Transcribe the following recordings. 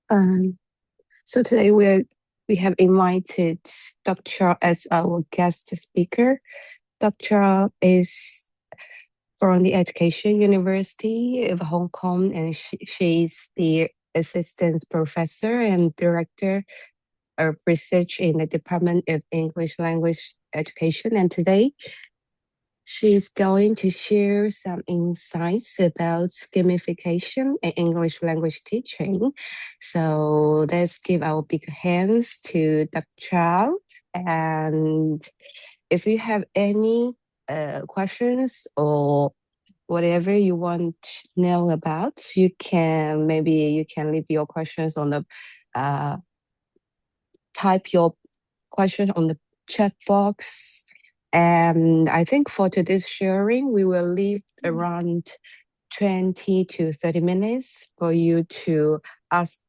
Um, so today we have invited Dr. as our guest speaker. Dr. is from the Education University of Hong Kong, and she's the assistant professor and director of research in the Department of English Language Education. And today she's going to share some insights about gamification and English language teaching. So let's give our big hands to Dr. Chow. And if you have any questions or whatever you want to know about, you can leave your questions on the type your question on the chat box. And I think for today's sharing, we will leave around 20 to 30 minutes for you to ask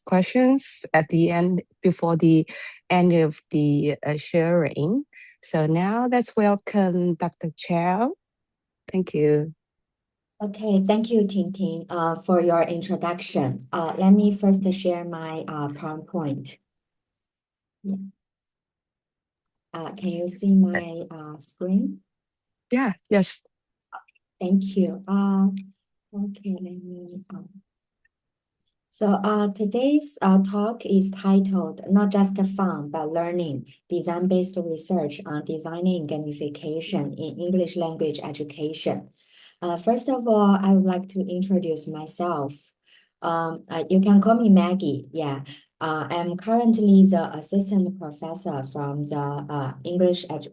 questions at the end, before the end of the sharing. So now let's welcome Dr. Chow. Thank you. Okay, thank you, Ting Ting, for your introduction. Let me first share my PowerPoint. Yeah. Can you see my screen? Yeah, yes. Thank you. Okay, let me. So today's talk is titled Not Just Fun, but Learning, Design-Based Research on Designing Gamification in English Language Education. First of all, I would like to introduce myself. You can call me Maggie. Yeah, I'm currently the assistant professor from the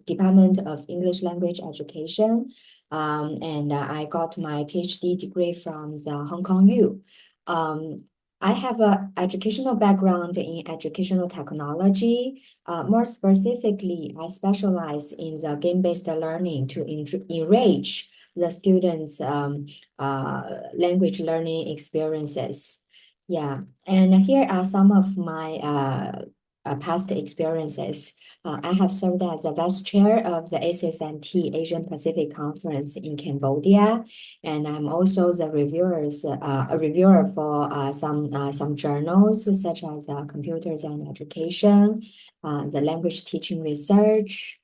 Department of English Language Education, and I got my PhD degree from the Hong Kong U. I have an educational background in educational technology. More specifically, I specialize in the game-based learning to enrich the students' language learning experiences. Yeah, and here are some of my past experiences. I have served as a vice chair of the ACSMT Asian Pacific Conference in Cambodia, and I'm also the a reviewer for some journals such as Computers and Education, the Language Teaching Research.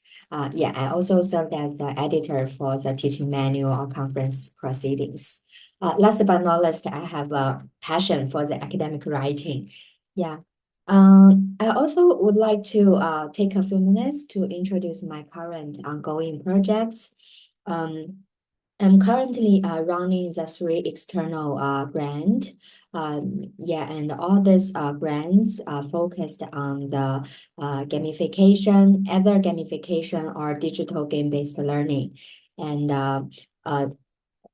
Yeah, I also served as the editor for the teaching manual or conference proceedings. Last but not least, I have a passion for the academic writing. Yeah. I also would like to take a few minutes to introduce my current ongoing projects. I'm currently running the 3 external grant. Yeah, and all these grants are focused on the gamification, either gamification or digital game-based learning. And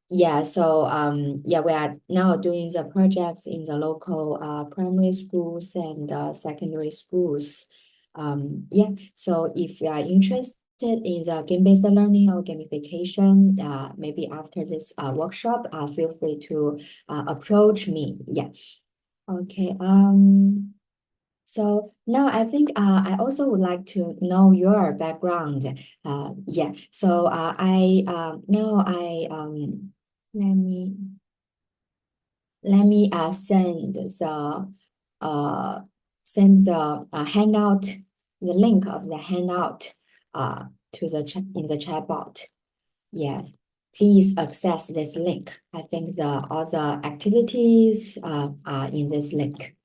yeah, so yeah, we are now doing the projects in the local primary schools and secondary schools. Yeah, so if you are interested in the game-based learning or gamification, maybe after this workshop, feel free to approach me. Yeah. Okay. So now I think I also would like to know your background. Yeah. So I now I let me send the handout, the link of the handout to the chat in the chat bot. Yeah, please access this link. I think the other activities are in this link.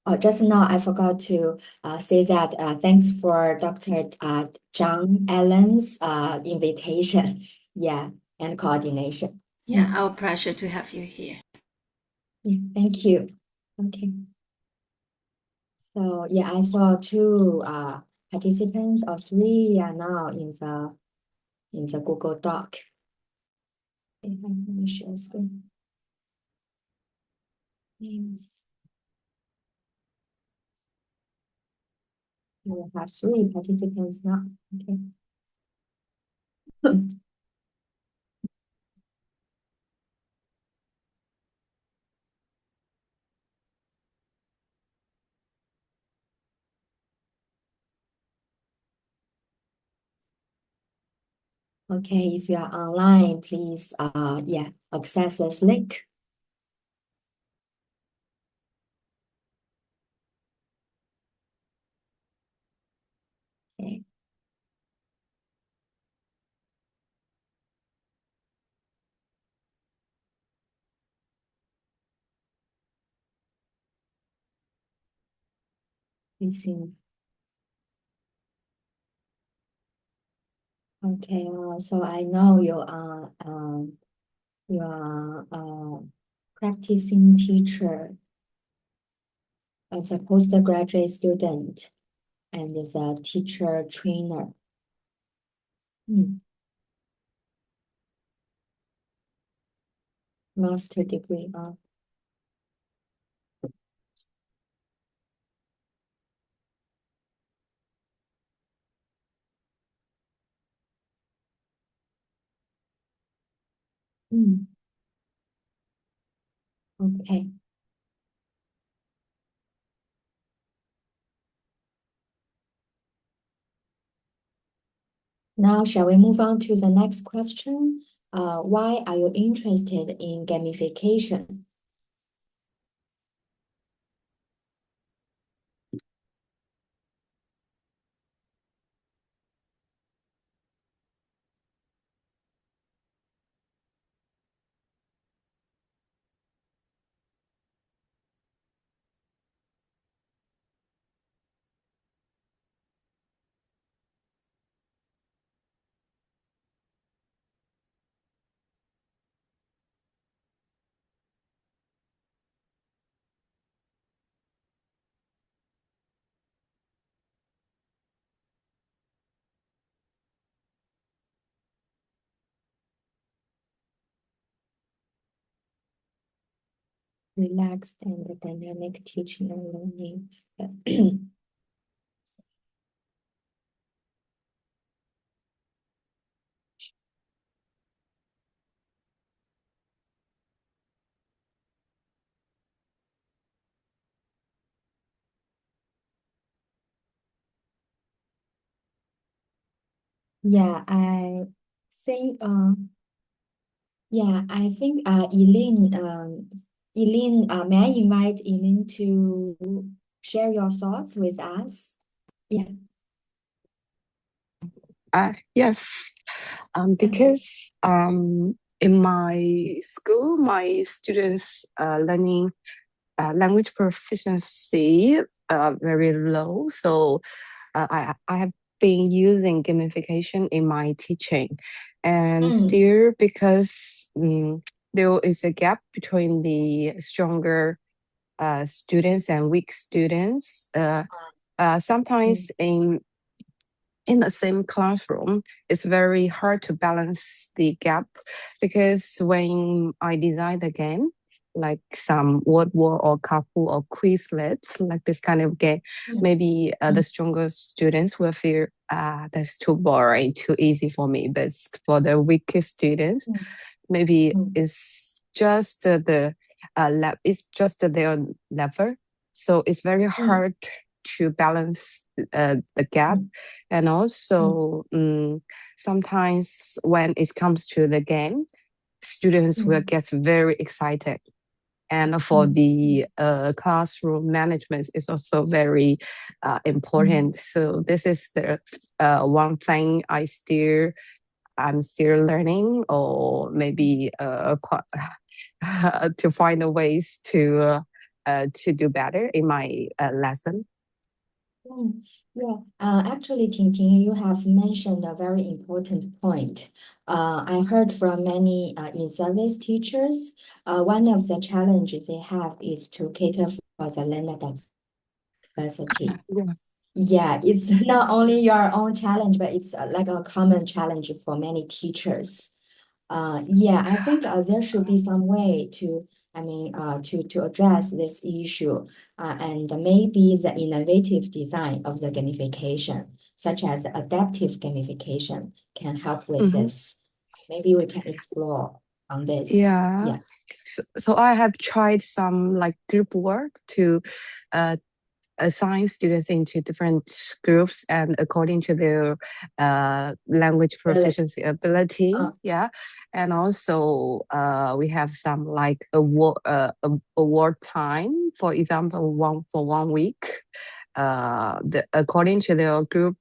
Oh, just now I forgot to say that thanks for Dr. John Allen's invitation. Yeah, and coordination. Yeah, our pleasure to have you here. Yeah, thank you. Okay. So yeah, I saw 2 participants or 3 are now in the Google Doc. Okay, let me share screen. Names. We have 3 participants now. Okay. Okay, if you are online, please, access this link. Okay. We see. Okay, so I know you are a practicing teacher as a postgraduate student and as a teacher trainer. Master degree. Okay. Now, shall we move on to the next question? Why are you interested in gamification? Relaxed and dynamic teaching and learning. Yeah, I think Eileen, may I invite Eileen to share your thoughts with us? Yeah. Yes, because in my school, my students learning language proficiency very low. So I have been using gamification in my teaching, and still because there is a gap between the stronger students and weak students. Sometimes in the same classroom, it's very hard to balance the gap because when I design the game, like some word war or couple or Quizlet, like this kind of game, maybe the stronger students will feel that's too boring, too easy for me. But for the weakest students, maybe it's just it's just their level. So it's very hard to balance the gap. And also sometimes when it comes to the game, students will get very excited. And for the classroom management is also very important. So this is the one thing I'm still learning, or maybe to find a ways to do better in my lesson. Yeah, actually, Ting Ting, you have mentioned a very important point. I heard from many in-service teachers, one of the challenges they have is to cater for the learner diversity. Yeah, it's not only your own challenge, but it's like a common challenge for many teachers. I think there should be some way to address this issue, and maybe the innovative design of the gamification, such as adaptive gamification, can help with this. Maybe we can explore on this. Yeah. So I have tried some like group work to assign students into different groups and according to their language proficiency ability. Yeah. And also we have some like award time, for example, for 1 week. According to their group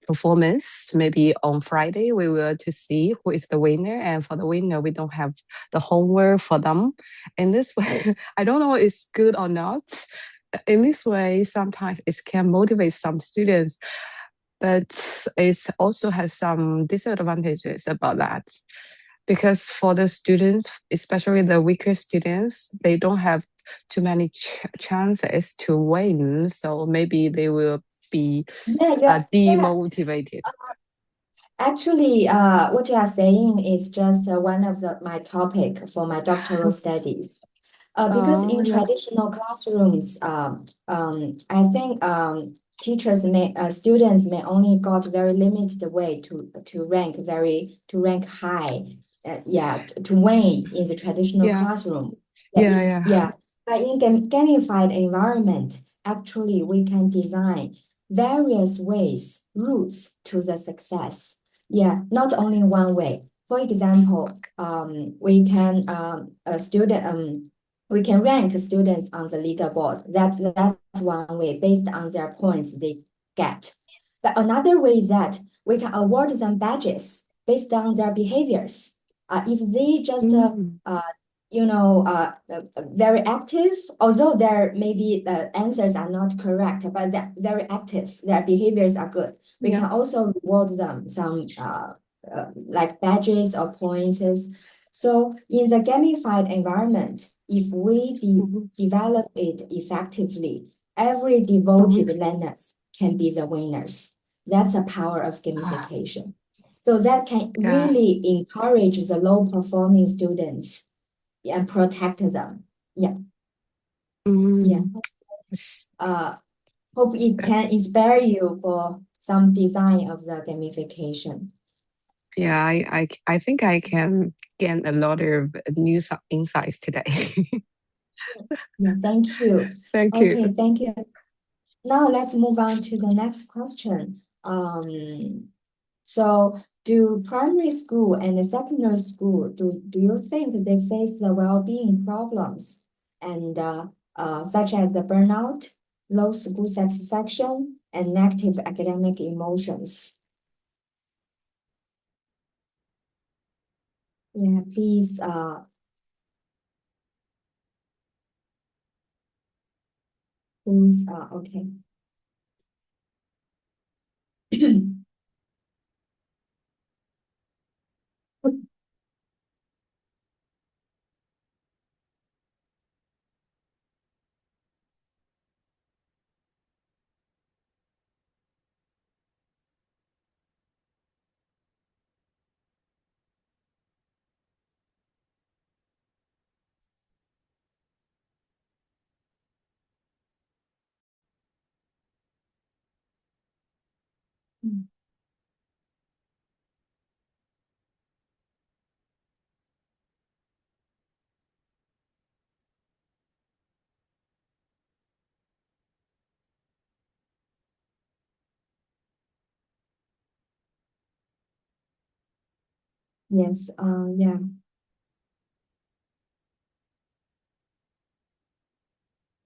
performance, maybe on Friday we will to see who is the winner, and for the winner we don't have the homework for them. In this way, I don't know if it's good or not. In this way, sometimes it can motivate some students, but it also has some disadvantages about that. Because for the students, especially the weaker students, they don't have too many chances to win. So maybe they will be demotivated. Actually, what you are saying is just one of my topic for my doctoral studies. Because in traditional classrooms, I think students may only got very limited way to rank high, to win in the traditional classroom. But in gamified environment, actually we can design various ways, routes to the success. Not only one way. For example, we can we can rank students on the leaderboard. That's one way based on their points they get. But another way is that we can award them badges based on their behaviors. If they just very active, although there maybe the answers are not correct, but they're very active, their behaviors are good. We can also reward them some like badges or points. So in the gamified environment, if we develop it effectively, every devoted learners can be the winners. That's the power of gamification. So that can really encourage the low-performing students and protect them. Hope it can inspire you for some design of the gamification. I think I can gain a lot of new insights today. Thank you. Thank you. Okay, thank you. Now let's move on to the next question. So do primary school and secondary school, do you think they face the well-being problems and such as the burnout, low school satisfaction, and negative academic emotions? Please. Okay. Yes,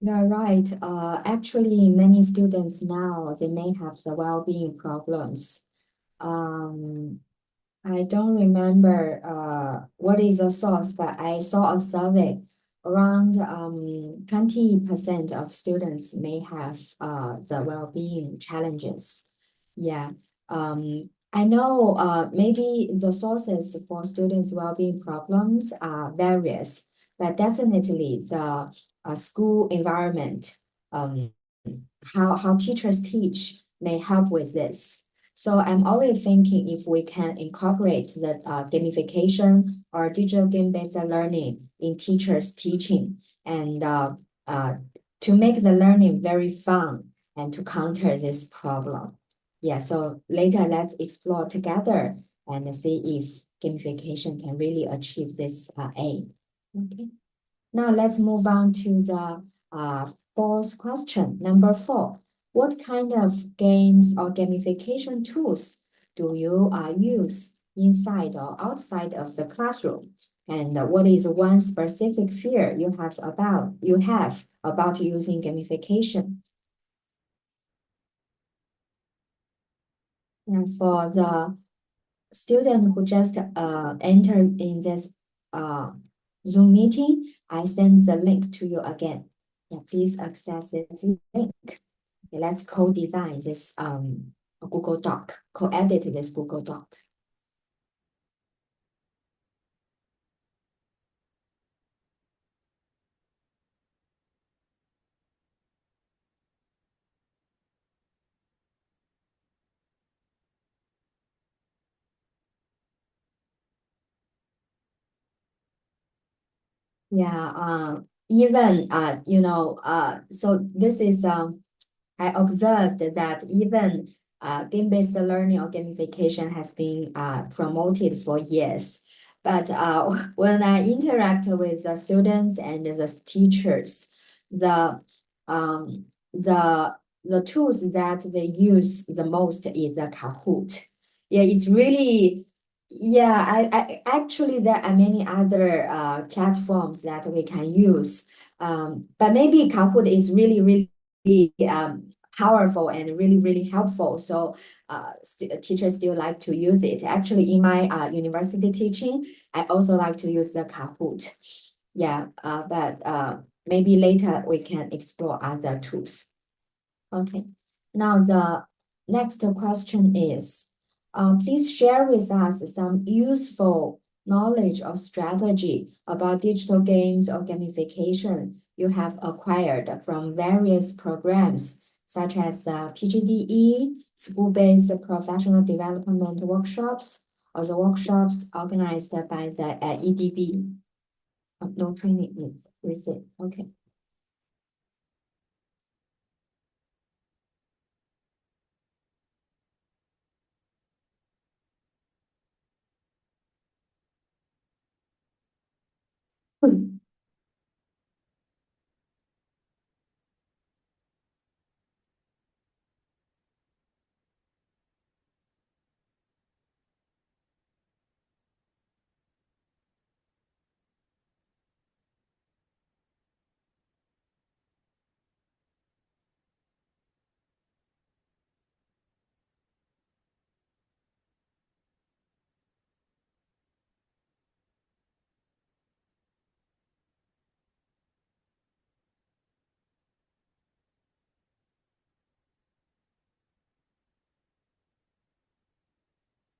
You're right. Actually, many students now, they may have the well-being problems. I don't remember what is the source, but I saw a survey around 20% of students may have the well-being challenges. I know maybe the sources for students' well-being problems are various, but definitely the school environment, how teachers teach may help with this. So I'm always thinking if we can incorporate the gamification or digital game-based learning in teachers' teaching and to make the learning very fun and to counter this problem. So later let's explore together and see if gamification can really achieve this aim. Okay. Now let's move on to the fourth question, number 4. What kind of games or gamification tools do you use inside or outside of the classroom? And what is one specific fear you have about using gamification? And for the student who just entered in this Zoom meeting, I send the link to you again. Yeah, please access this link. Okay, let's co-design this Google Doc, co-edit this Google Doc. Yeah, even so this is I observed that even game-based learning or gamification has been promoted for years. But when I interact with the students and the teachers, the tools that they use the most is the Kahoot. Yeah, it's really I actually there are many other platforms that we can use. But maybe Kahoot is really powerful and really helpful. So teachers still like to use it. Actually, in my university teaching, I also like to use the Kahoot. Yeah, but maybe later we can explore other tools. Okay, now the next question is, please share with us some useful knowledge or strategy about digital games or gamification you have acquired from various programs, such as PGDE, school-based professional development workshops, or the workshops organized by the EDB. No training is received. Okay.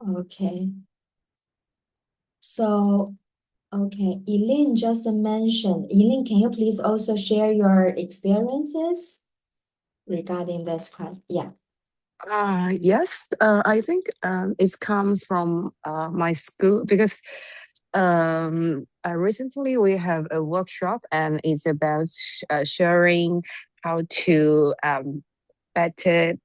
Okay. So, okay, Eileen just mentioned. Eileen, can you please also share your experiences regarding this question? Yeah. Yes, I think it comes from my school because recently we have a workshop and it's about sharing how to better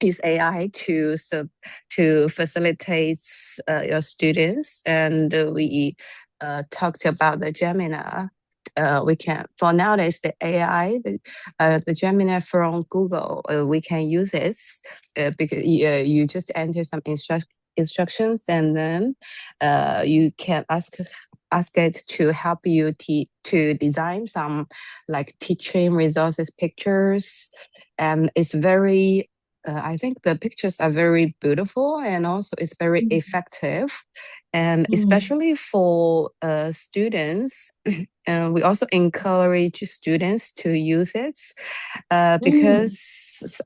use AI to facilitate your students, and we talked about the Gemini. We can for nowadays the AI, the Gemini from Google. We can use it because you just enter some instructions, and then you can ask it to help you to design some like teaching resources pictures, and it's very I think the pictures are very beautiful and also it's very effective, and especially for students. And we also encourage students to use it because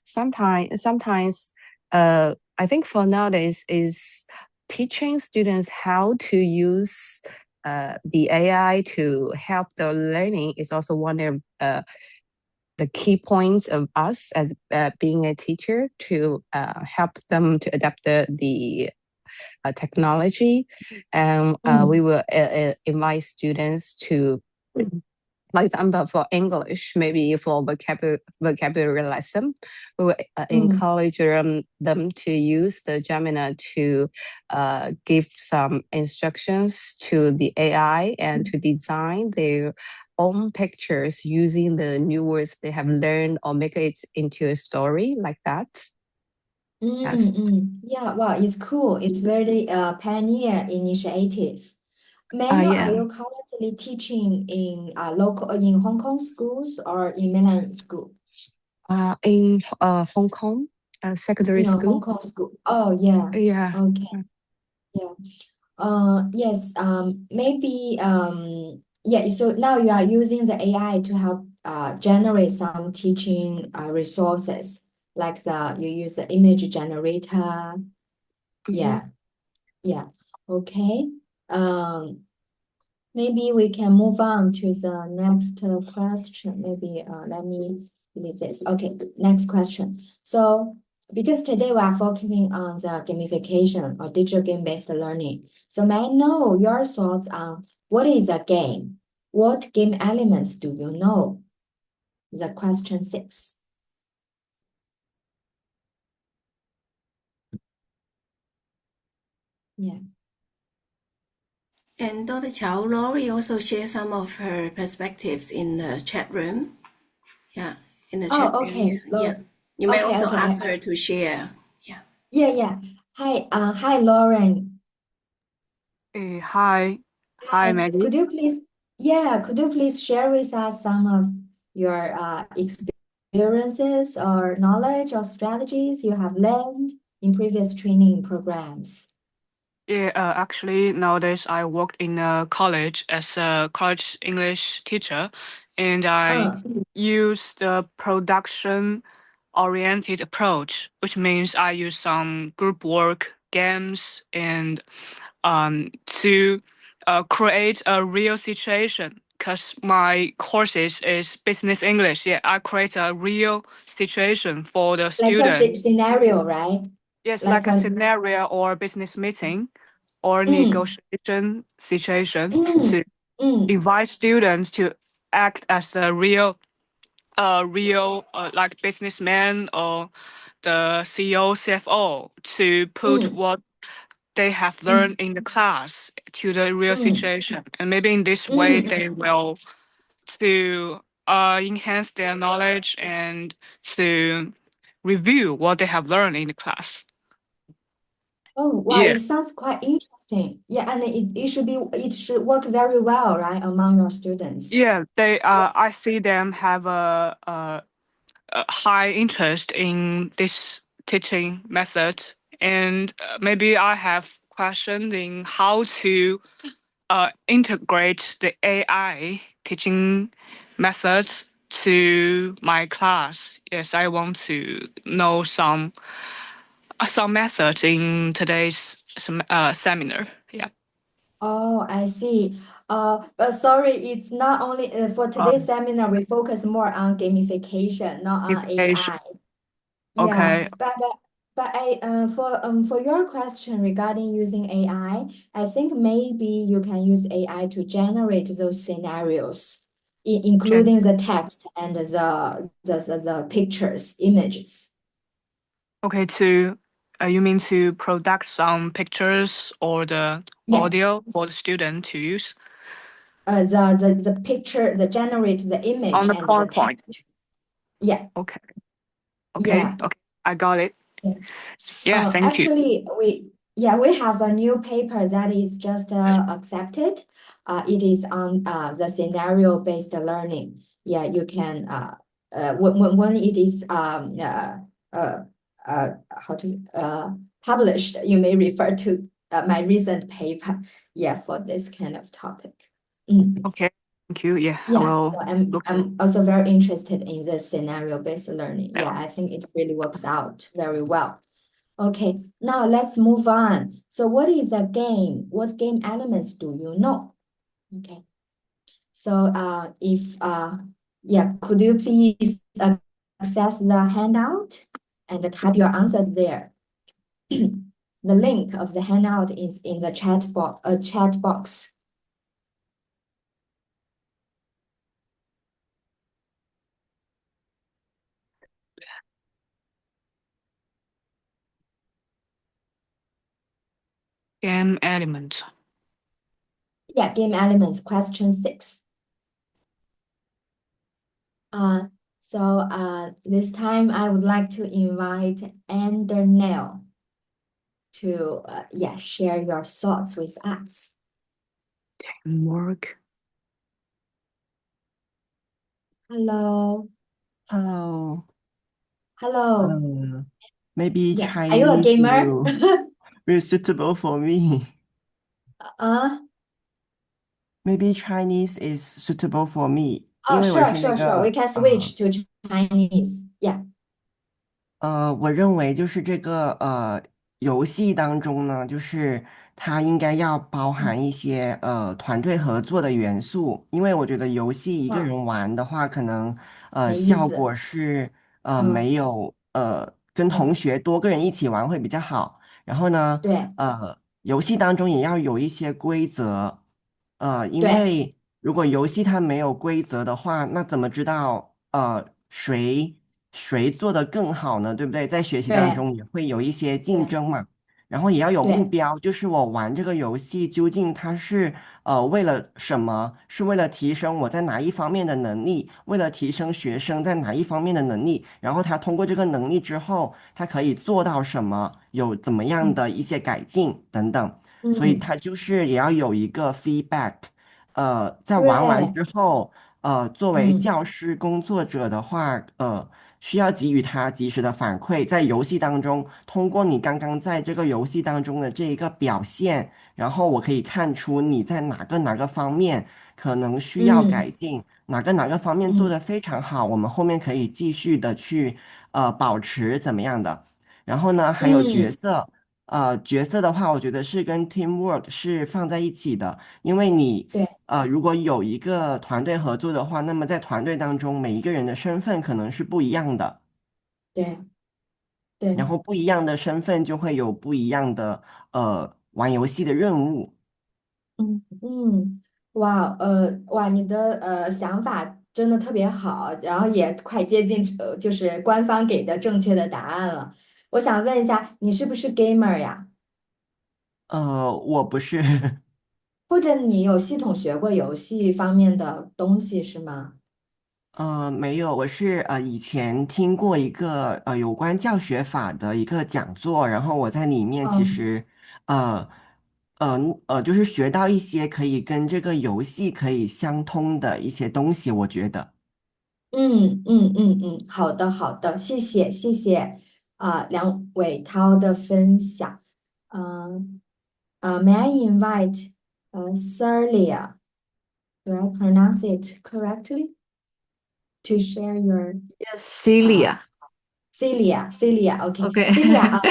sometimes I think for nowadays is teaching students how to use the AI to help their learning is also one of the key points of us as being a teacher to help them to adapt the technology. And we will invite students to, for example, for English, maybe for vocabulary lesson, we will encourage them to use the Gemini to give some instructions to the AI and to design their own pictures using the new words they have learned or make it into a story like that. Yes. Yeah, wow, it's cool. It's very pioneer initiative. May I know, are Yeah. you currently teaching in local in Hong Kong schools or in mainland school? In Hong Kong, secondary In a school. Hong Kong school. Oh, yeah. Yeah. Okay. Yeah. Yes, maybe yeah, so now you are using the AI to help generate some teaching resources, like you use the image generator. Yeah, yeah. Okay. Maybe we can move on to the next question. Maybe let me delete this. Okay, next question. So because today we are focusing on the gamification or digital game-based learning. So may I know your thoughts on what is a game? What game elements do you know? The question 6. Yeah. And Dr. Chow Lori also shared some of her perspectives in the chat room. Yeah, in the chat room. Okay. Yeah. You may also Okay. ask her to share. Yeah. Yeah. Hi, Lauren. Hi, Maggie. Could you please share with us some of your experiences or knowledge or strategies you have learned in previous training programs? Yeah, actually, nowadays I work in a college as a college English teacher, and I use the production-oriented approach, which means I use some group work, games, and to create a real situation. Because my courses is business English. Yeah, I create a real situation for the Like a students. scenario, right? Yes, Like like a a scenario or business meeting or mm, negotiation situation mm, to mm, invite students to act as a real like businessman or the CEO, CFO to put mm, what they have learned mm, in the class to the real mm, situation. And maybe in this way, mm. they will to enhance their knowledge and to review what they have learned in the class. Oh, wow, Yeah. it sounds quite interesting. Yeah, and it should work very well, right, among your students. Yeah, they I see them have a high interest in this teaching method, and maybe I have questions in how to integrate the AI teaching methods to my class. Yes, I want to know some methods in today's seminar. Yeah. Oh, I see. But sorry, it's not only for today's seminar, we focus more on gamification, not on Gamification. AI. Yeah, Okay. but for your question regarding using AI, I think maybe you can use AI to generate those scenarios, including the text and the pictures, images. Okay, you mean to product some pictures or the Yeah, audio for the student to use the picture, generate the on image the and the PowerPoint? text. Yeah, Okay, yeah. I got it. Yeah. Yeah, thank you. Actually, we have a new paper that is just accepted. It is on the scenario-based learning. Yeah, you can when it is how to published, you may refer to my recent paper. Yeah, for this kind of topic. Okay, thank you. Yeah, I Yeah, will so look I'm also very interested in this scenario-based learning. now. Yeah, I think it really works out very well. Okay, now let's move on. So what is a game? What game elements do you know? Okay, so could you please access the handout and type your answers there? The link of the handout is in the chat box. Game elements. Yeah, game elements, question 6. This time I would like to invite Andernell to share your thoughts with us. Teamwork. Hello. Hello. Hello. Maybe Yeah. Are you a Chinese gamer? will suitable for me. Maybe Chinese is suitable for me，因为我是那 Sure. We 个 can switch to Chinese. Yeah. 我认为就是这个游戏当中呢，就是它应该要包含一些团队合作的元素，因为我觉得游戏一个人玩的话，可能没意思。效果是没有跟同学多个人一起玩会比较好。然后呢，对，游戏当中也要有一些规则，因对为如果游戏它没有规则的话，那怎么知道谁做的更好呢？对不对？在学习当对中也会有一些竞对争嘛，然后也要有目对标，就是我玩这个游戏究竟它是为了什么？是为了提升我在哪一方面的能力？为了提升学生在哪一方面的能力？然后他通过这个能力之后，他可以做到什么？有怎么样的一些改进等等。所以他就是也要有一个 feedback，在玩完对，之后，作为教师工作者的话，需要给予他及时的反馈，在游戏当中，通过你刚刚在这个游戏当中的这一个表现，然后我可以看出你在哪个方面可能需要改进，哪个方面做得非常好，我们后面可以继续的去保持怎么样的。然后呢，还有角色。角色的话，我觉得是跟 teamwork 是放在一起的，因为你对如果有一个团队合作的话，那么在团队当中，每一个人的身份可能是不一样的，对对，然后不一样的身份就会有不一样的玩游戏的任务。哇，你的想法真的特别好，然后也快接近就是官方给的正确的答案了。我想问一下，你是不是 gamer 呀？我不是，或者你有系统学过游戏方面的东西是吗？没有，我是以前听过一个有关教学法的一个讲座，然后我在里面其嗯实呃就是学到一些可以跟这个游戏可以相通的一些东西，我觉得。好的，谢谢梁伟涛的分享。May I invite Celia? Do I pronounce it correctly? To share your Yes, Celia. Celia. Okay. Okay. Celia,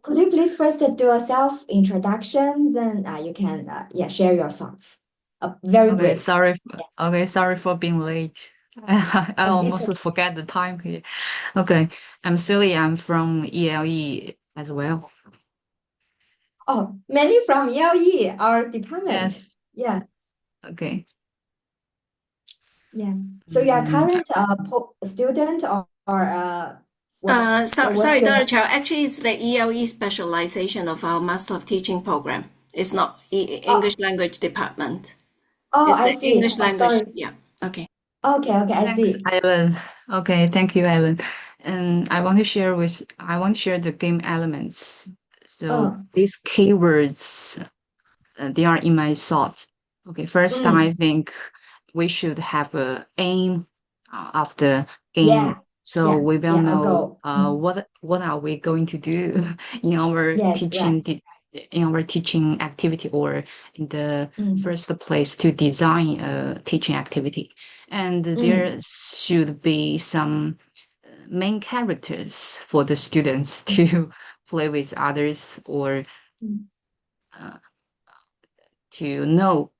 could you please first do a self introduction? Then you can share your thoughts. Very Okay, brief. sorry for being late. I It's almost okay. forget the time here. Okay, I'm Celia. I'm from ELE as well. Oh, many from ELE, our department. Yes. Yeah. Okay. Yeah. So you are Mm, current student or what's Sorry, your Dr. Chow. Actually, it's the ELE specialization of our Master of Teaching program. It's not English language department. It's I the see. English language. Sorry. Yeah. Okay. Okay, I Thanks, see. Alan. Okay, thank you, Alan. And I want to share the game elements. So these keywords, they are in my thoughts. Okay, first, I think we should have a aim of the game. Yeah. So we will a know goal. what are we going to do in our Yes, teaching right. in our teaching activity, or in the first place to design a teaching activity. And there should be some main characters for the students to play with others, or to know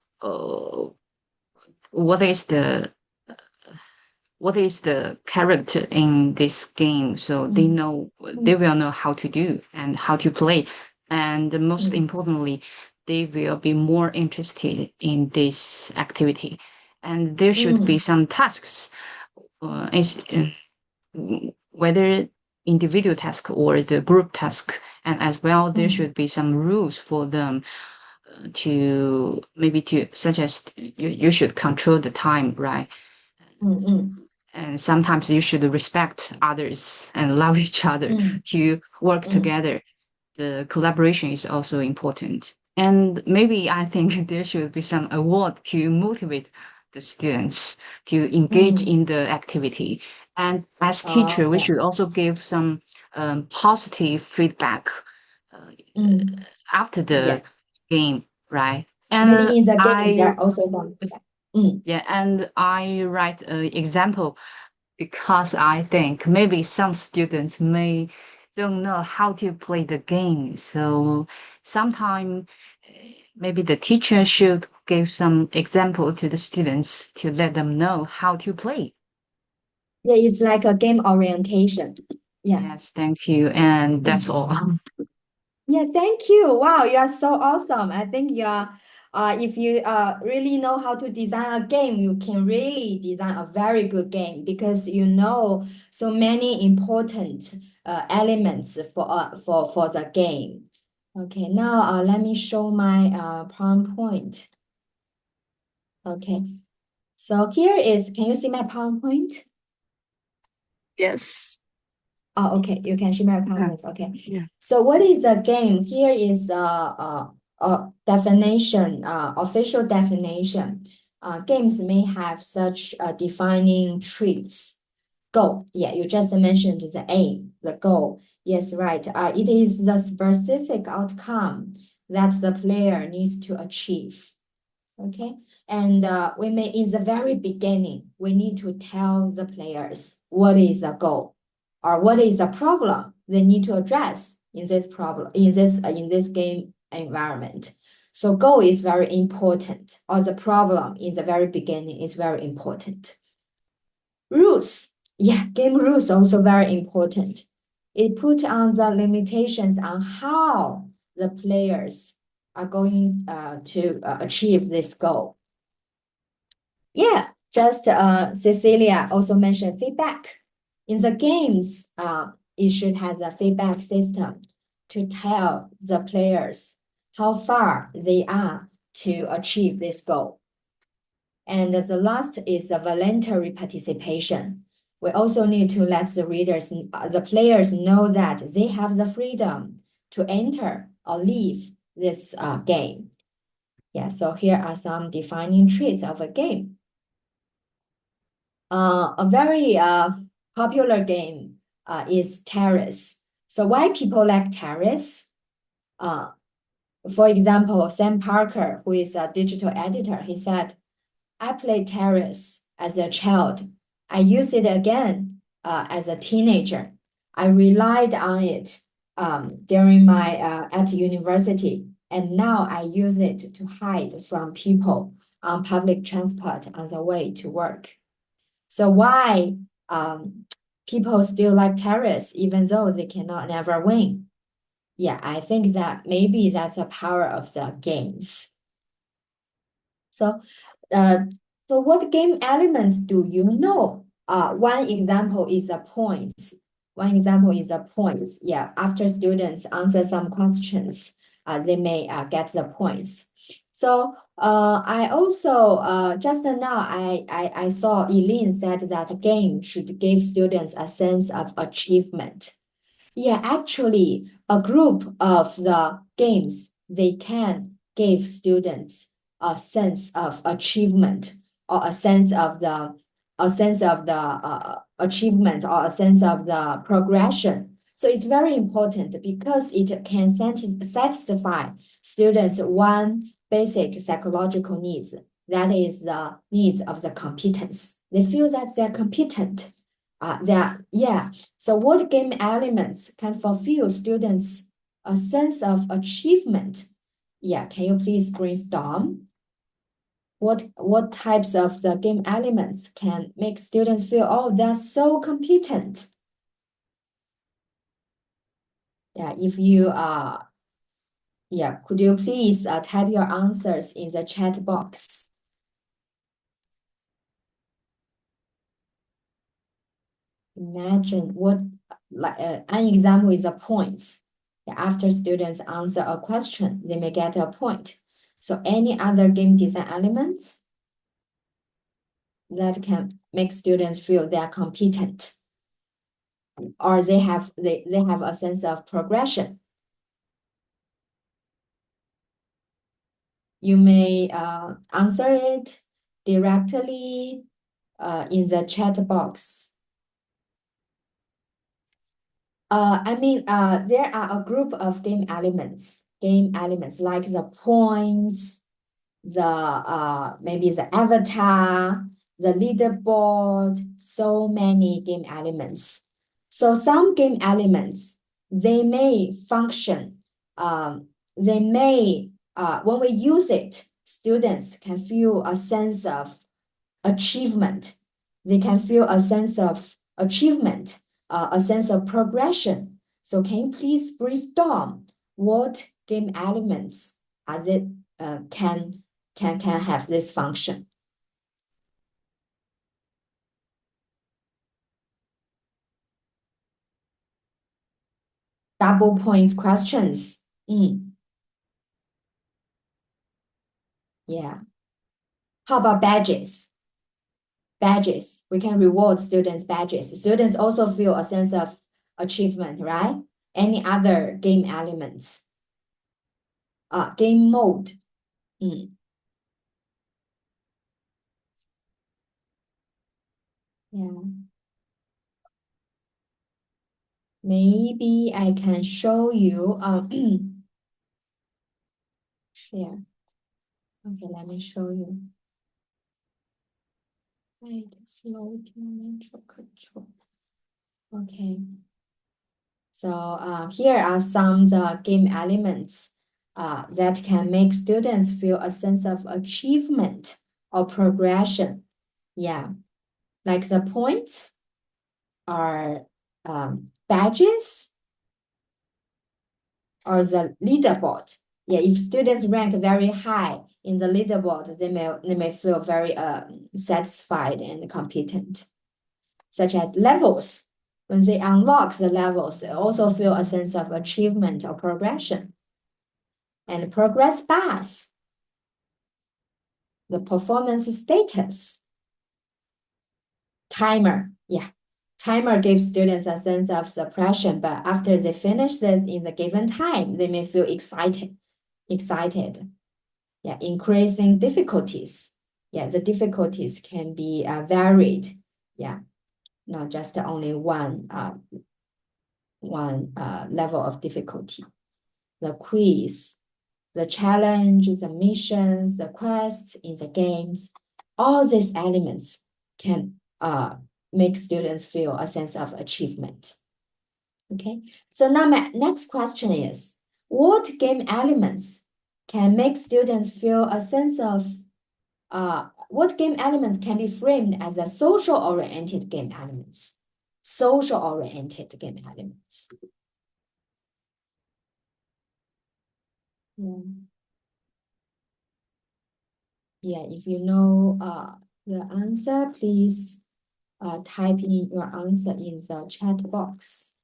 what is the character in this game, so they will know how to do and how to play, and most importantly, they will be more interested in this activity. And there should be some tasks, whether individual task or the group task, and as well there should be some rules for them, to suggest you should control the time, right? And sometimes you should respect others and love each other to work together. The collaboration is also important. And maybe I think there should be some award to motivate the students to engage in the activity. And as teacher, we should also give some positive feedback after the game, right? And maybe in the game there are also some. Yeah, and I write an example because I think maybe some students don't know how to play the game. So sometimes maybe the teacher should give some example to the students to let them know how to play. Yeah, it's like a game orientation. Yeah. Yes, thank you. And that's all. Yeah, thank you. Wow, you are so awesome. I think you are, if you really know how to design a game, you can really design a very good game because you know so many important elements for the game. Okay, now let me show my PowerPoint. Okay, so here is, can you see my PowerPoint? Yes. Oh, okay, you can see my PowerPoint. Okay. Yeah. So what is a game? Here is a definition, official definition. Games may have such defining traits. Goal. Yeah, you just mentioned the aim, the goal. Yes, right. It is the specific outcome that the player needs to achieve. Okay, and we may, in the very beginning, we need to tell the players what is the goal or what is the problem they need to address in this problem, in this game environment. So goal is very important, or the problem in the very beginning is very important. Rules. Yeah, game rules also very important. It put on the limitations on how the players are going to achieve this goal. Yeah, just Cecilia also mentioned feedback. In the games, it should have a feedback system to tell the players how far they are to achieve this goal. And the last is the voluntary participation. We also need to let the readers, the players know that they have the freedom to enter or leave this game. Yeah, so here are some defining traits of a game. A very popular game is Terrace. So why people like Terrace? For example, Sam Parker, who is a digital editor, he said, I played Terrace as a child. I use it again as a teenager. I relied on it during my at university, and now I use it to hide from people on public transport on the way to work. So why people still like Terrace even though they cannot never win? Yeah, I think that maybe that's the power of the games. So what game elements do you know? One example is the points. One example is the points. Yeah, after students answer some questions, they may get the points. So I also just now I saw Eileen said that game should give students a sense of achievement. Yeah, actually, a group of the games, they can give students a sense of achievement or a sense of the achievement or a sense of the progression. So it's very important because it can satisfy students one basic psychological needs. That is the needs of the competence. They feel that they're competent. So what game elements can fulfill students a sense of achievement? Yeah, can you please brainstorm? What types of the game elements can make students feel, oh, they're so competent? Yeah, if you could you please type your answers in the chat box? Imagine what, like an example is a points. After students answer a question, they may get a point. So any other game design elements? that can make students feel they are competent, or they have a sense of progression. You may answer it directly in the chat box. There are a group of game elements like the points, the maybe the avatar, the leaderboard, so many game elements. So some game elements, they may function, when we use it, students can feel a sense of achievement. They can feel a sense of achievement, a sense of progression. So can you please brainstorm what game elements are that can have this function? Double points questions. Yeah. How about badges? Badges. We can reward students badges. Students also feel a sense of achievement, right? Any other game elements? Game mode. Yeah. Maybe I can show you share. Okay, let me show you. Wait, floating mental control. Okay. So here are some game elements that can make students feel a sense of achievement or progression. Yeah, like the points are badges or the leaderboard. Yeah, if students rank very high in the leaderboard, they may feel very satisfied and competent. Such as levels. When they unlock the levels, they also feel a sense of achievement or progression. And progress bars, the performance status. Timer, yeah. Timer gives students a sense of suppression, but after they finish this in the given time, they may feel excited. Yeah, increasing difficulties. Yeah, the difficulties can be varied. Yeah, not just only one level of difficulty. The quiz, the challenge, the missions, the quests in the games, all these elements can make students feel a sense of achievement. Okay, so now my next question is, what game elements can make students feel a sense of, what game elements can be framed as a social-oriented game elements? Social-oriented game elements. Yeah, if you know the answer, please type in your answer in the chat box.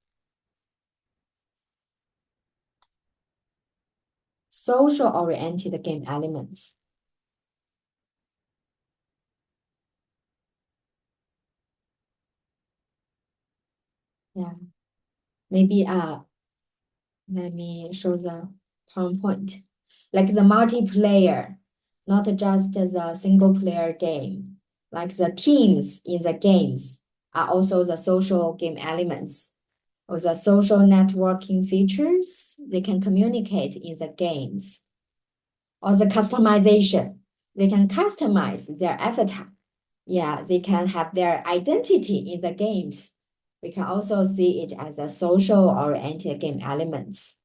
Social-oriented game elements. Yeah, maybe let me show the PowerPoint. Like the multiplayer, not just the single player game. Like the teams in the games are also the social game elements. Or the social networking features, they can communicate in the games. Or the customization, they can customize their avatar. Yeah, they can have their identity in the games. We can also see it as a social-oriented game elements.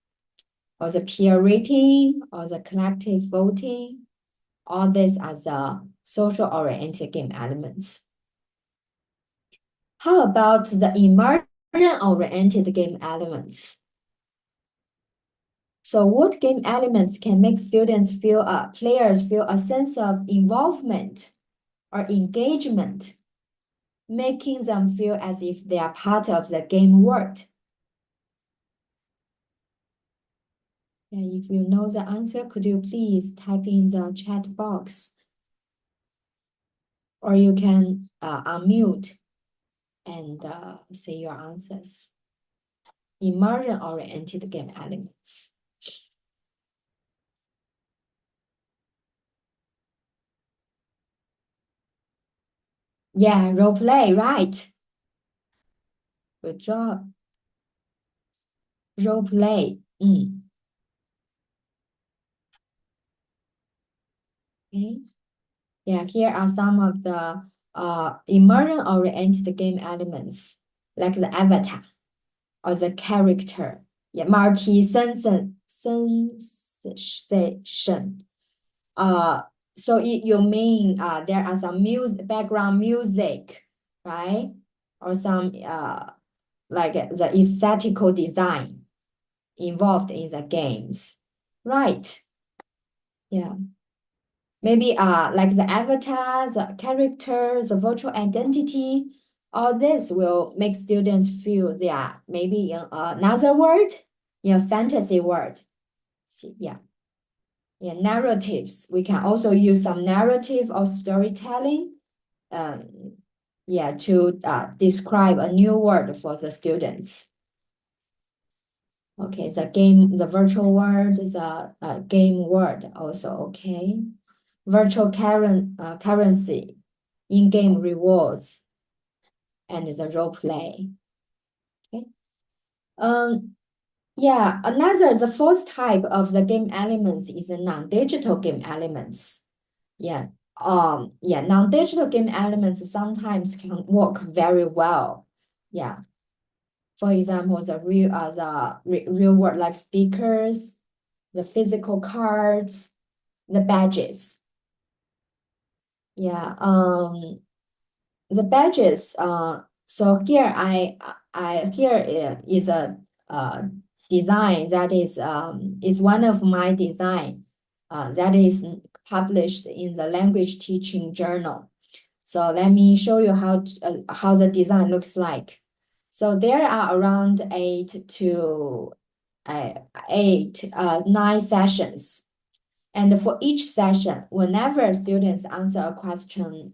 Or the peer rating, or the collective voting, all these are the social-oriented game elements. How about the immersion-oriented game elements? So what game elements can make students feel, players feel a sense of involvement or engagement, making them feel as if they are part of the game world? And if you know the answer, could you please type in the chat box? or you can unmute and say your answers. Immersion-oriented game elements. Yeah, role play, right. Good job. Role play. Okay. Yeah, here are some of the immersion-oriented game elements, like the avatar or the character. Yeah, multi-sensation. So you mean there are some background music, right? Or some like the aesthetical design involved in the games, right? Yeah. Maybe like the avatar, the character, the virtual identity, all this will make students feel they are maybe in another world, in a fantasy world. Yeah. Yeah, narratives. We can also use some narrative or storytelling, yeah, to describe a new world for the students. Okay, the virtual world, the game world also, okay. Virtual currency, in-game rewards, and the role play. Okay. Yeah, the fourth type of the game elements is the non-digital game elements. Yeah. Non-digital game elements sometimes can work very well. Yeah. For example, the real world like stickers, the physical cards, the badges. Yeah. The badges. So here here is a design that is one of my design that is published in the language teaching journal. So let me show you how the design looks like. So there are around 9 sessions. And for each session, whenever students answer a question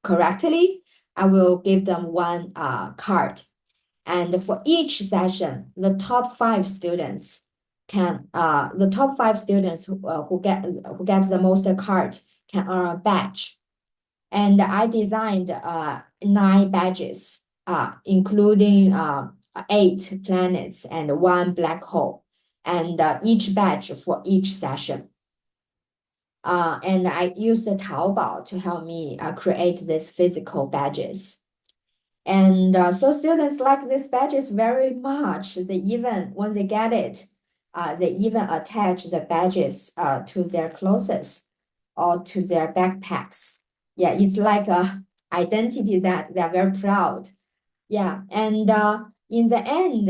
correctly, I will give them one card. And for each session, the top 5 students who get the most card can earn a badge. And I designed 9 badges, including 8 planets and 1 black hole, and each badge for each session. And I used Taobao to help me create these physical badges. And so students like these badges very much. They even, when they get it, they even attach the badges to their clothes or to their backpacks. Yeah, it's like a identity that they're very proud. Yeah, and in the end,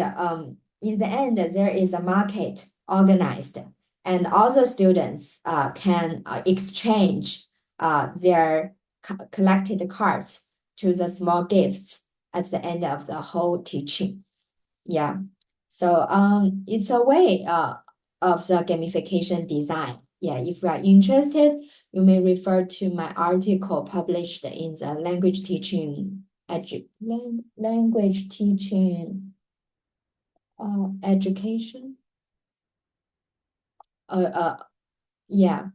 there is a market organized, and all the students can exchange their collected cards to the small gifts at the end of the whole teaching. Yeah, so it's a way of the gamification design. Yeah, if you are interested, you may refer to my article published in the language teaching education. Yeah.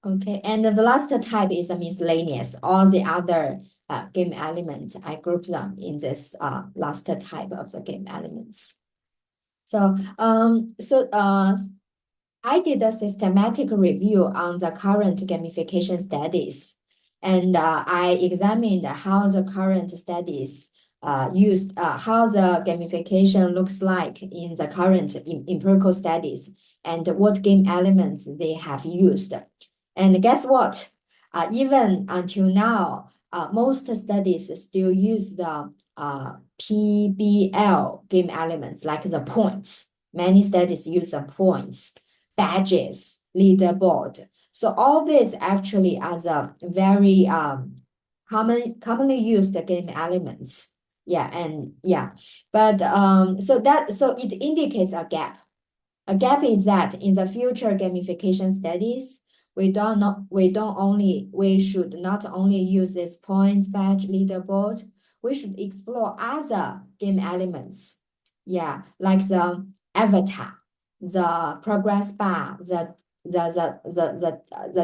Okay, and the last type is a miscellaneous. All the other game elements, I group them in this last type of the game elements. So, I did a systematic review on the current gamification studies, and I examined how the current studies how the gamification looks like in the current empirical studies, and what game elements they have used. And guess what? Even until now, most studies still use the PBL game elements, like the points. Many studies use the points, badges, leaderboard. So all these actually are the very commonly used game elements. Yeah, and yeah, but so it indicates a gap. A gap is that in the future gamification studies, we should not only use this points, badge, leaderboard, we should explore other game elements. Yeah, like the avatar, the progress bar, the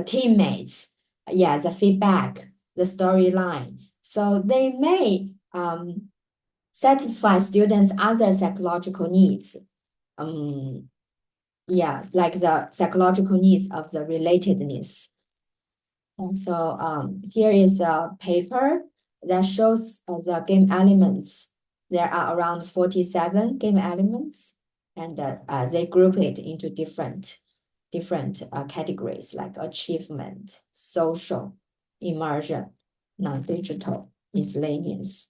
teammates, yeah, the feedback, the storyline. So they may satisfy students' other psychological needs. Yeah, like the psychological needs of the relatedness. And so here is a paper that shows the game elements. There are around 47 game elements, and they group it into different categories like achievement, social, immersion, non-digital, miscellaneous.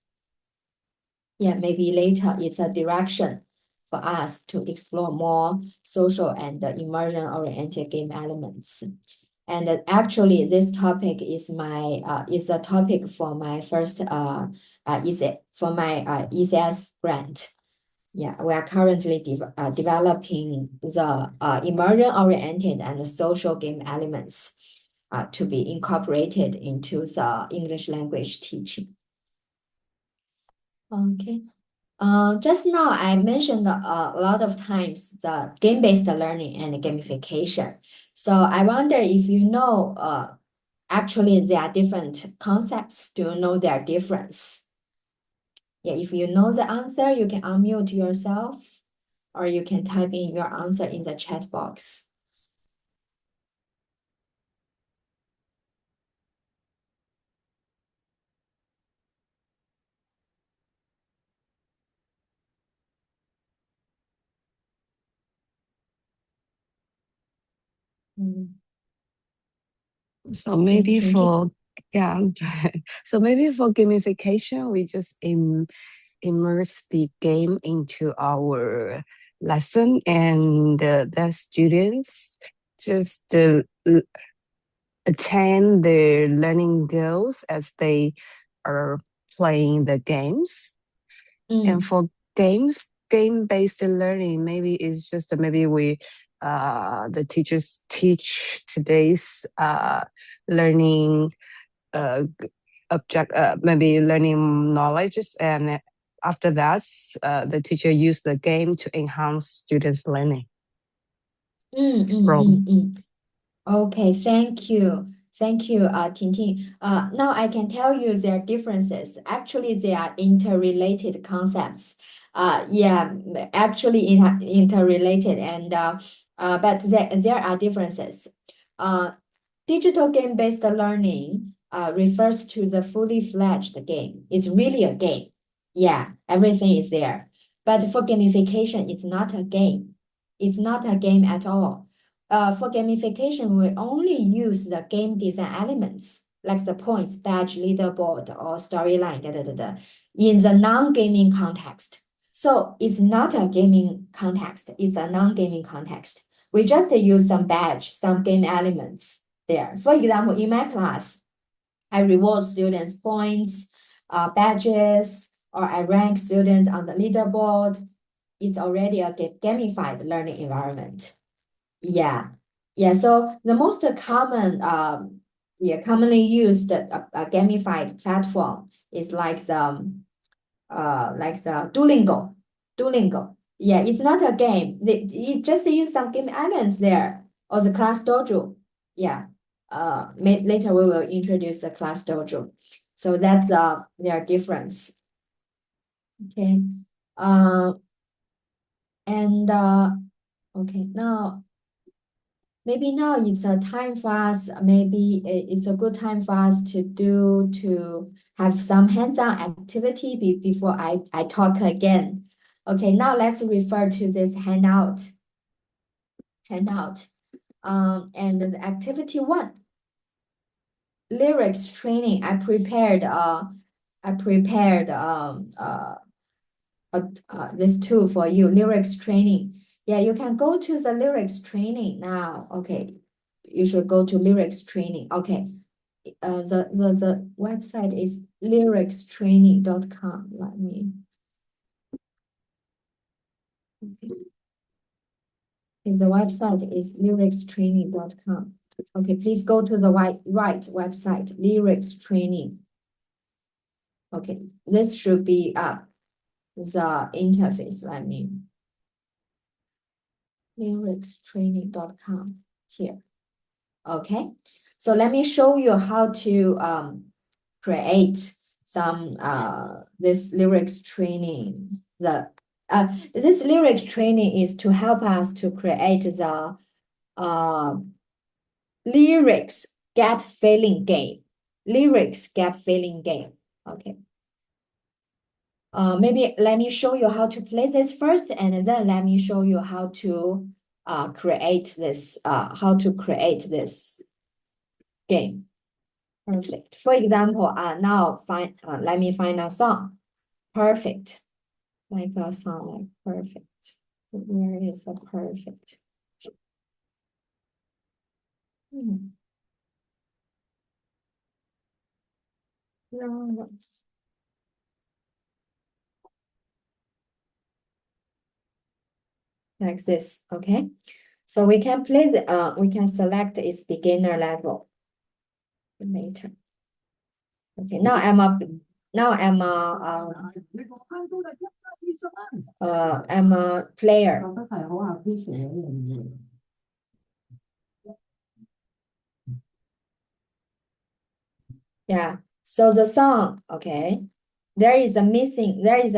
Yeah, maybe later it's a direction for us to explore more social and immersion-oriented game elements. And actually, this topic is a topic for my first for my ECS grant. Yeah, we are currently developing the immersion-oriented and social game elements to be incorporated into the English language teaching. Okay. Just now I mentioned a lot of times the game-based learning and gamification. So I wonder if you know, actually there are different concepts. Do you know their difference? Yeah, if you know the answer, you can unmute yourself, or you can type in your answer in the chat box. So maybe Chin-chin. for so maybe for gamification, we just immerse the game into our lesson, and the students just attain their learning goals as they are playing the games. And for game-based learning, maybe it's just maybe the teachers teach today's learning maybe learning knowledge, and after that, the teacher use the game to enhance students' learning. Okay, thank you. Thank you, Tintin. Now I can tell you their differences. Actually, they are interrelated concepts. Yeah, actually interrelated, and but there are differences. Digital game-based learning refers to the fully fledged game. It's really a game. Yeah, everything is there. But for gamification, it's not a game. It's not a game at all. For gamification, we only use the game design elements like the points, badge, leaderboard, or storyline, in the non-gaming context. So it's not a gaming context. It's a non-gaming context. We just use some badge, some game elements there. For example, in my class, I reward students points, badges, or I rank students on the leaderboard. It's already a gamified learning environment. Yeah. So the most common, commonly used gamified platform is like the Duolingo. Yeah, it's not a game. It just use some game elements there, or the class dojo. Yeah. Later we will introduce the class dojo. So that's their difference. Okay. Okay, now maybe now it's a time for us. Maybe it's a good time for us to have some hands-on activity before I talk again. Okay, now let's refer to this handout. And the activity 1, lyrics training. I prepared this tool for you, lyrics training. Yeah, you can go to the lyrics training now. Okay, you should go to lyrics training. Okay, the website is lyricstraining.com. Let me. Okay. The website is lyricstraining.com. Okay, please go to the right website, lyrics training. Okay, this should be the interface, I mean, lyricstraining.com here. Okay, so let me show you how to create some this lyrics training. This lyrics training is to help us to create the lyrics gap filling game. Lyrics gap filling game. Okay. Maybe let me show you how to play this first, and then let me show you how to create this game. Perfect. For example, now let me find a song. Perfect. Like a song like perfect. Where is the perfect? Flowers. Like this, okay? So we can play we can select its beginner level later. Okay, now I'm a player. Yeah, so the song, okay, there is a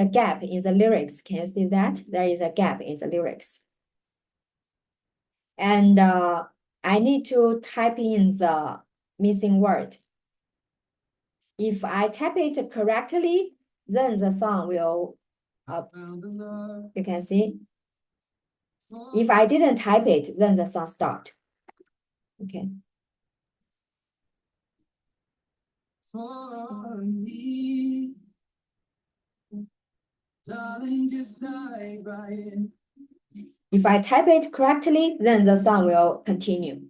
gap in the lyrics. Can you see that? There is a gap in the lyrics. And I need to type in the missing word. If I type it correctly, then the song will, you can see. If I didn't type it, then the song stopped. Okay. For me, darling, just dive right in. If I type it correctly, then the song will continue.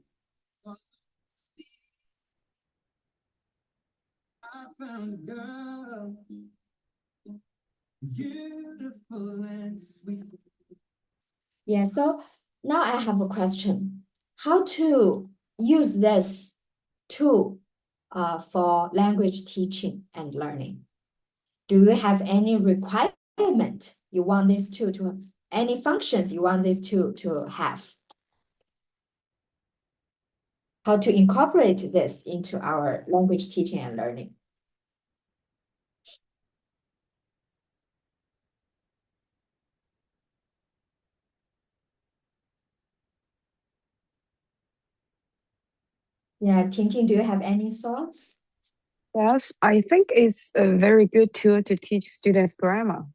I found a girl, beautiful and sweet. Yeah, so now I have a question. How to use this tool for language teaching and learning? Do you have any requirement you want this tool to, any functions you want this tool to have? How to incorporate this into our language teaching and learning? Yeah, Ting, do you have any thoughts? Yes, I think it's a very good tool to teach students grammar.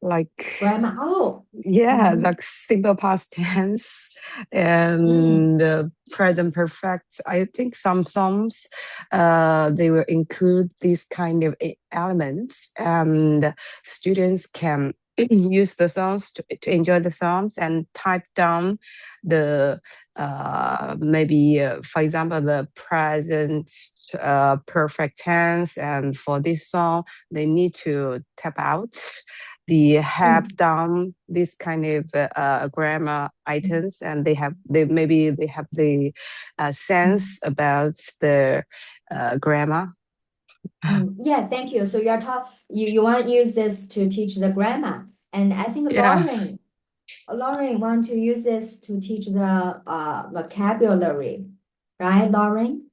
Like Grammar, oh. Yeah, like simple past tense and present perfect. I think some songs, they will include these kind of elements, and students can use the songs to enjoy the songs and type down the maybe for example the present perfect tense, and for this song they need to tap out the have done this kind of grammar items, and they have the sense about the grammar. Yeah, thank you. So you want to use this to teach the grammar, and I think Lauren want to use this to teach the vocabulary, right, Lauren?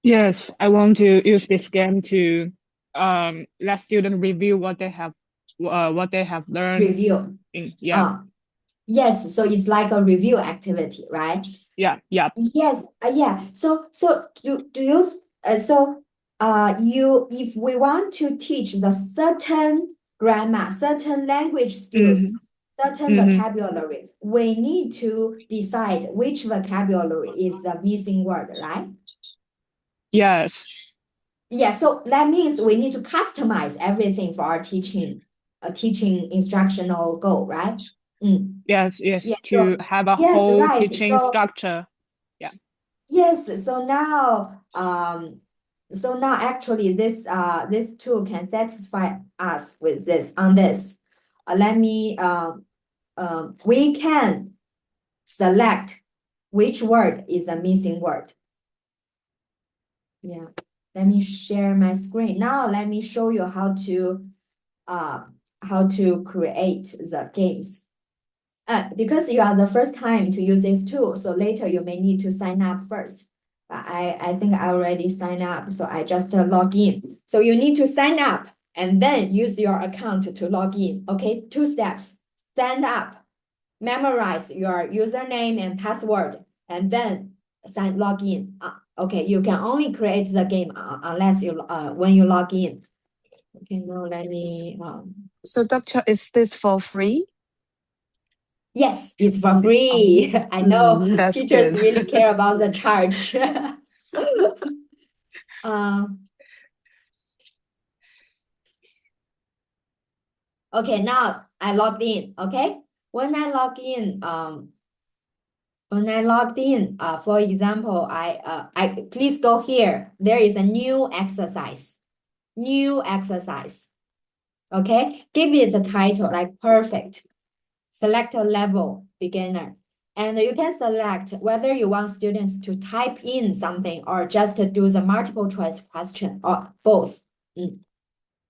Yes, I want to use this game to let students review what they have learned. Review. Yes, so it's like a review activity, right? Yeah. Yes, yeah. So do you if we want to teach the certain grammar, certain language skills, certain vocabulary, we need to decide which vocabulary is the missing word, right? Yes. Yeah, so that means we need to customize everything for our teaching instructional goal, right? Yes, to so, have a yes, whole right. teaching So, structure. Yeah. yes, so now actually this tool can satisfy us with this on this. We can select which word is a missing word. Yeah, let me share my screen. Now let me show you how to create the games. Because you are the first time to use this tool, so later you may need to sign up first. I think I already signed up, so I just log in. So you need to sign up and then use your account to log in. Okay, 2 steps. Stand up, memorize your username and password, and then log in. Okay, you can only create the game unless you when you log in. Okay, now let me. So, Doctor, is this for free? Yes, it's for free. I know That's teachers good. really care about the charge. Okay, now I logged in. Okay, when I logged in, for example, I please go here. There is a new exercise. New exercise. Okay, give it a title like perfect. Select a level, beginner. And you can select whether you want students to type in something or just do the multiple choice question or both.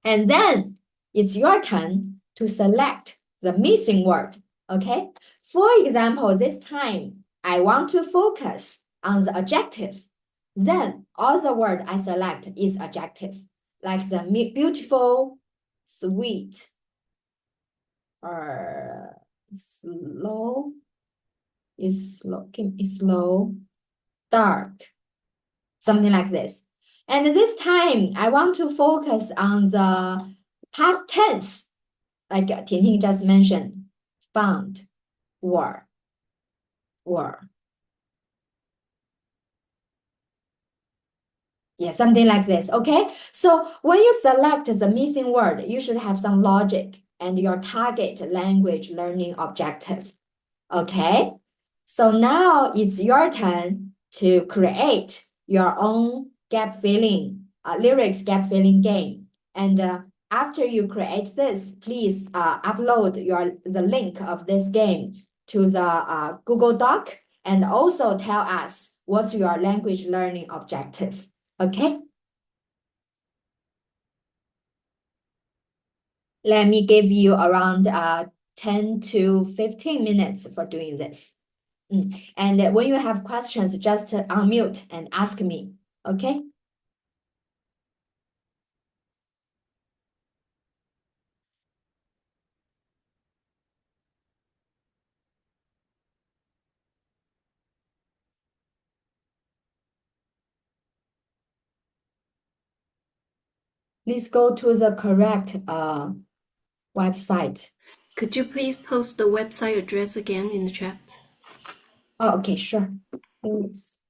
And then it's your turn to select the missing word, okay? For example, this time, I want to focus on the adjective. Then all the word I select is adjective, like the beautiful, sweet, or slow, is slow, dark, something like this. And this time, I want to focus on the past tense, like Tian Ting just mentioned, found, were. Yeah, something like this, okay? So when you select the missing word, you should have some logic and your target language learning objective, okay? So now it's your turn to create your own gap filling, lyrics gap filling game. And after you create this, please upload the link of this game to the Google Doc and also tell us what's your language learning objective, okay? Let me give you around 10 to 15 minutes for doing this. And when you have questions, just unmute and ask me, okay? Please go to the correct website. Could you please post the website address again in the chat? Oh, okay, sure. Thanks.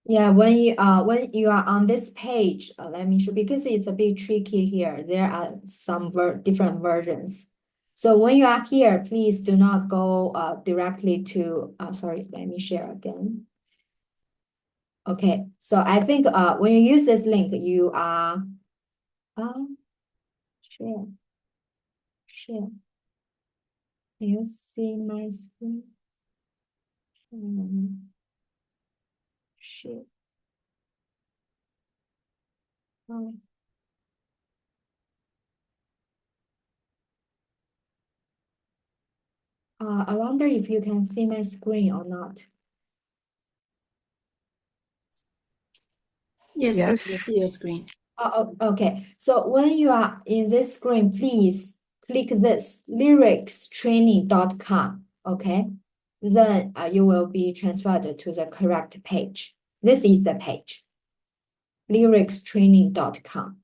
Yeah, when you are on this page, let me show, because it's a bit tricky here. There are some different versions. So when you are here, please do not go directly to, sorry, let me share again. Okay, so I think when you use this link, you are, share. Can you see my screen? Share. I wonder if you can see my screen or not. Yes, Yes. we see your screen. Okay. So when you are in this screen, please click this lyricstraining.com. Okay. Then you will be transferred to the correct page. This is the page, lyricstraining.com.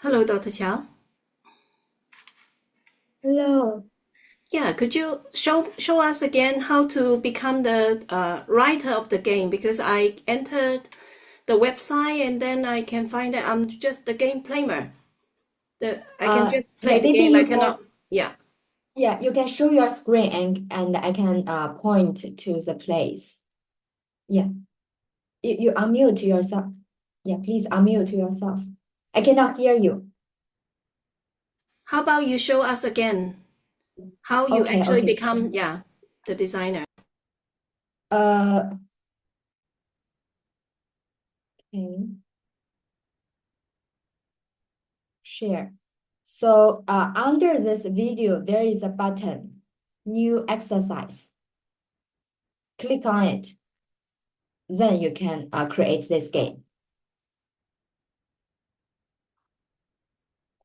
Hello, Dr. Xiao. Hello. Yeah, could you show us again how to become the writer of the game? Because I entered the website and then I can find that I'm just the game player. I can just play the maybe game. you I cannot. can, Yeah. yeah, you can show your screen and I can point to the place. Yeah. You unmute yourself. Yeah, please unmute yourself. I cannot hear you. How about you show us again how you Okay, actually okay, become, yeah, the designer? okay. Share. So under this video, there is a button, new exercise. Click on it. Then you can create this game.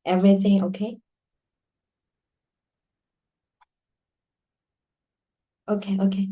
Everything okay? Okay, okay.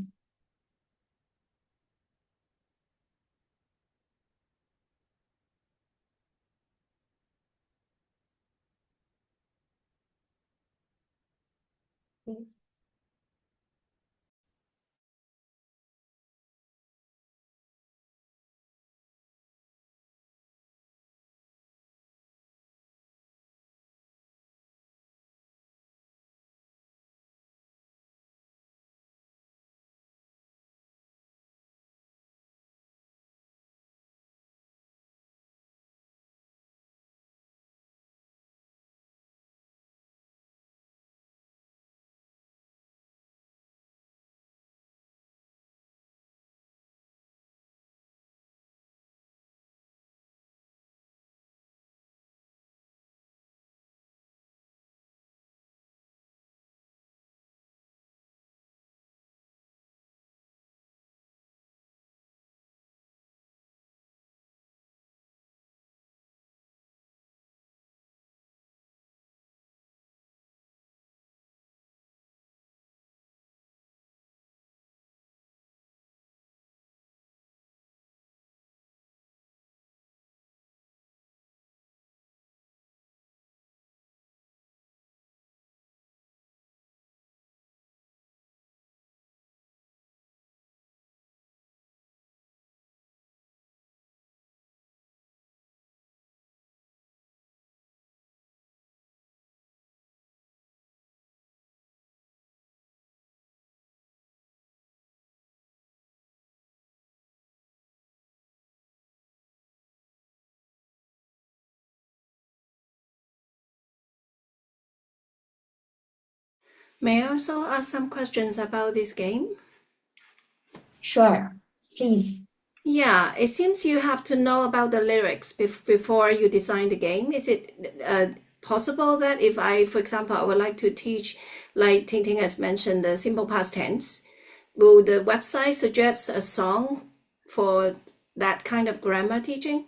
May I also ask some questions about this game? Sure, please. Yeah, it seems you have to know about the lyrics before you design the game. Is it possible that if I, for example, I would like to teach, like Ting Ting has mentioned, the simple past tense, will the website suggest a song for that kind of grammar teaching?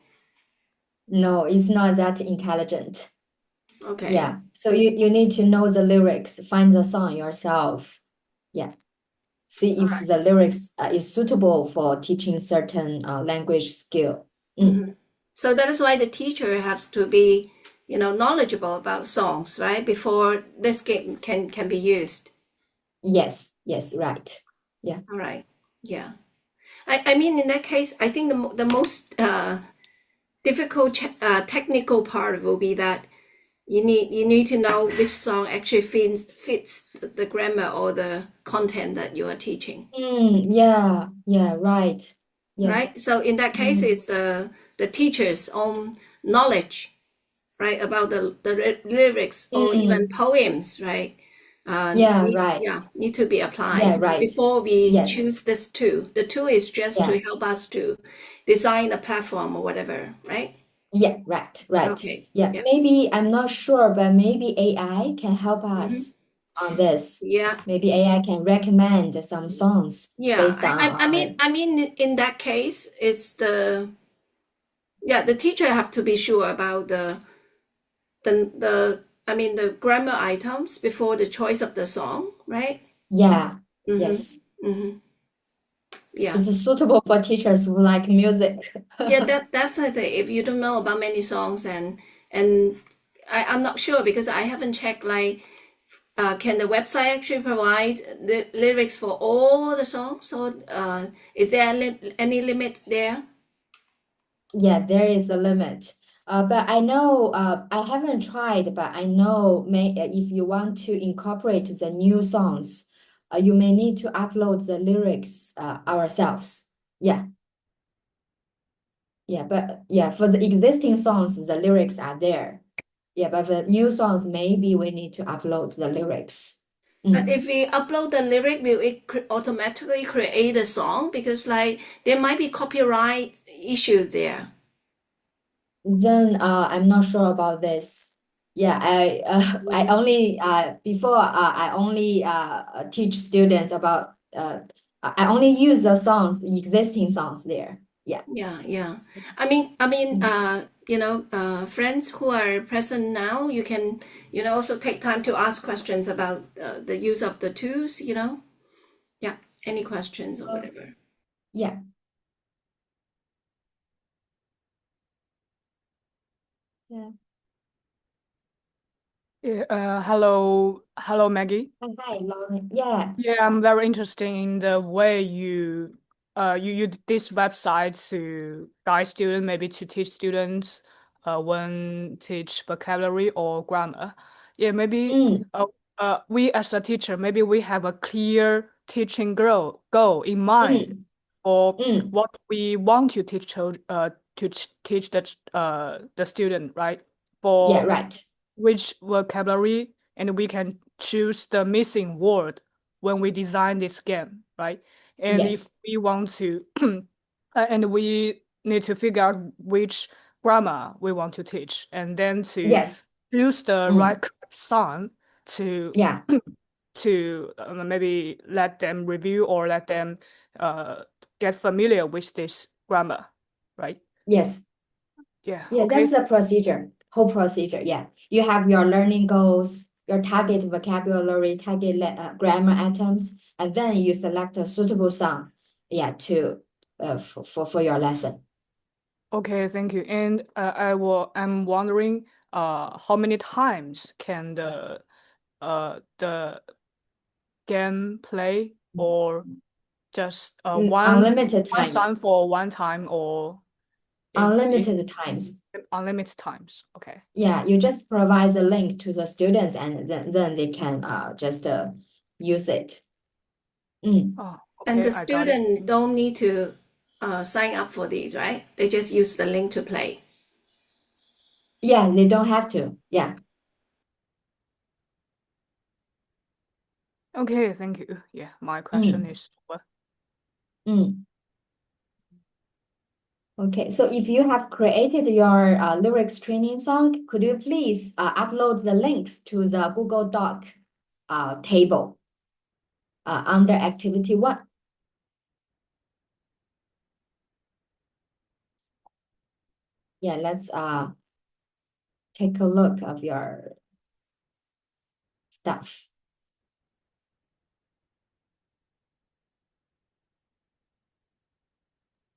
No, it's not that intelligent. Okay. Yeah, so you need to know the lyrics, find the song yourself. Yeah, see if the lyrics is suitable for teaching certain language skill. So that is why the teacher has to be, knowledgeable about songs, right? Before this game can be used. Yes, right. Yeah. All right. Yeah. I mean, in that case, I think the most difficult technical part will be that you need to know which song actually fits the grammar or the content that you are teaching. Yeah, right. Yeah. Right. So in that case, it's the teacher's own knowledge, right, about the lyrics or even poems, right? Need to be applied. Yeah, right. Before we Yes. choose this tool. The tool is just to help us to design a platform or whatever, right? Yeah, right. Okay. Yeah, maybe I'm not sure, but maybe AI can help us on this. Yeah. Maybe AI can recommend some songs based on I mean, in that case, it's the teacher have to be sure about the grammar items before the choice of the song, right? Yeah. Mm-hmm. Yes. Mm-hmm. Yeah. It's suitable for teachers who like music. Yeah, definitely. If you don't know about many songs and I'm not sure because I haven't checked like can the website actually provide the lyrics for all the songs, or is there any limit there? Yeah, there is a limit. But I know I haven't tried, but I know if you want to incorporate the new songs, you may need to upload the lyrics ourselves. Yeah. Yeah, but yeah, for the existing songs, the lyrics are there. Yeah, but the new songs, maybe we need to upload the lyrics. But if we upload the lyric, will it automatically create a song? Because like there might be copyright issues there. Then I'm not sure about this. Yeah, I only before I only teach students about I only use the songs, the existing songs there. Yeah. Yeah. I mean, friends who are present now, you can, also take time to ask questions about the use of the tools, Yeah, any questions or whatever. Yeah. Yeah. Yeah, hello, Maggie. Hi, Lauren. Yeah. Yeah, I'm very interested in the way you use this website to guide students, maybe to teach students when teach vocabulary or grammar. Yeah, maybe we as a teacher, maybe we have a clear teaching goal in mind or what we want to teach teach the student, right? Yeah, For right. which vocabulary, and we can choose the missing word when we design this game, right? And Yes. if we want to, and we need to figure out which grammar we want to teach, and then to Yes. choose the right song to Yeah. to maybe let them review or let them get familiar with this grammar, right? Yes. Yeah. Yeah, Okay. that's the procedure, whole procedure. Yeah. You have your learning goals, your target vocabulary, target grammar items, and then you select a suitable song, yeah, to for your lesson. Okay, thank you. And I'm wondering, how many times can the game play, or just Unlimited one song times. for one time, or Unlimited times. unlimited times? Okay. Yeah, you just provide the link to the students, and then they can just use it. Oh, And okay, the I got it. student don't need to sign up for these, right? They just use the link to play. Yeah, they don't have to. Yeah. Okay, thank you. Yeah, my question is over. Okay, so if you have created your lyrics training song, could you please upload the links to the Google Doc table under activity 1? Yeah, let's take a look of your stuff.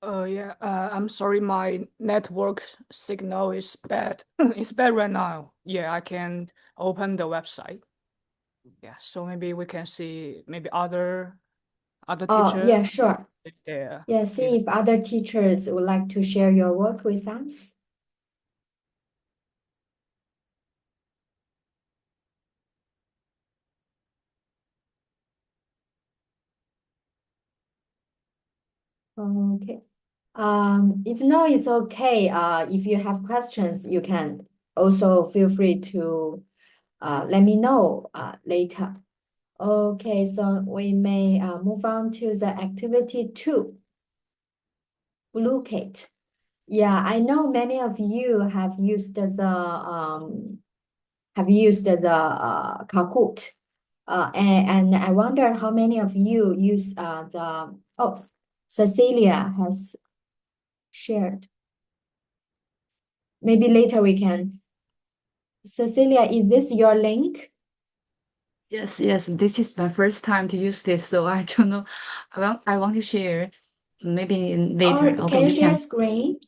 Yeah, I'm sorry, my network signal is bad. It's bad right now. Yeah, I can open the website. Yeah, so maybe we can see maybe other Oh, teachers. yeah, sure. There. Yeah, see if other teachers would like to share your work with us. Okay. If no, it's okay. If you have questions, you can also feel free to let me know later. Okay, so we may move on to the activity 2. Locate. Yeah, I know many of you have used the Kahoot. And I wonder how many of you use Cecilia has shared. Maybe later we can. Cecilia, is this your link? Yes, this is my first time to use this, so I don't know. I want to share maybe later. Or Okay, can you share screen?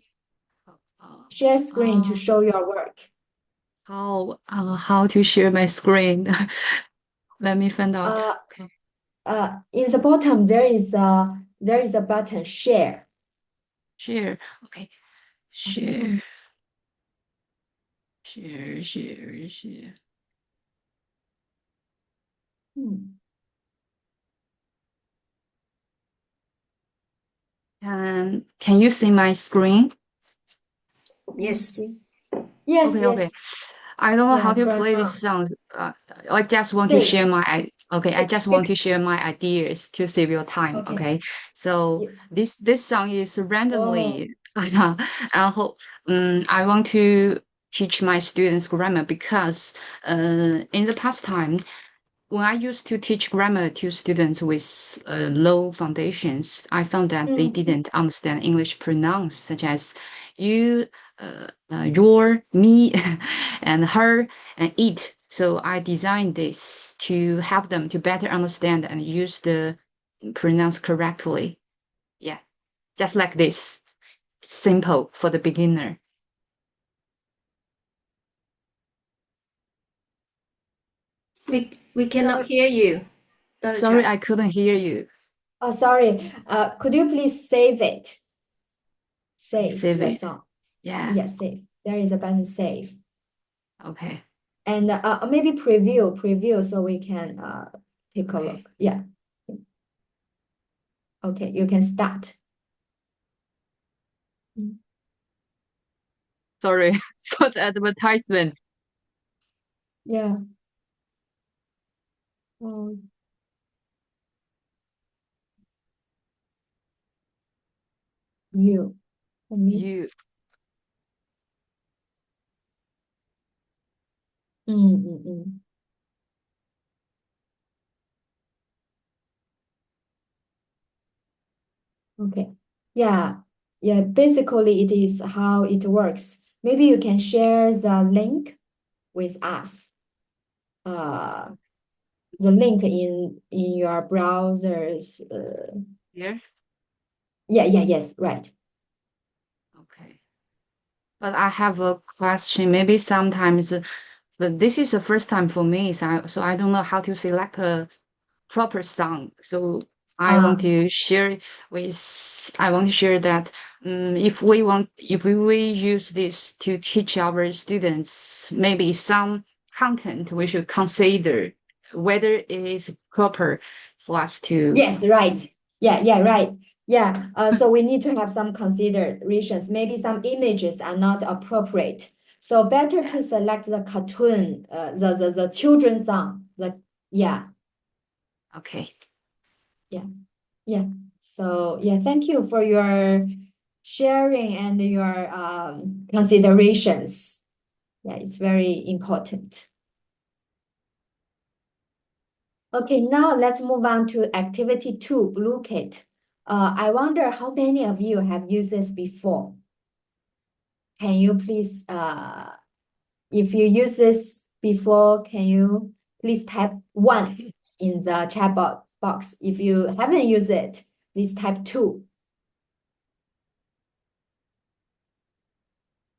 Share screen to show your work. How to share my screen? Let me find out. Okay. In the bottom there is a button share. Share. Okay. Share. Share. Can you see my screen? Yes. Yes, Okay, yes. I don't know Yeah, how to turn play on. this song. I just want Save. to share my I just want to share my ideas to save your time. Okay. Okay. So this song is randomly. Oh. I want to teach my students grammar because in the past time when I used to teach grammar to students with low foundations, I found that they didn't understand English pronouns such as you, your, me, and her, and it. So I designed this to help them to better understand and use the pronouns correctly. Yeah, just like this. Simple for the beginner. We cannot hear you. Sorry, I couldn't hear you. Oh, sorry. Could you please save it? Save the it. song. Yeah. Yes, save. There is a button save. Okay. And maybe preview so we can take a look. Yeah. Okay, you can start. Sorry for the advertisement. Yeah. You. Okay. Yeah. Basically, it is how it works. Maybe you can share the link with us. The link in your browsers. Here? Yes, right. Okay. But I have a question. Maybe sometimes, but this is the first time for me, so I don't know how to select a proper song. So I want to share that if we use this to teach our students, maybe some content we should consider whether it is proper for us to. Yes, right. Yeah, right. Yeah. So we need to have some considerations. Maybe some images are not appropriate. So better to select the cartoon, the children's song. Okay. Yeah. So thank you for your sharing and your considerations. Yeah, it's very important. Okay, now let's move on to activity 2, Blue Kit. I wonder how many of you have used this before. Can you please, if you use this before, can you please type 1 in the chat box? If you haven't used it, please type 2.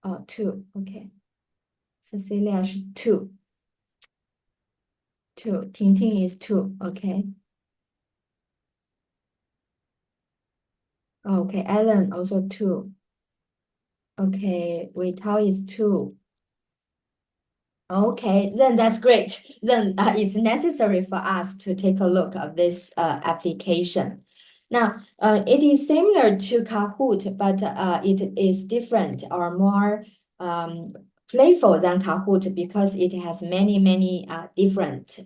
Oh, 2, okay. Cecilia is 2. 2, Ting is 2, okay. Okay, Ellen also 2. Okay, Wei Tao is 2. Okay, then that's great. Then it's necessary for us to take a look at this application. Now, it is similar to Kahoot, but it is different or more playful than Kahoot because it has many different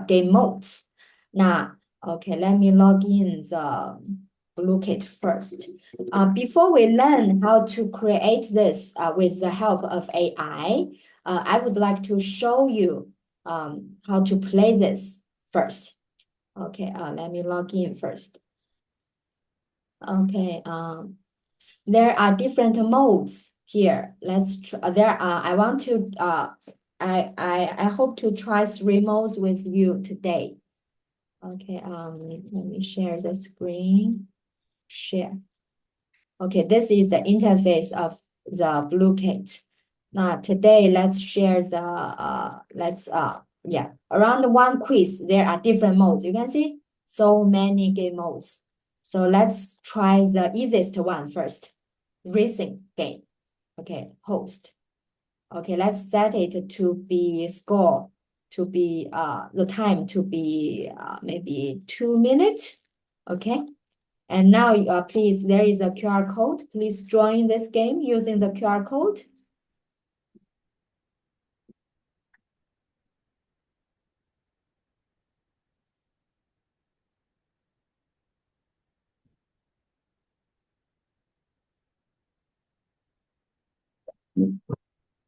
game modes. Now, okay, let me log in the BlueKit first. Before we learn how to create this with the help of AI, I would like to show you how to play this first. Okay, let me log in first. Okay, there are different modes here. Let's try. I want to. I hope to try 3 modes with you today. Okay. Let me share the screen. Share. Okay, this is the interface of the BlueKit. Now today, let's share the around one quiz. There are different modes. You can see so many game modes. So let's try the easiest one first. Racing game. Okay, host. Okay, let's set it to be score, to be the time to be maybe 2 minutes. Okay. And now, please, there is a QR code. Please join this game using the QR code.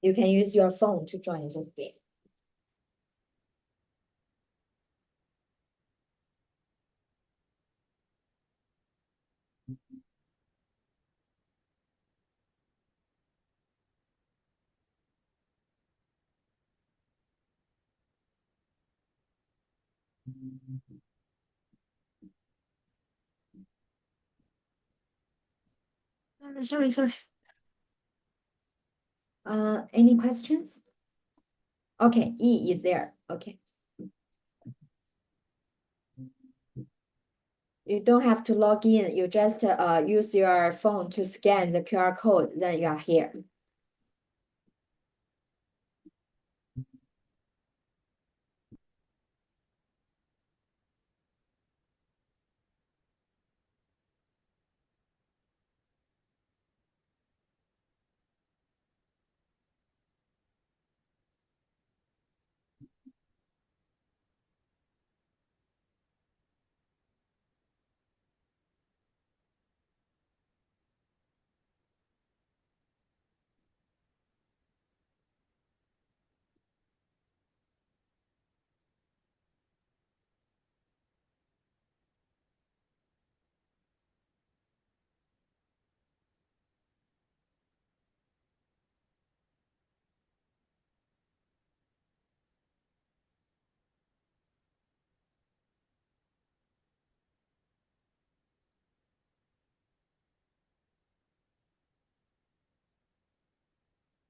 You can use your phone to join this game. Sorry. Any questions? Okay, E is there. Okay. You don't have to log in. You just use your phone to scan the QR code. Then you are here.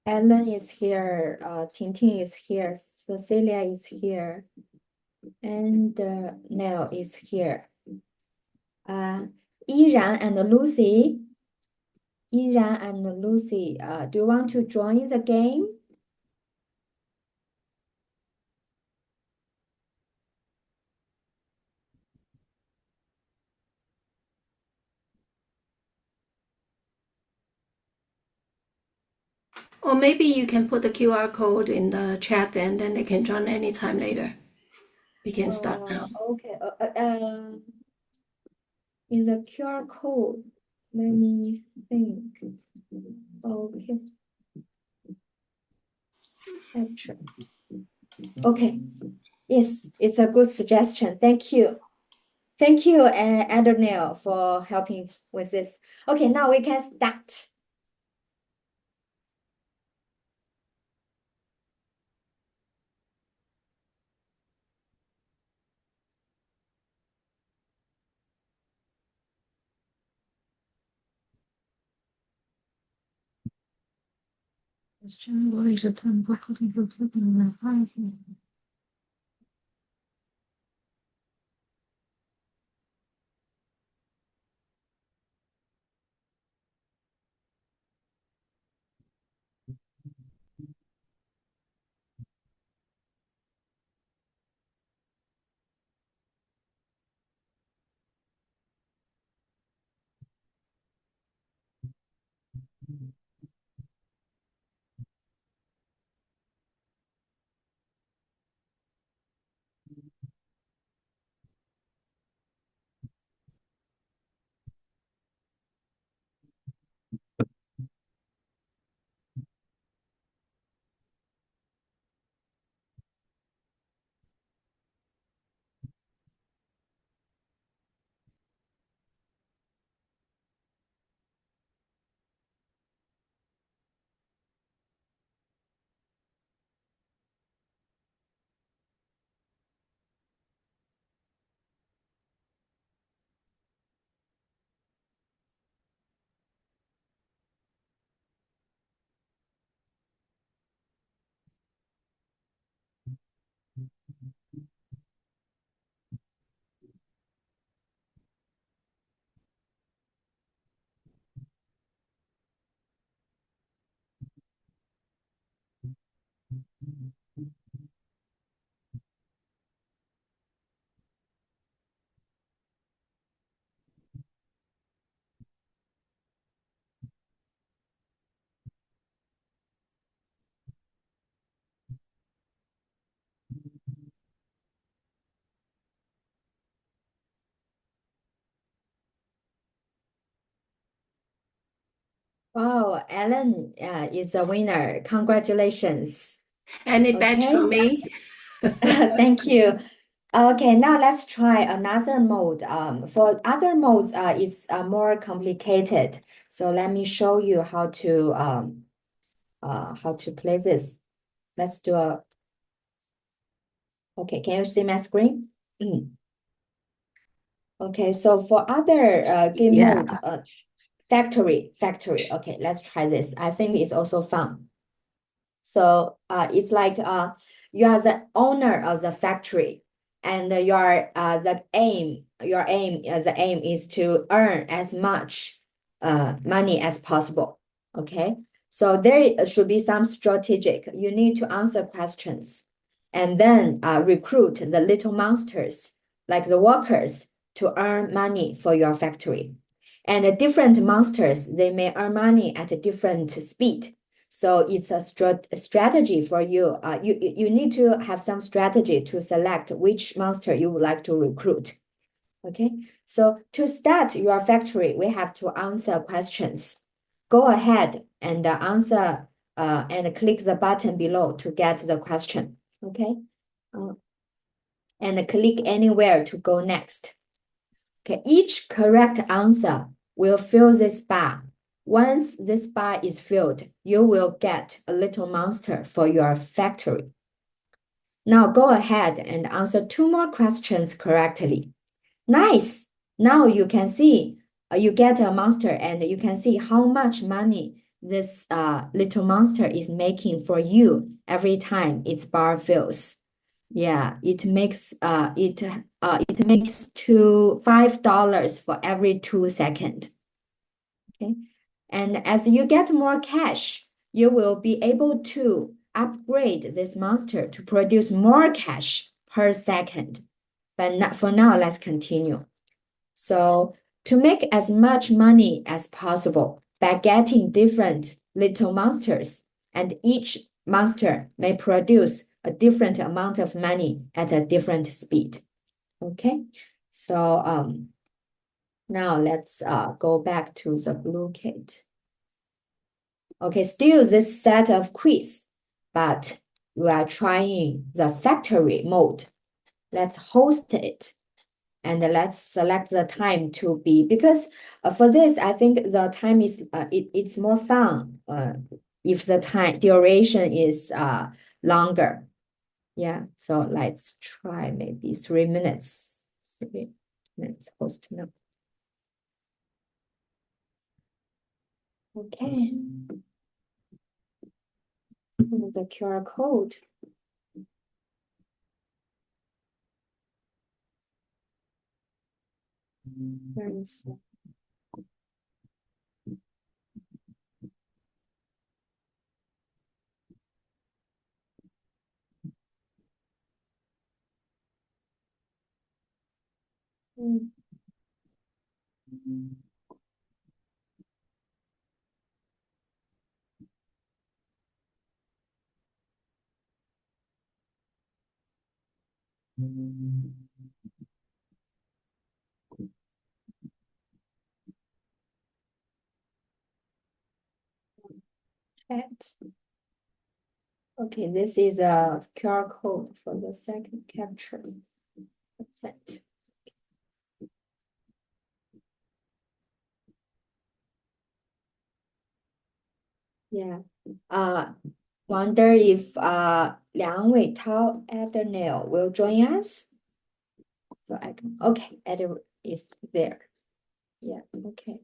Ellen is here. Tintin is here. Cecilia is here. And Neil is here. Yiran and Lucy. Yiran and Lucy, do you want to join the game? Or maybe you can put the QR code in the chat and then they can join anytime later. We can start now. Okay. In the QR code, let me think. Okay. Capture. Okay. Yes, it's a good suggestion. Thank you. Thank you, Adonel, for helping with this. Okay, now we can start. What is the time? Wow, Ellen is a winner. Congratulations. Any badge Okay. for me? Thank you. Okay, now let's try another mode. For other modes, it's more complicated. So let me show you how to play this. Let's do a. Okay, can you see my screen? Okay, so for other game Yeah. mode, factory. Okay, let's try this. I think it's also fun. So it's like you are the owner of the factory, and your aim is to earn as much money as possible. Okay, so there should be some strategic. You need to answer questions, and then recruit the little monsters like the workers to earn money for your factory. And the different monsters, they may earn money at a different speed. So it's a strategy for you. You need to have some strategy to select which monster you would like to recruit. Okay, so to start your factory, we have to answer questions. Go ahead and answer and click the button below to get the question. Okay, and click anywhere to go next. Okay, each correct answer will fill this bar. Once this bar is filled, you will get a little monster for your factory. Now go ahead and answer 2 more questions correctly. Nice! Now you can see, you get a monster and you can see how much money this little monster is making for you every time its bar fills. Yeah, it makes it makes $5 for every 2 seconds. Okay, and as you get more cash, you will be able to upgrade this monster to produce more cash per second. But not, for now, let's continue. So to make as much money as possible by getting different little monsters, and each monster may produce a different amount of money at a different speed. Okay, so now let's go back to the blue kit. Okay, still this set of quiz, but we are trying the factory mode. Let's host it. And let's select the time to be, because for this, I think the time is, it's more fun if the time duration is longer. Yeah, so let's try maybe 3 minutes. 3 minutes host now. Okay. The QR code. Where is it? Chat. Okay, this is a QR code for the second capture. That's it. Yeah. Wonder if Liang Weitao Adenil will join us. So I can, okay, Adenil is there. Yeah, okay.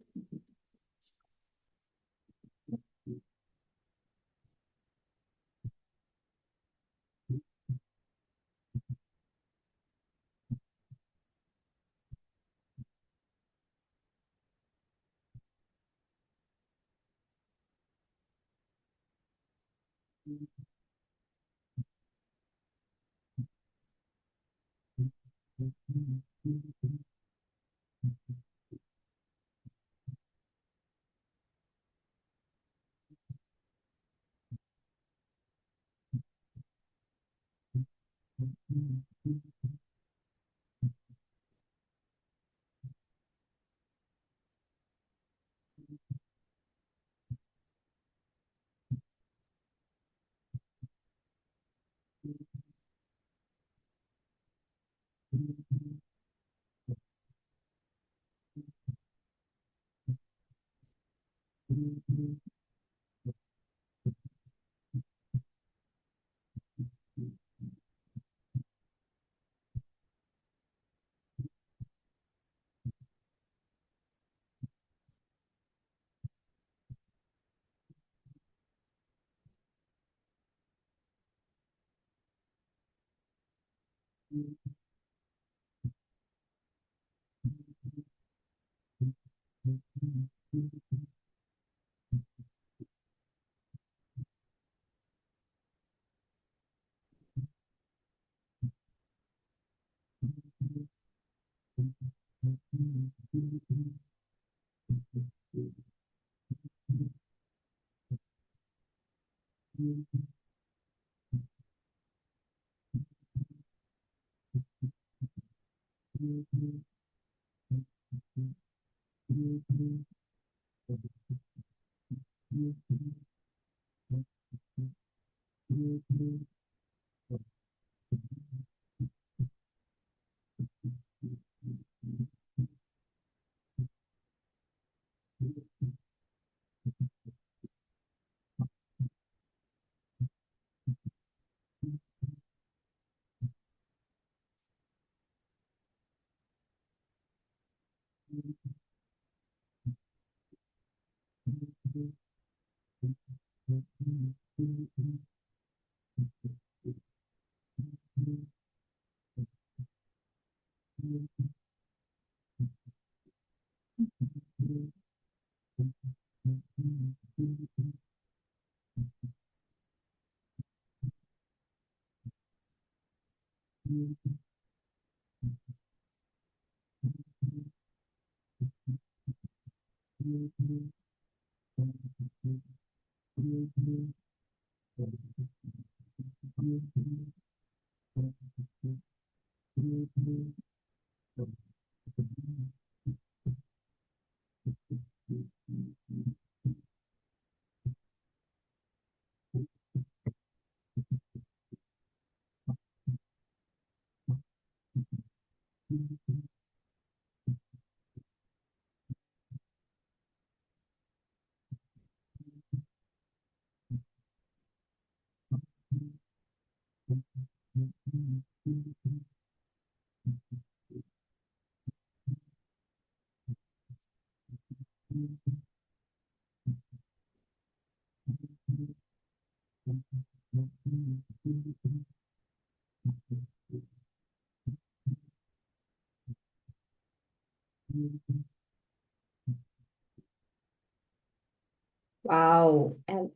Wow. And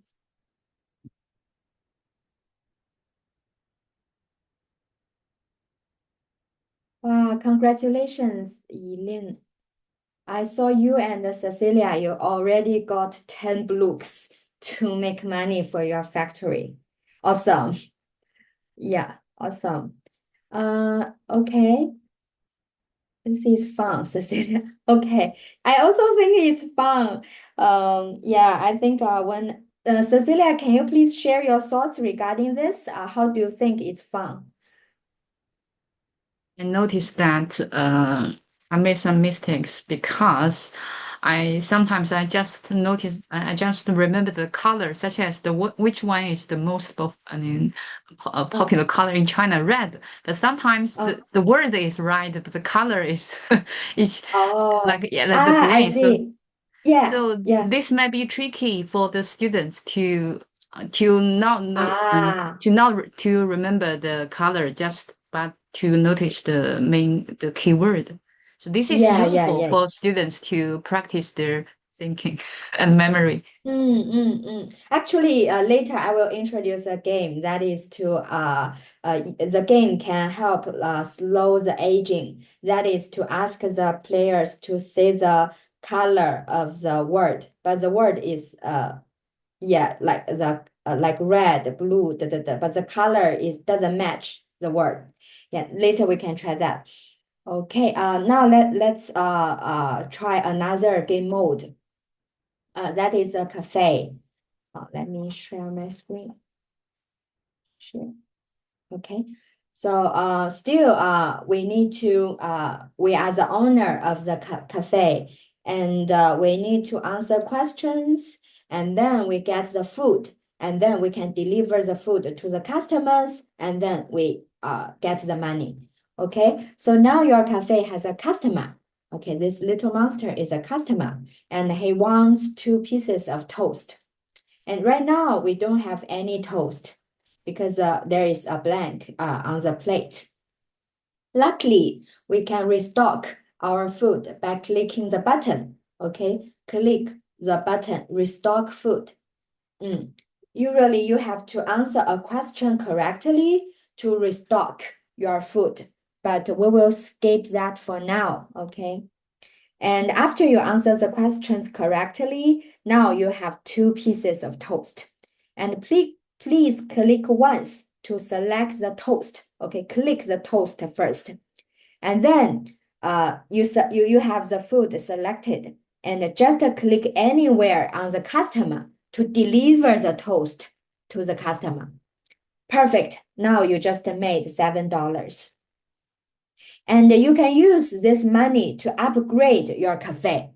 wow, congratulations, Eileen. I saw you and Cecilia, you already got 10 books to make money for your factory. Awesome. Yeah, awesome. Okay. This is fun, Cecilia. Okay. I also think it's fun. Yeah, I think when Cecilia, can you please share your thoughts regarding this? How do you think it's fun? I noticed that I made some mistakes because I sometimes I just notice I just remember the color, such as which one is the most popular color in China, red. But sometimes the word is right, but the color is is like the green. I see. So this might be tricky for the students to not know to remember the color but to notice the keyword. So this is useful for students to practice their thinking and memory. Actually, later I will introduce a game that is to the game can help slow the aging. That is to ask the players to say the color of the word, but the word is like the like red, blue, but the color doesn't match the word. Yeah, later we can try that. Okay, now let's try another game mode. That is a cafe. Let me share my screen. Share. Okay. So still we need to we are the owner of the cafe, and we need to answer questions, and then we get the food, and then we can deliver the food to the customers, and then we get the money. Okay, so now your cafe has a customer. Okay, this little monster is a customer, and he wants 2 pieces of toast. And right now we don't have any toast because there is a blank on the plate. Luckily, we can restock our food by clicking the button. Okay, click the button, restock food. Usually you have to answer a question correctly to restock your food, but we will skip that for now, okay? And after you answer the questions correctly, now you have 2 pieces of toast. And please click once to select the toast. Okay, click the toast first. And then you have the food selected. And just click anywhere on the customer to deliver the toast to the customer. Perfect. Now you just made $7. And you can use this money to upgrade your cafe.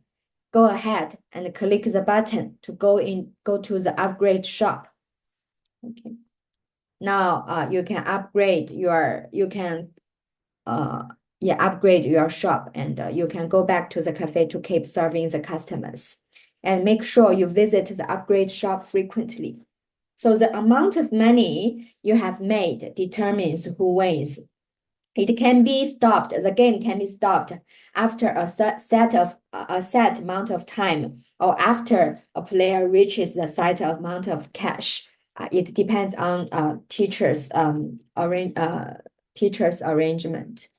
Go ahead and click the button to go to the upgrade shop. Okay. Now you can upgrade upgrade your shop, and you can go back to the cafe to keep serving the customers. And make sure you visit the upgrade shop frequently. So the amount of money you have made determines who wins. It can be stopped. The game can be stopped after a set amount of time, or after a player reaches the set amount of cash. It depends on teacher's arrangement.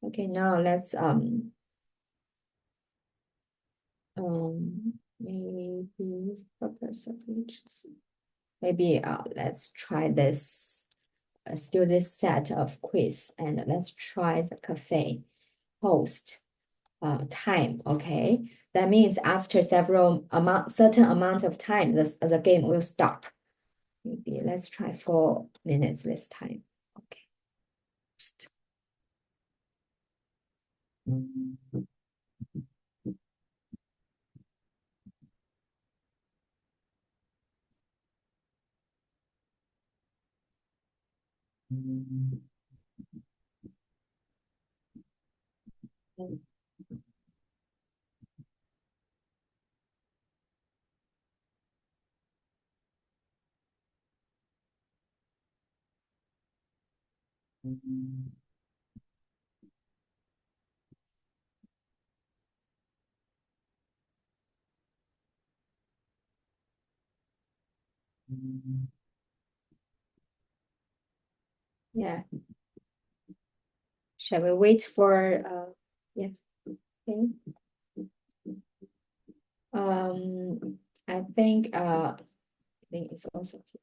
Okay, now let's maybe purpose of each. Maybe let's try this. Let's do this set of quiz, and let's try the cafe host time. Okay, that means after certain amount of time, the game will stop. Maybe let's try 4 minutes this time. Okay. Yeah. Shall we wait for yeah. Okay. I think it's also here.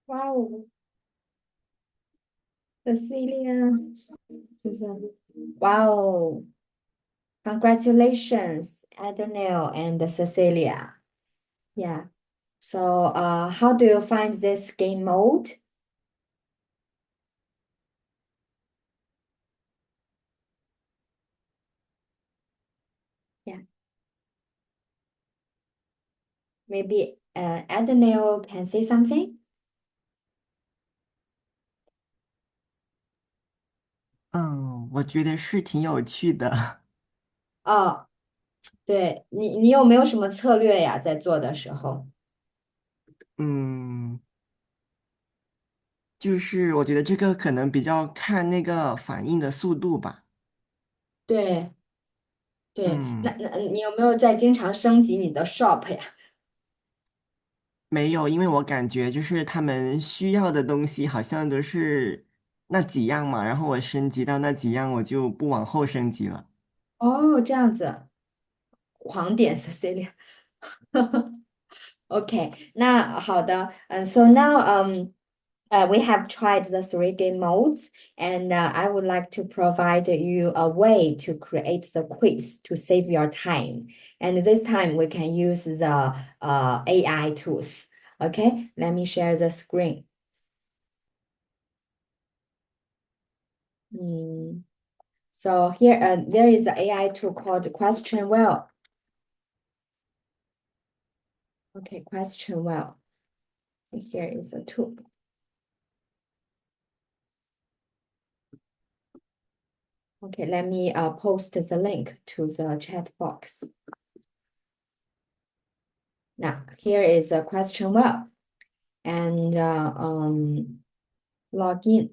Wow, Cecilia is a wow. Congratulations, Adonel and Cecilia. Yeah. So, how do you find this game mode? Yeah. Maybe Adonel can say something? 我觉得是挺有趣的。哦，对，你有没有什么策略呀？在做的时候？嗯，就是我觉得这个可能比较看那个反应的速度吧。对对，那嗯，你有没有在经常升级你的 shop 呀？没有，因为我感觉就是他们需要的东西好像都是那几样嘛，然后我升级到那几样，我就不往后升级了。哦，这样子，狂点 Cecilia。OK，那好的，so now we have tried the three game modes, and I would like to provide you a way to create the quiz to save your time. And this time we can use the AI tools. Okay, let me share the screen. So here, there is an AI tool called Question Well. Okay, Question Well. Here is a tool. Okay, let me post the link to the chat box. Now, here is a question well, and log in.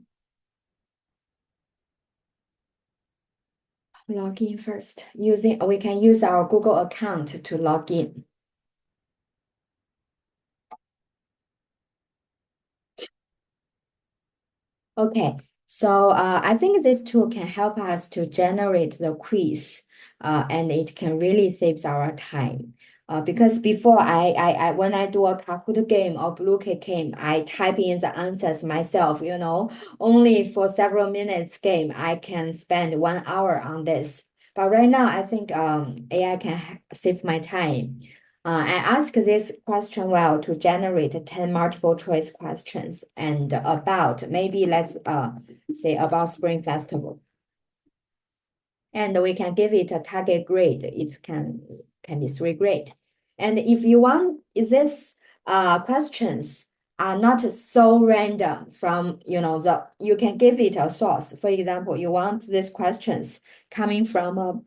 Log in first. We can use our Google account to log in. Okay, so I think this tool can help us to generate the quiz, and it can really save our time. Because before when I do a Kahoot game or Bluecake game, I type in the answers myself, only for several minutes game, I can spend 1 hour on this. But right now, I think AI can save my time. I ask this question well to generate 10 multiple choice questions and about maybe let's say about Spring Festival. And we can give it a target grade. It can be 3 grade. And if you want this questions are not so random from you can give it a source. For example, you want these questions coming from a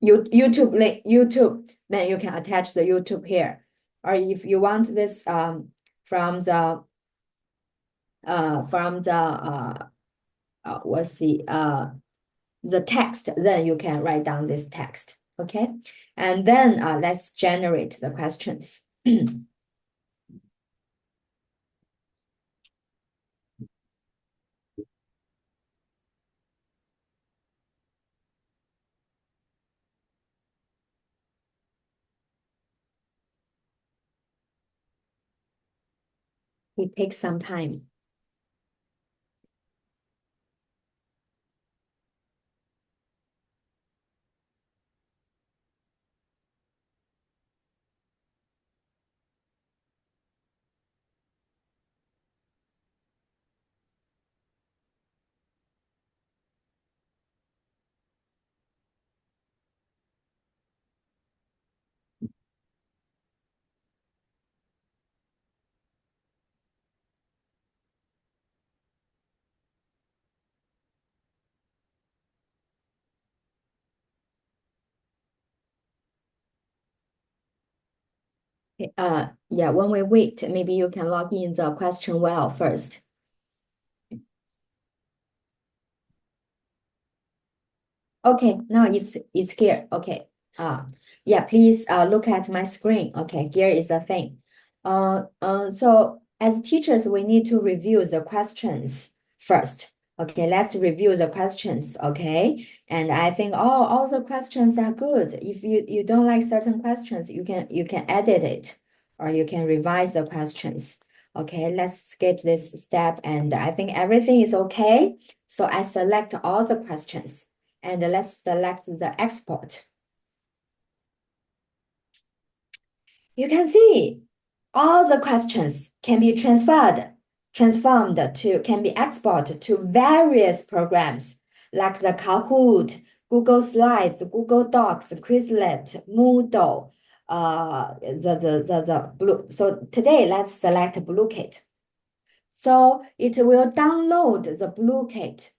YouTube link, then you can attach the YouTube here. Or if you want this from the text, then you can write down this text. Okay, and then let's generate the questions. It takes some time. Yeah, when we wait, maybe you can log in the question well first. Okay, now it's here. Okay. Yeah, please look at my screen. Okay, here is the thing. So as teachers, we need to review the questions first. Okay, let's review the questions. Okay, and I think all the questions are good. If you don't like certain questions, you can edit it or you can revise the questions. Okay, let's skip this step, and I think everything is okay. So I select all the questions. And let's select the export. You can see all the questions can be transformed can be exported to various programs like the Kahoot, Google Slides, Google Docs, Quizlet, Moodle, the Blue. So today let's select BlueKit. So it will download the BlueKit.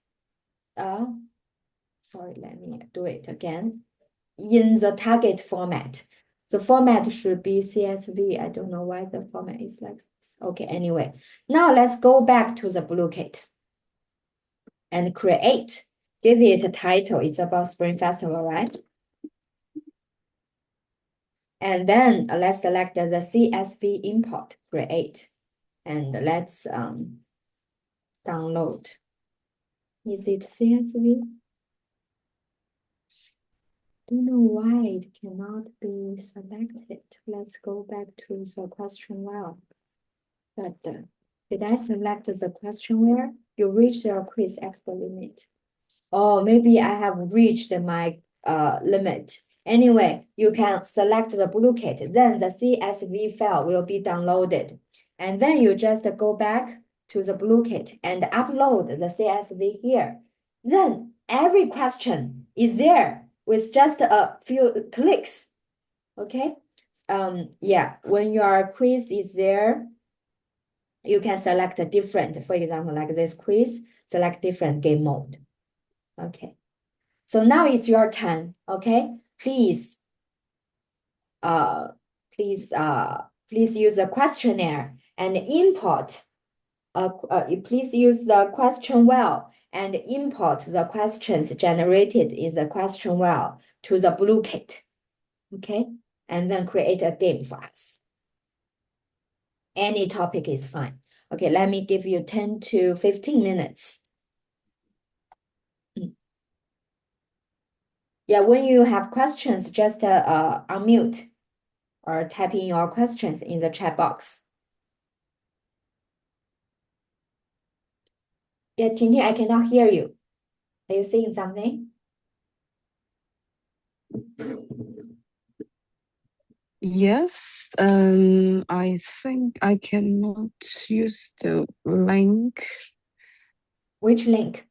Sorry, let me do it again. In the target format. The format should be CSV. I don't know why the format is like this. Okay, anyway. Now let's go back to the BlueKit and create. Give it a title. It's about Spring Festival, right? And then let's select the CSV import, create. And let's download. Is it CSV? Don't know why it cannot be selected. Let's go back to the question well. But did I select the question where you reached your quiz expert limit? Oh, maybe I have reached my limit. Anyway, you can select the BlueKit. Then the CSV file will be downloaded. And then you just go back to the BlueKit and upload the CSV here. Then every question is there with just a few clicks. Okay. Yeah, when your quiz is there, you can select a different, for example, like this quiz, select different game mode. Okay. So now it's your turn. Okay. Please use a questionnaire and import. Please use the question well and import the questions generated in the question well to the BlueKit. Okay. And then create a game for us. Any topic is fine. Okay, let me give you 10 to 15 minutes. Yeah, when you have questions, just unmute or type in your questions in the chat box. Yeah, Tintin, I cannot hear you. Are you saying something? Yes, I think I cannot use the link. Which link?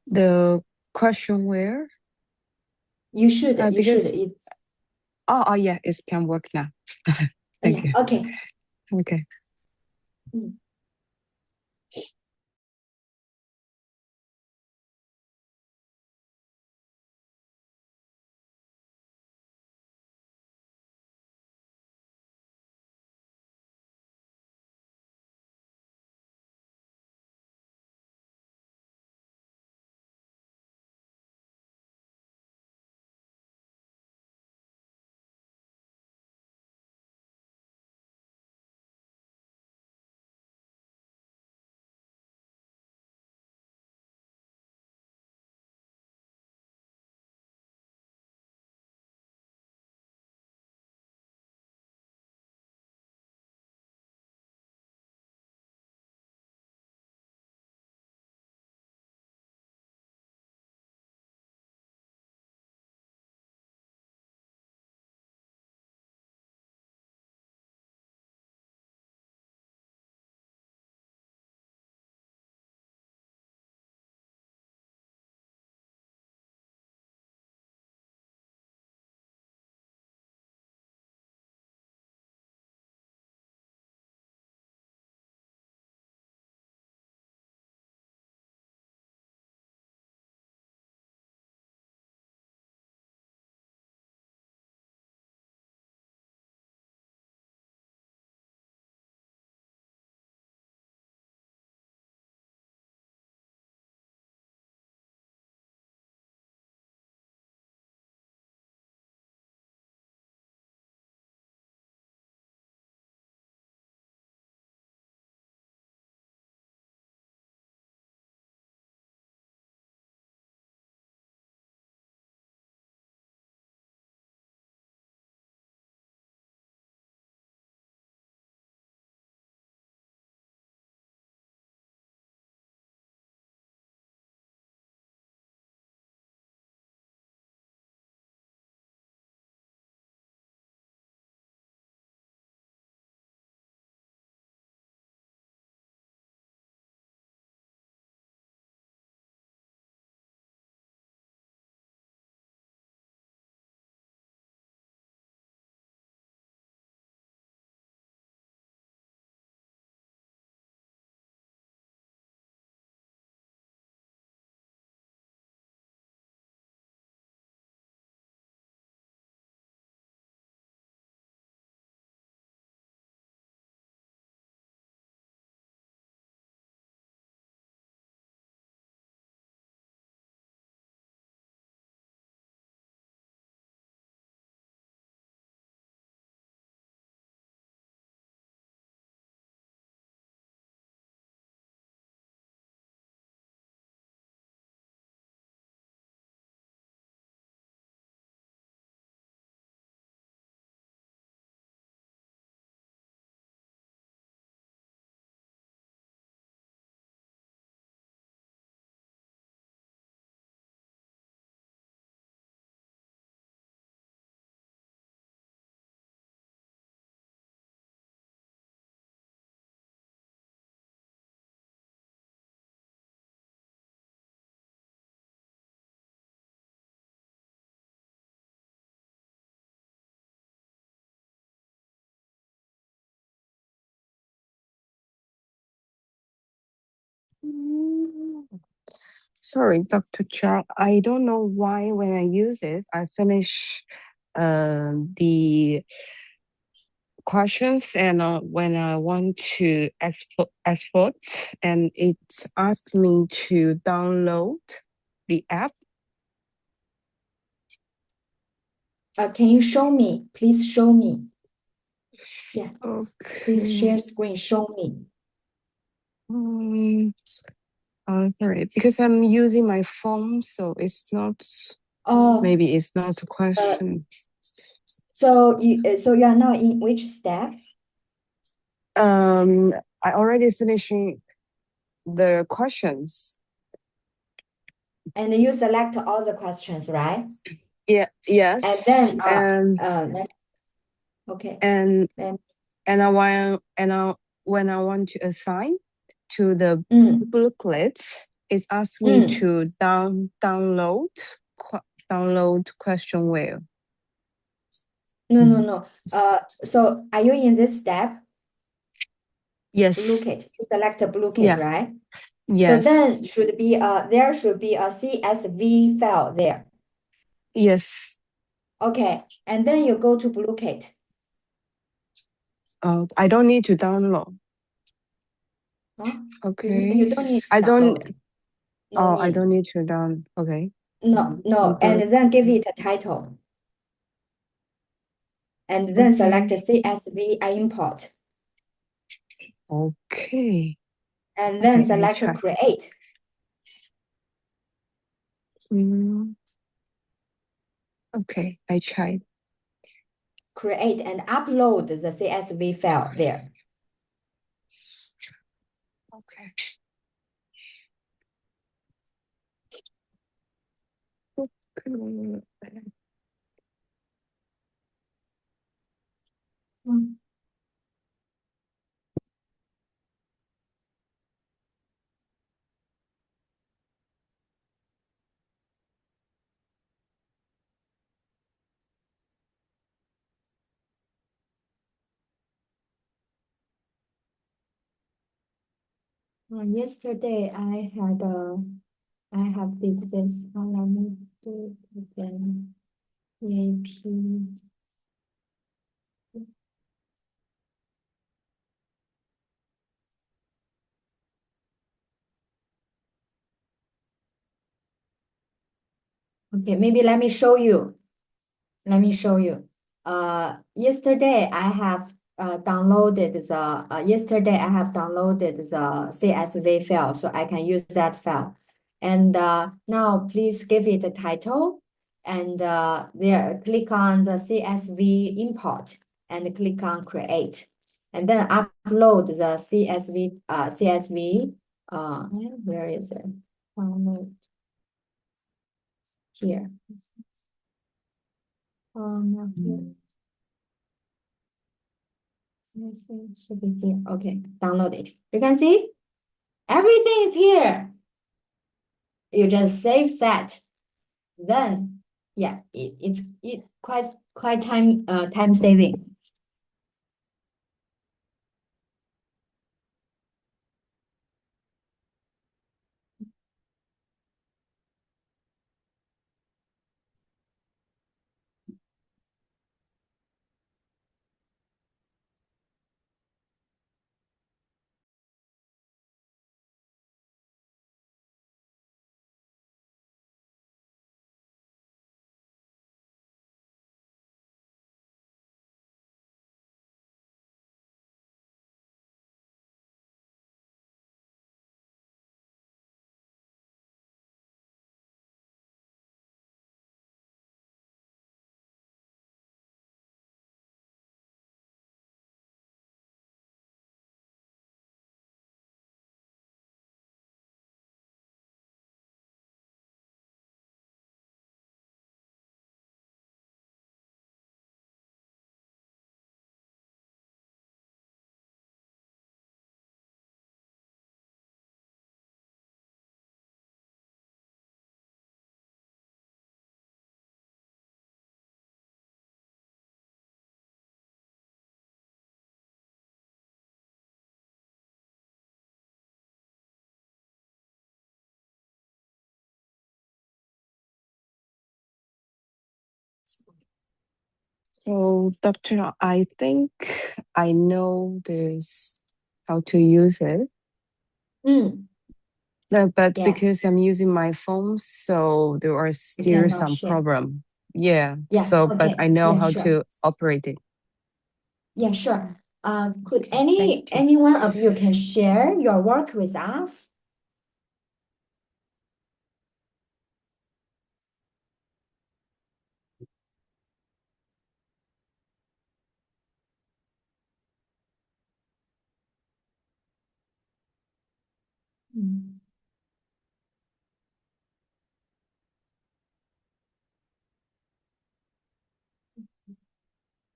The questionnaire. You should. Because It's yeah, it can work now. Thank you. Okay. Okay. Sorry, Dr. Charles. I don't know why when I use it, I finish the questions, and when I want to export, and it asked me to download the app. Can you show me? Please show me. Yeah. Okay. Please share screen. Show me. Sorry, because I'm using my phone, so it's not. Oh. Maybe it's not a question. So you are now in which step? I already finishing the questions. And you select all the questions, right? Yeah. Yes. And then okay. And when I want to assign to the booklet, it asks me to download questionnaire. No. So are you in this step? Yes. Blue kit. You select a blue kit, Yeah. right? Yes. So then there should be a CSV file there. Yes. Okay. And then you go to blue kit. I don't need to download. Huh? Okay. You don't need to I don't. download. No I need. don't need to download. Okay. No. And then give it a title. And then select CSV import. Okay. And then Okay, select create. Okay, I tried. Create and upload the CSV file there. Okay. Yesterday I have did this. Let me do it again. EAP. Okay, maybe let me show you. Yesterday I have downloaded the CSV file, so I can use that file. And now please give it a title, and there click on the CSV import and click on create, and then upload the CSV. Where is it? Here. Not here. It should be here. Okay, download it. You can see everything is here. You just save set. Then yeah, it's quite time saving. So, Doctor, I think I know this how to use it. No, but Yeah. because I'm using my phone, so there are still cannot some share. problem. Yeah. Yeah, So, but okay. I know Yeah, how sure. to operate it. Yeah, sure. Could Thank you. any one of you can share your work with us?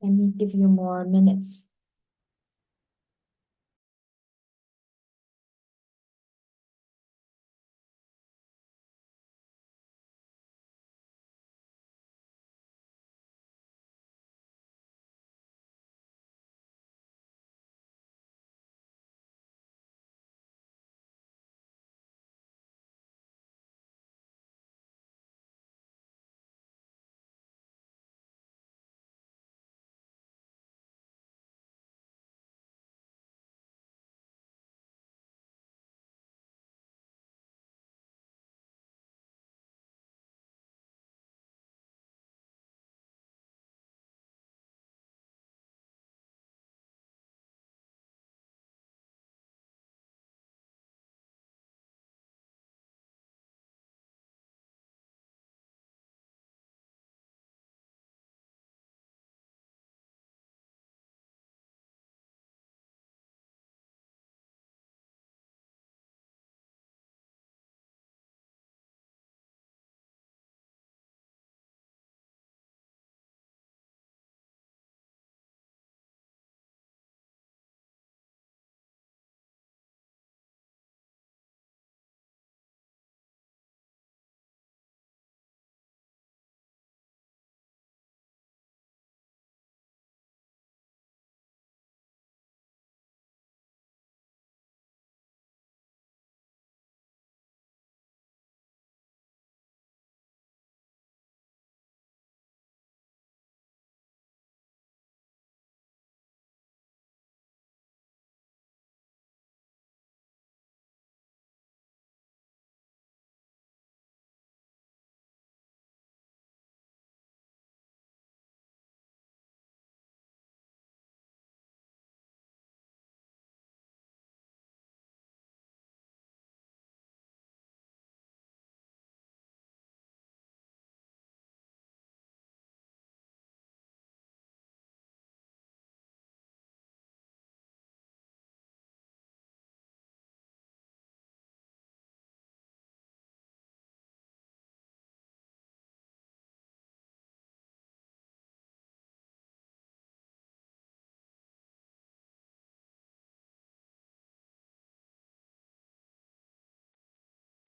Let me give you more minutes.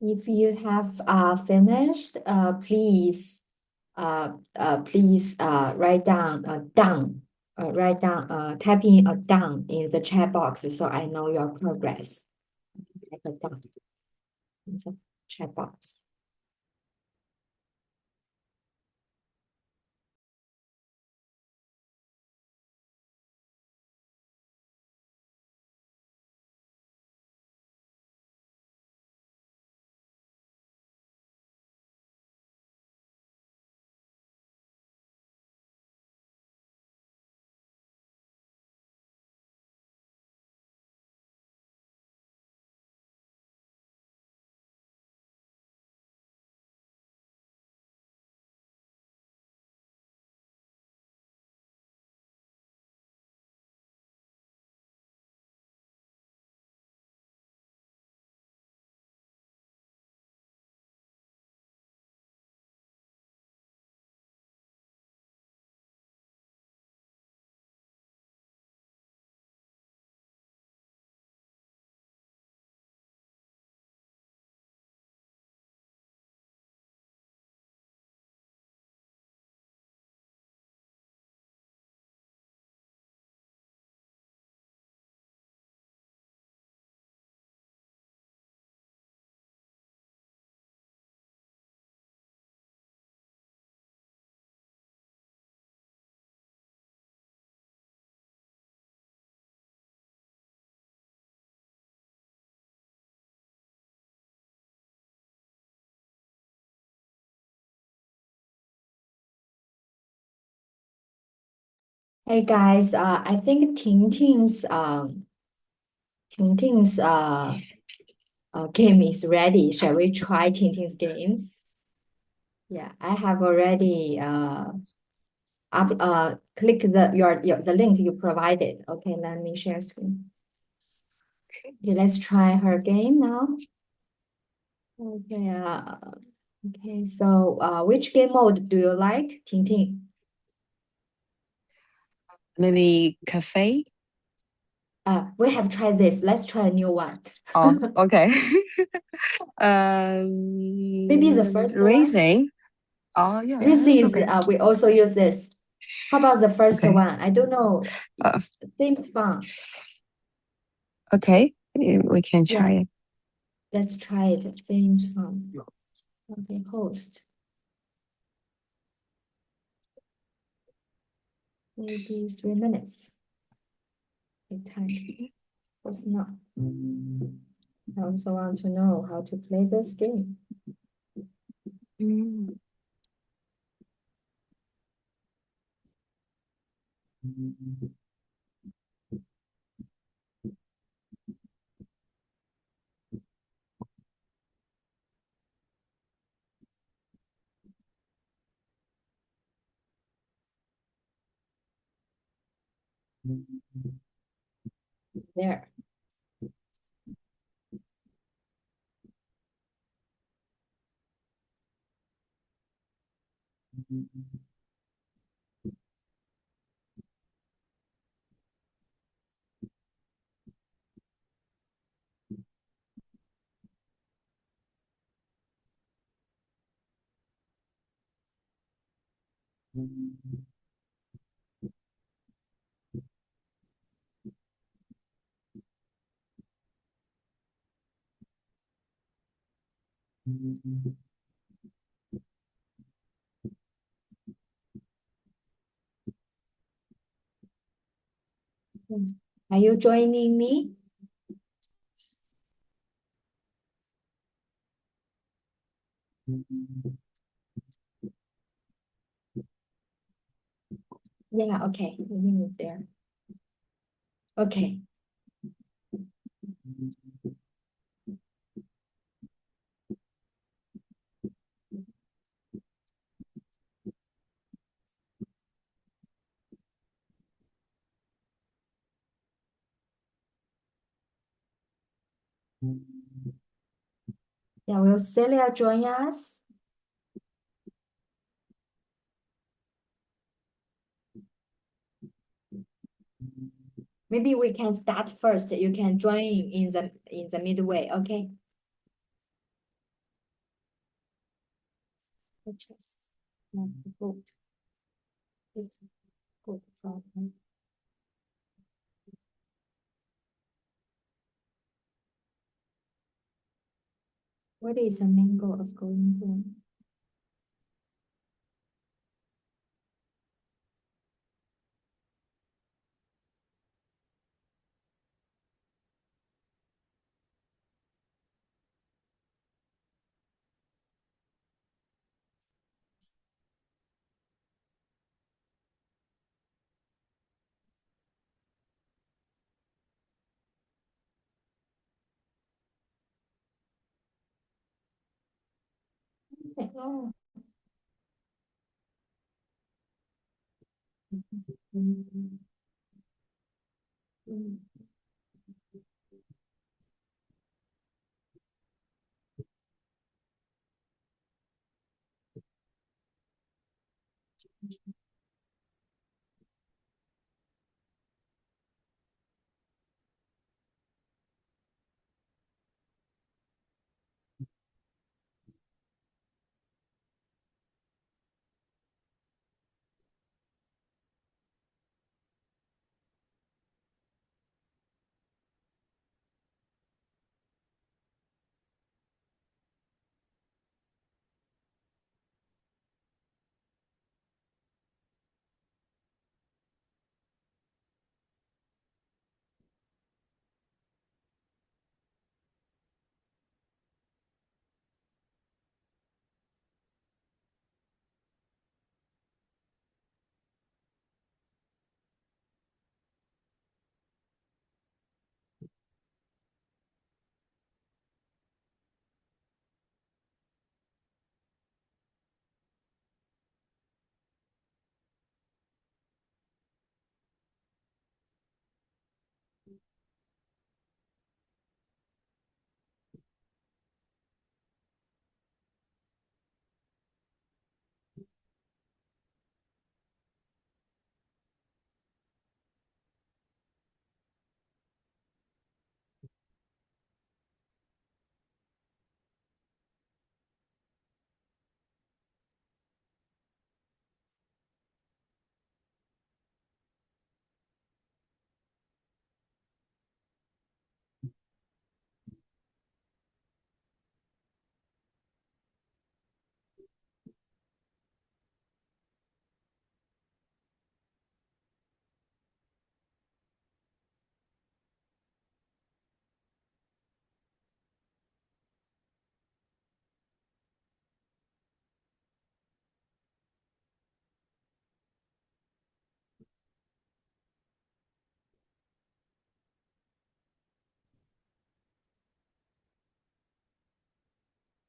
If you have finished, please write down type in a down in the chat box so I know your progress. Type a down in the chat box. Hey guys, I think Tingting's game is ready. Shall we try Tingting's game? Yeah, I have already click the link you provided. Okay, let me share screen. Okay, let's try her game now. Okay, okay. So, which game mode do you like, Tingting? Maybe cafe? We have tried this. Let's try a new one. Oh, okay. Maybe the first one. Racing. Oh, yeah, Racing that's is okay. we also use this. How about the first Okay. one? I don't know. Uh, It seems fun. Okay, we can Yeah. try it. Let's try it. Seems fun. Okay, host. Maybe 3 minutes. Okay, time. What's not? I also want to know how to play this game. Mm. There. Are you joining me? Yeah, okay. The link is there. Okay. Yeah, will Celia join us? Maybe we can start first. You can join in the midway, okay? Just not to vote. Vote from us. What is the main goal of going home? Oh.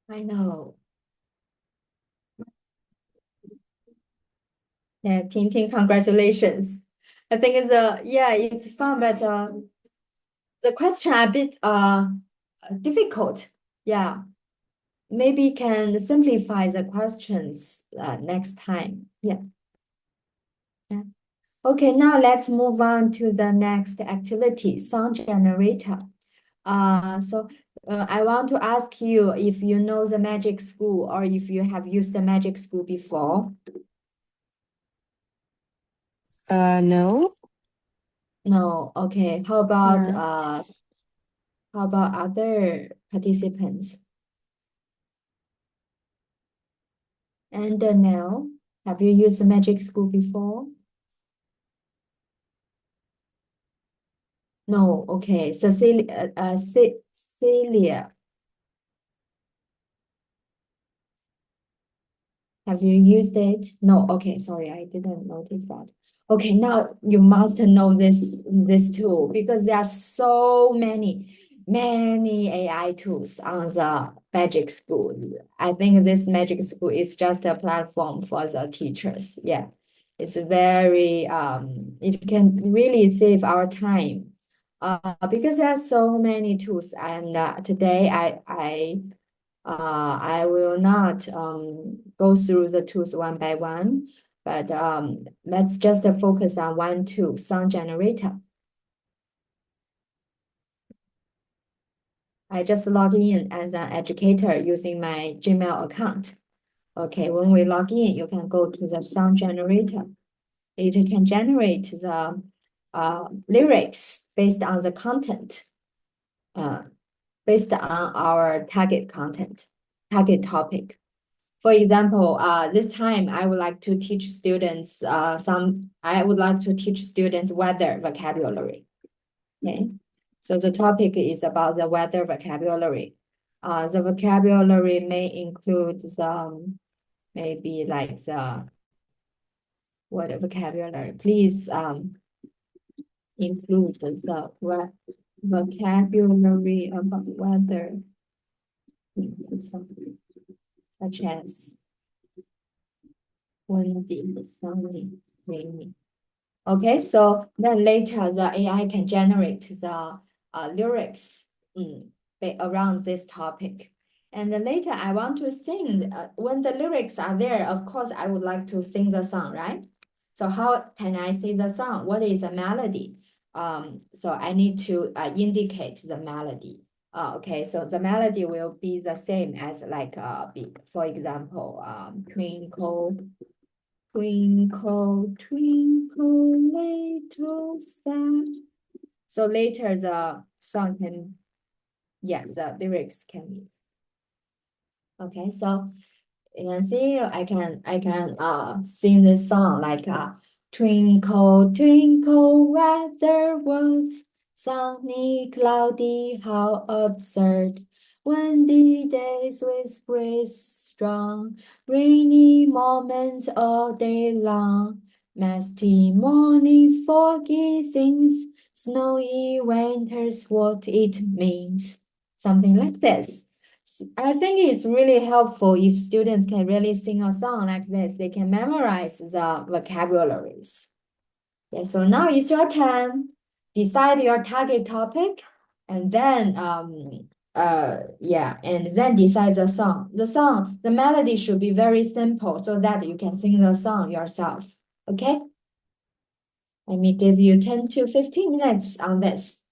I know. Yeah, Ting Ting, congratulations. I think it's yeah, it's fun, but the question a bit difficult. Yeah, maybe can simplify the questions next time. Yeah. Yeah. Okay, now let's move on to the next activity, sound generator. So I want to ask you if you know the Magic School or if you have used the Magic School before. No. No, okay. How about No. other participants? And Nell, have you used the Magic School before? No, okay. Celia, have you used it? No, okay, sorry, I didn't notice that. Okay, now you must know this tool because there are so many AI tools on the Magic School. I think this Magic School is just a platform for the teachers. Yeah, it's very it can really save our time. Because there are so many tools, and today I will not go through the tools one by one, but let's just focus on one tool, sound generator. I just log in as an educator using my Gmail account. Okay, when we log in, you can go to the sound generator. It can generate the lyrics based on the content, based on our target content, target topic. For example, this time I would like to teach students weather vocabulary. Okay, so the topic is about the weather vocabulary. The vocabulary may include maybe like what vocabulary. Please include the vocabulary about weather, such as windy, sunny, rainy. Okay, so then later the AI can generate the lyrics around this topic. And then later I want to sing, when the lyrics are there, of course, I would like to sing the song, right? So how can I sing the song? What is a melody? So I need to indicate the melody. Okay, so the melody will be the same as like, for example, twinkle, twinkle, twinkle, little star. So later the song can, yeah, the lyrics can be. Okay, so you can see I can sing this song like twinkle, twinkle, weather was sunny, cloudy, how absurd. Windy days with breeze strong, rainy moments all day long. Misty mornings, foggy things, snowy winters, what it means. Something like this. I think it's really helpful if students can really sing a song like this. They can memorize the vocabularies. Yeah, so now it's your turn. Decide your target topic, and then and then decide the song. The melody should be very simple so that you can sing the song yourself. Okay? Let me give you 10 to 15 minutes on this.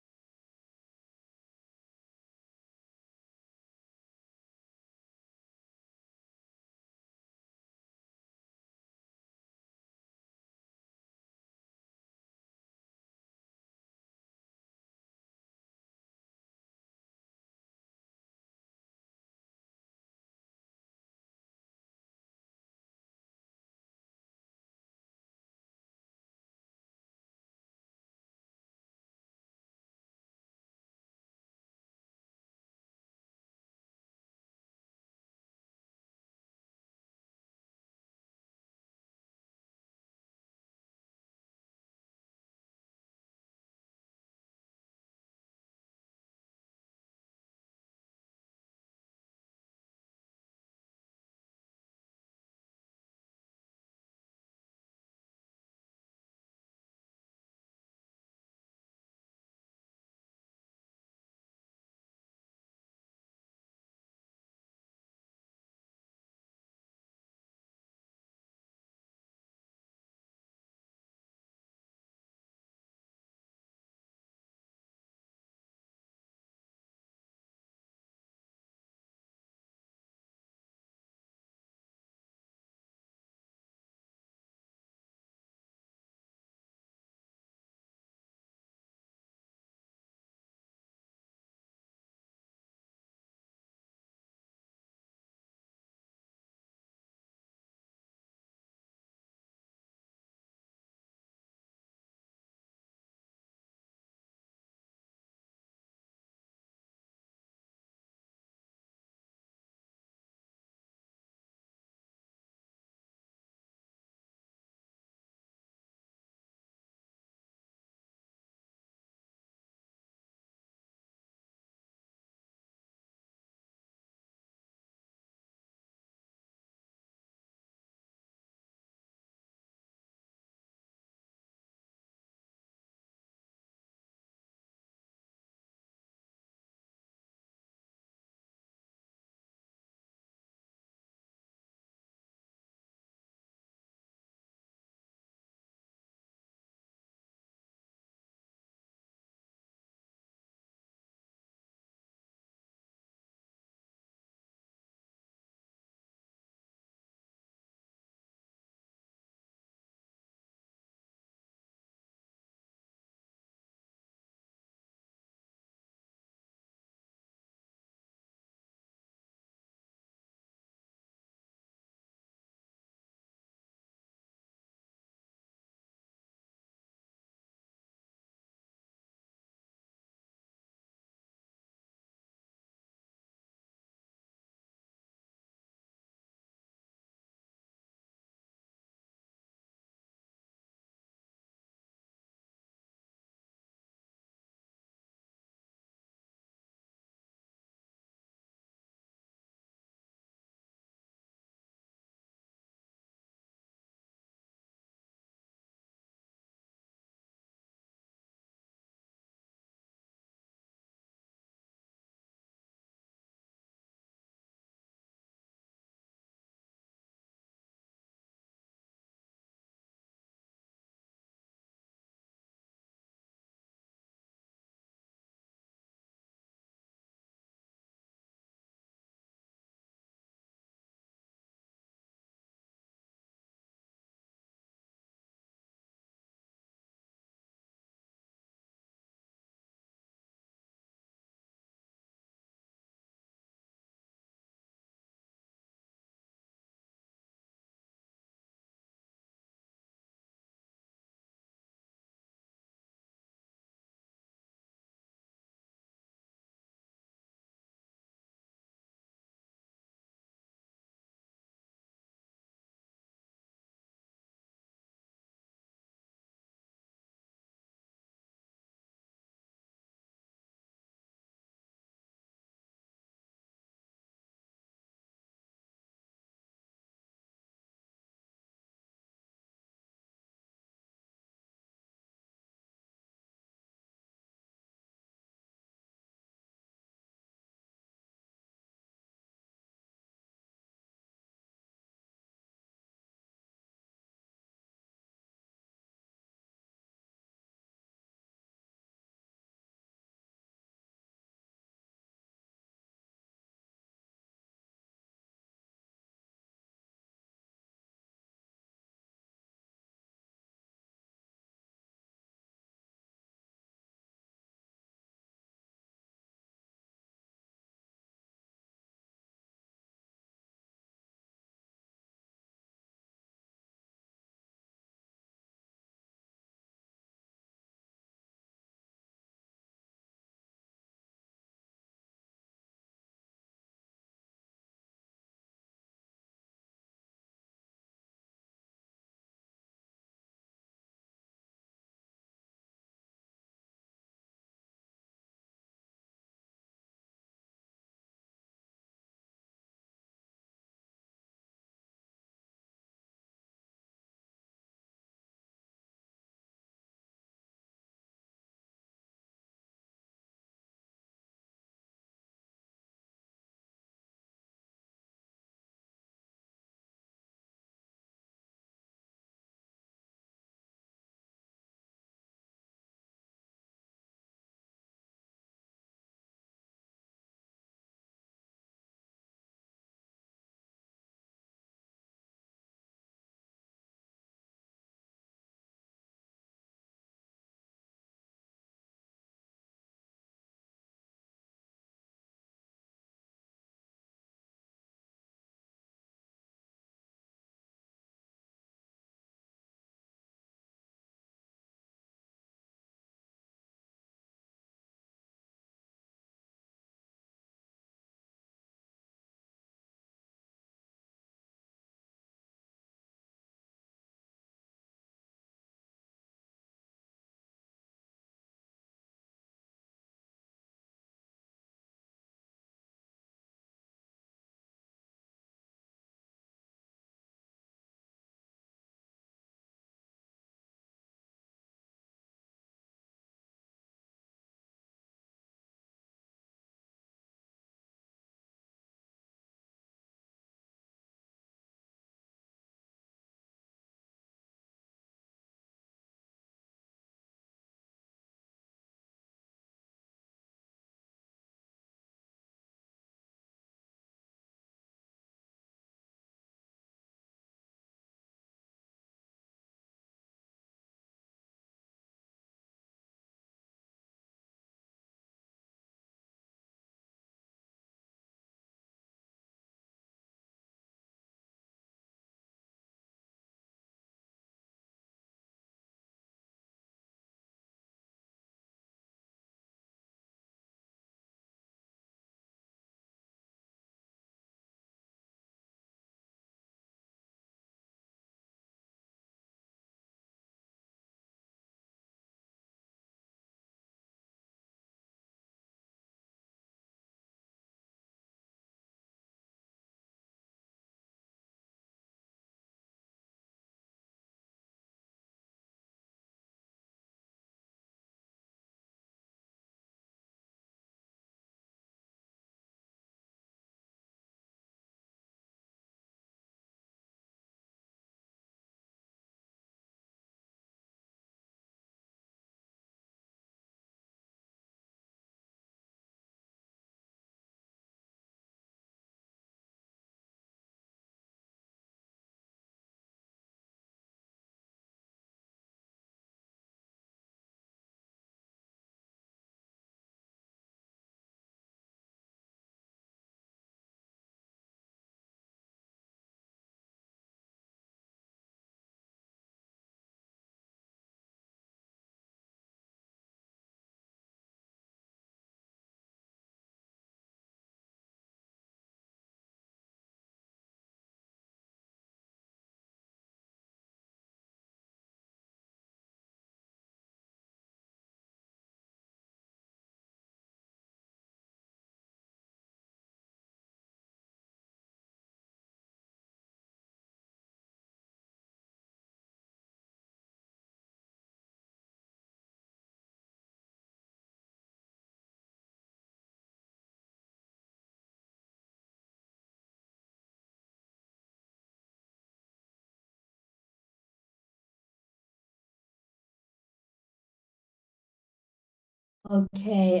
Okay,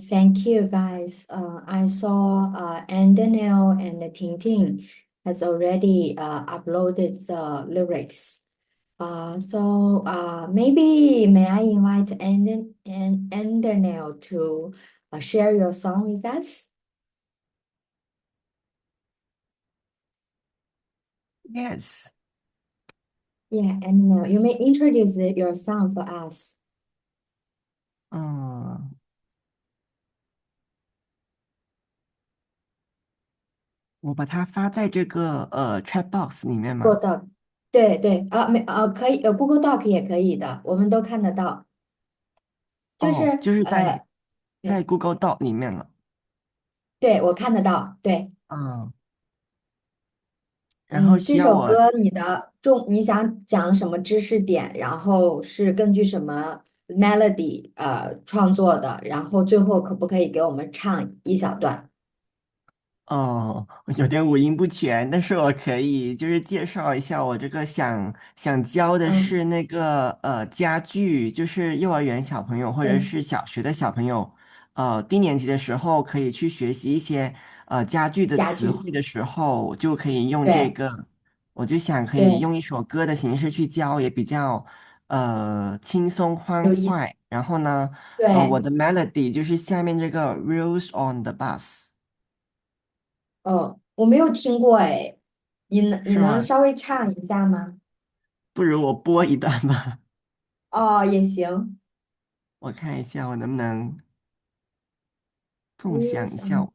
thank you guys. I saw Daniel and Ting has already uploaded the lyrics. So maybe may I invite Daniel to share your song with us? Yes. Yeah, Daniel, you may introduce your song for us. 我把它发在这个chat box 里面吗？做到，对对可以，Google Doc 也可以的，我们都看得到。就是哦，就是在对 Google Doc 里面了。对，我看得到，对。嗯，然后需这要我首歌你想讲什么知识点，然后是根据什么 melody 创作的，然后最后可不可以给我们唱一小段？哦，有点五音不全，但是我可以就是介绍一下，我这个想教的嗯，是那个家具，就是幼儿园小朋友或者对是小学的小朋友，低年级的时候可以去学习一些家具的家具，词汇的时候，就可以用这对个，我就想可以对，用一首歌的形式去教，也比较轻松欢有意思，快。然后呢，我对的 melody 就是下面这个 Wheels on the Bus。哦，我没有听过哎，你能是吗？稍微唱一下吗？不如我播一段吧，哦，也行我看一下我能不能共享一，Wheels 下。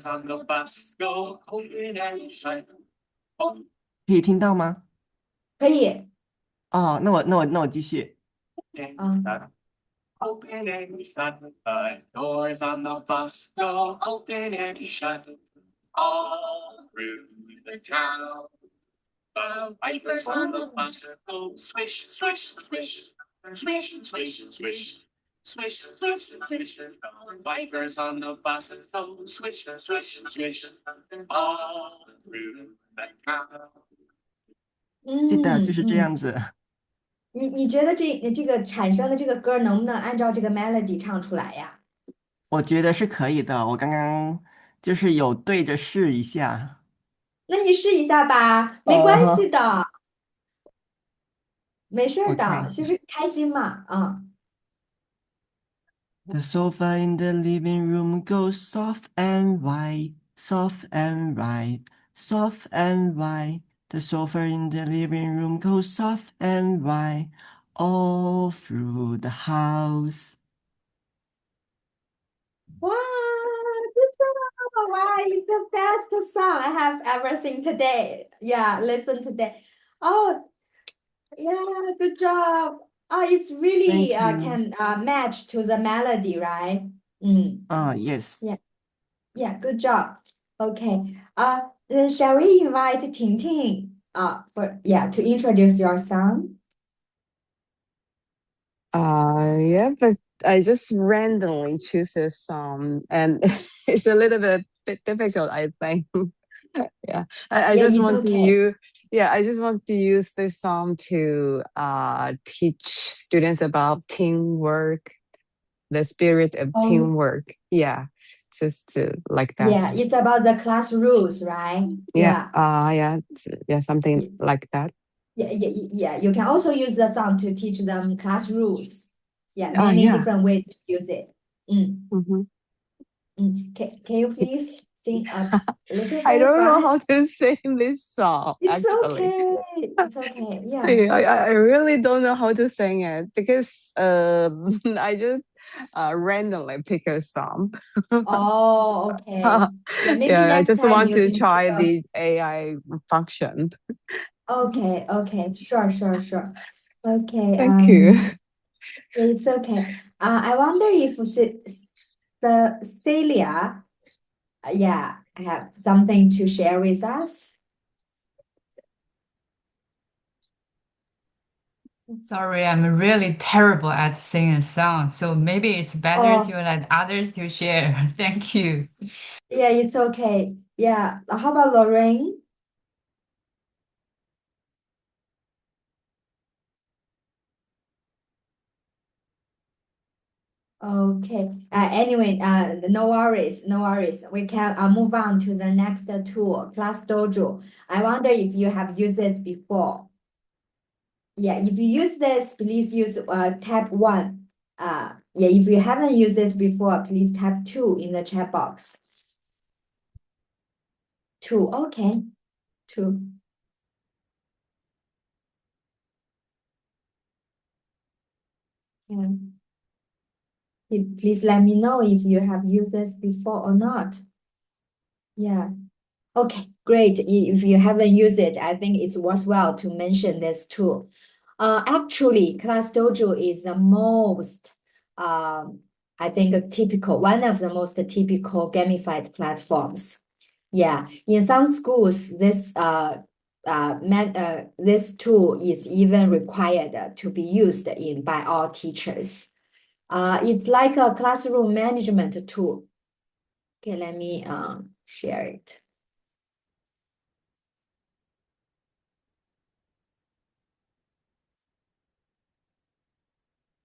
on the Bus 可以听到吗？可以哦，那我继续。啊，Open and shut, doors on the bus go open and shut all through the town. The wipers on the 哦 bus go swish, swish, swish, swish, swish, swish. Swish, swish, swish, the wipers on the bus go swish, swish, swish, all through the town. 是的，就是这样子。你觉得这个产生的这个歌能不能按照这个 melody 唱出来呀？我觉得是可以的，我刚刚就是有对着试一下。那你试一下吧，没关系哦，的，没事我儿的，就看一下。是开心嘛，The sofa in the living room goes soft and white, soft and right, soft and white. The sofa in the living room goes soft and white, all through the house. 哇，good job! Wow, it's the best song I have ever seen today. Yeah, listen today. Oh, yeah, good job. It's really Thank you. can match to the melody, right? Yes. Yeah. Yeah, good job. Okay. Then shall we invite Ting Ting to introduce your song? Yeah, but I just randomly choose a song, and it's a little bit difficult, I think. Yeah, I Yeah, just it's want to okay. use I just want to use this song to teach students about teamwork, the spirit of Oh, teamwork. Yeah, just to like that. yeah, it's about the class rules, right? Yeah, Yeah. yeah, something Y- like that. Yeah. You can also use the song to teach them class rules. Yeah, Oh many yeah. different ways to use it. Mm, Hmm. Can you please sing a little I bit don't for know how us? to sing this song It's actually. okay. It's okay. Yeah. Yeah, I really don't know how to sing it because I just randomly pick a song. Oh, okay. Yeah, maybe Yeah, I next just time want you to can pick try a. the AI function. Okay. Sure. Okay. Thank you. It's okay. I wonder if the Celia, have something to share with us. Sorry, I'm really terrible at singing a song, so maybe it's better Oh, to let others to share. Thank you. yeah, it's okay. Yeah. How about Lorraine? Okay. Anyway, no worries, no worries. We can move on to the next tool, Class Dojo. I wonder if you have used it before. Yeah, if you use this, please use tab 1. Yeah, if you haven't used this before, please tab 2 in the chat box. 2, okay. 2. Yeah. Please let me know if you have used this before or not. Yeah. Okay, great. If you haven't used it, I think it's worthwhile to mention this tool. Actually, Class Dojo is the most, I think, one of the most typical gamified platforms. Yeah, in some schools, this tool is even required to be used by all teachers. It's like a classroom management tool. Okay, let me share it.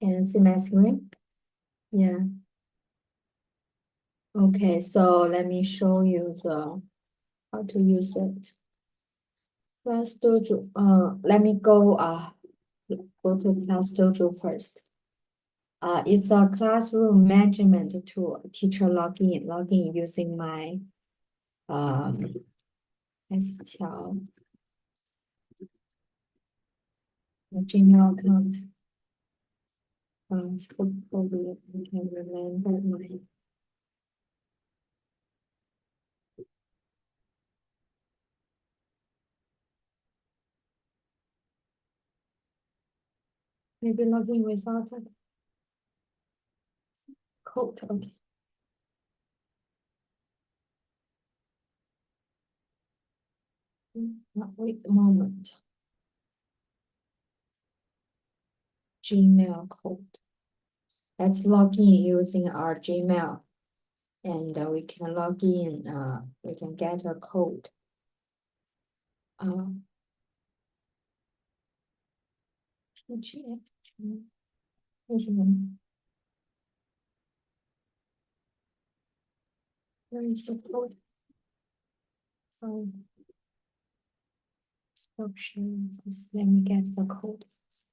Can you see my screen? Yeah. Okay, so let me show you how to use it. Class Dojo. Let me go to Class Dojo first. It's a classroom management tool. Teacher login using my Gmail account. Hopefully I can remember my. Maybe login without a code. Okay. Wait a moment. Gmail code. Let's log in using our Gmail. And we can log in, we can get a code. Where is the code? Stop sharing this. Let me get the code first.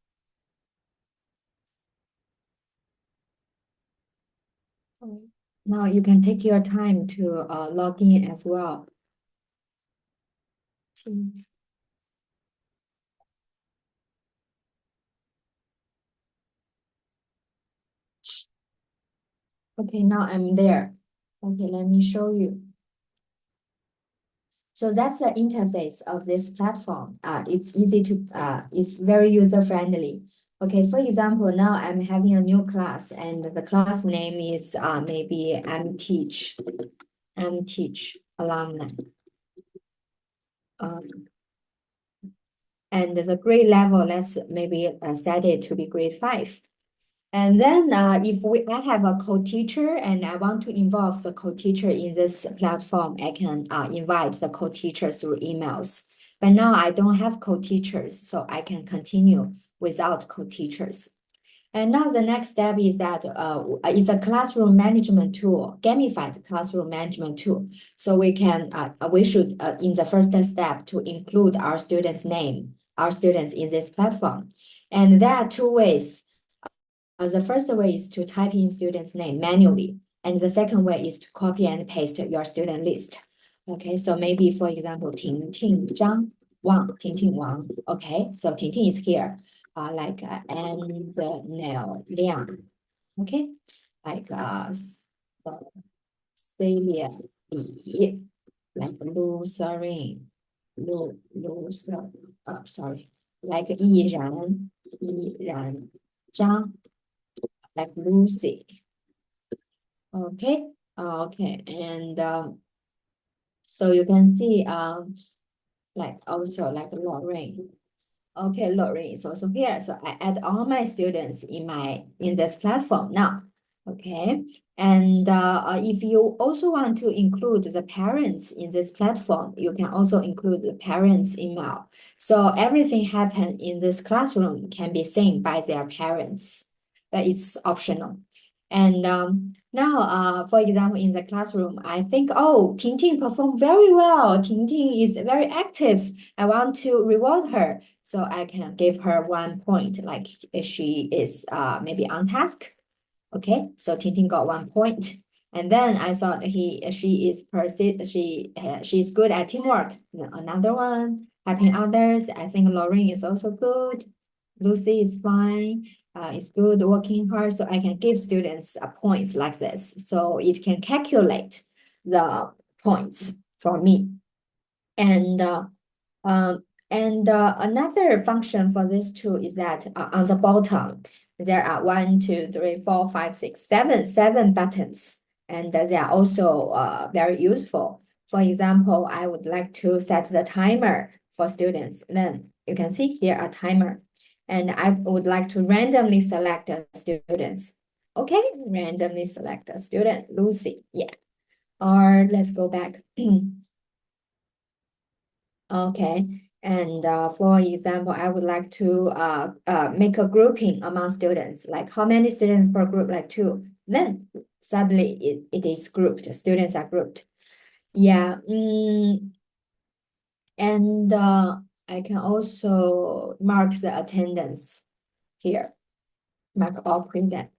Now you can take your time to log in as well. Teams. Okay, now I'm there. Okay, let me show you. So that's the interface of this platform. It's easy to, it's very user-friendly. Okay, for example, now I'm having a new class and the class name is maybe MTeach alumni. And the grade level, let's maybe set it to be grade 5. And then if I have a co-teacher and I want to involve the co-teacher in this platform, I can invite the co-teacher through emails. But now I don't have co-teachers, so I can continue without co-teachers. And now the next step is that it's a classroom management tool, gamified classroom management tool. So we should, in the first step, to include our students' name, our students in this platform. And there are 2 ways. The first way is to type in student's name manually, and the second way is to copy and paste your student list. Okay, so maybe for example, Ting Zhang Wang, Ting Wang. Okay, so Ting is here, like and Nell Liang. Okay, like Celia Li, like Lu Sarin, sorry, like Yi Ran Zhang. Like Lucy. Okay, and so you can see like also like Lorraine. Okay, Lorraine is also here. So I add all my students in this platform now. Okay, and if you also want to include the parents in this platform, you can also include the parents' email. So everything happen in this classroom can be seen by their parents, but it's optional. And now, for example, in the classroom, I think, oh, Ting performed very well. Ting is very active. I want to reward her. So I can give her 1 point, like she is maybe on task. Okay, so Ting got 1 point. And then I thought she's good at teamwork. Another one, helping others. I think Lauren is also good. Lucy is fine. Is good, working hard. So I can give students points like this. So it can calculate the points for me. And another function for this tool is that on the bottom, there are 1, 2, 3, 4, 5, 6, 7 buttons. And they are also very useful. For example, I would like to set the timer for students. Then you can see here a timer. And I would like to randomly select students. Okay, randomly select a student, Lucy. Yeah. Or let's go back. Okay. And for example, I would like to make a grouping among students, like how many students per group, like 2. Then suddenly it is grouped, students are grouped. Yeah. And I can also mark the attendance here. Mark all present.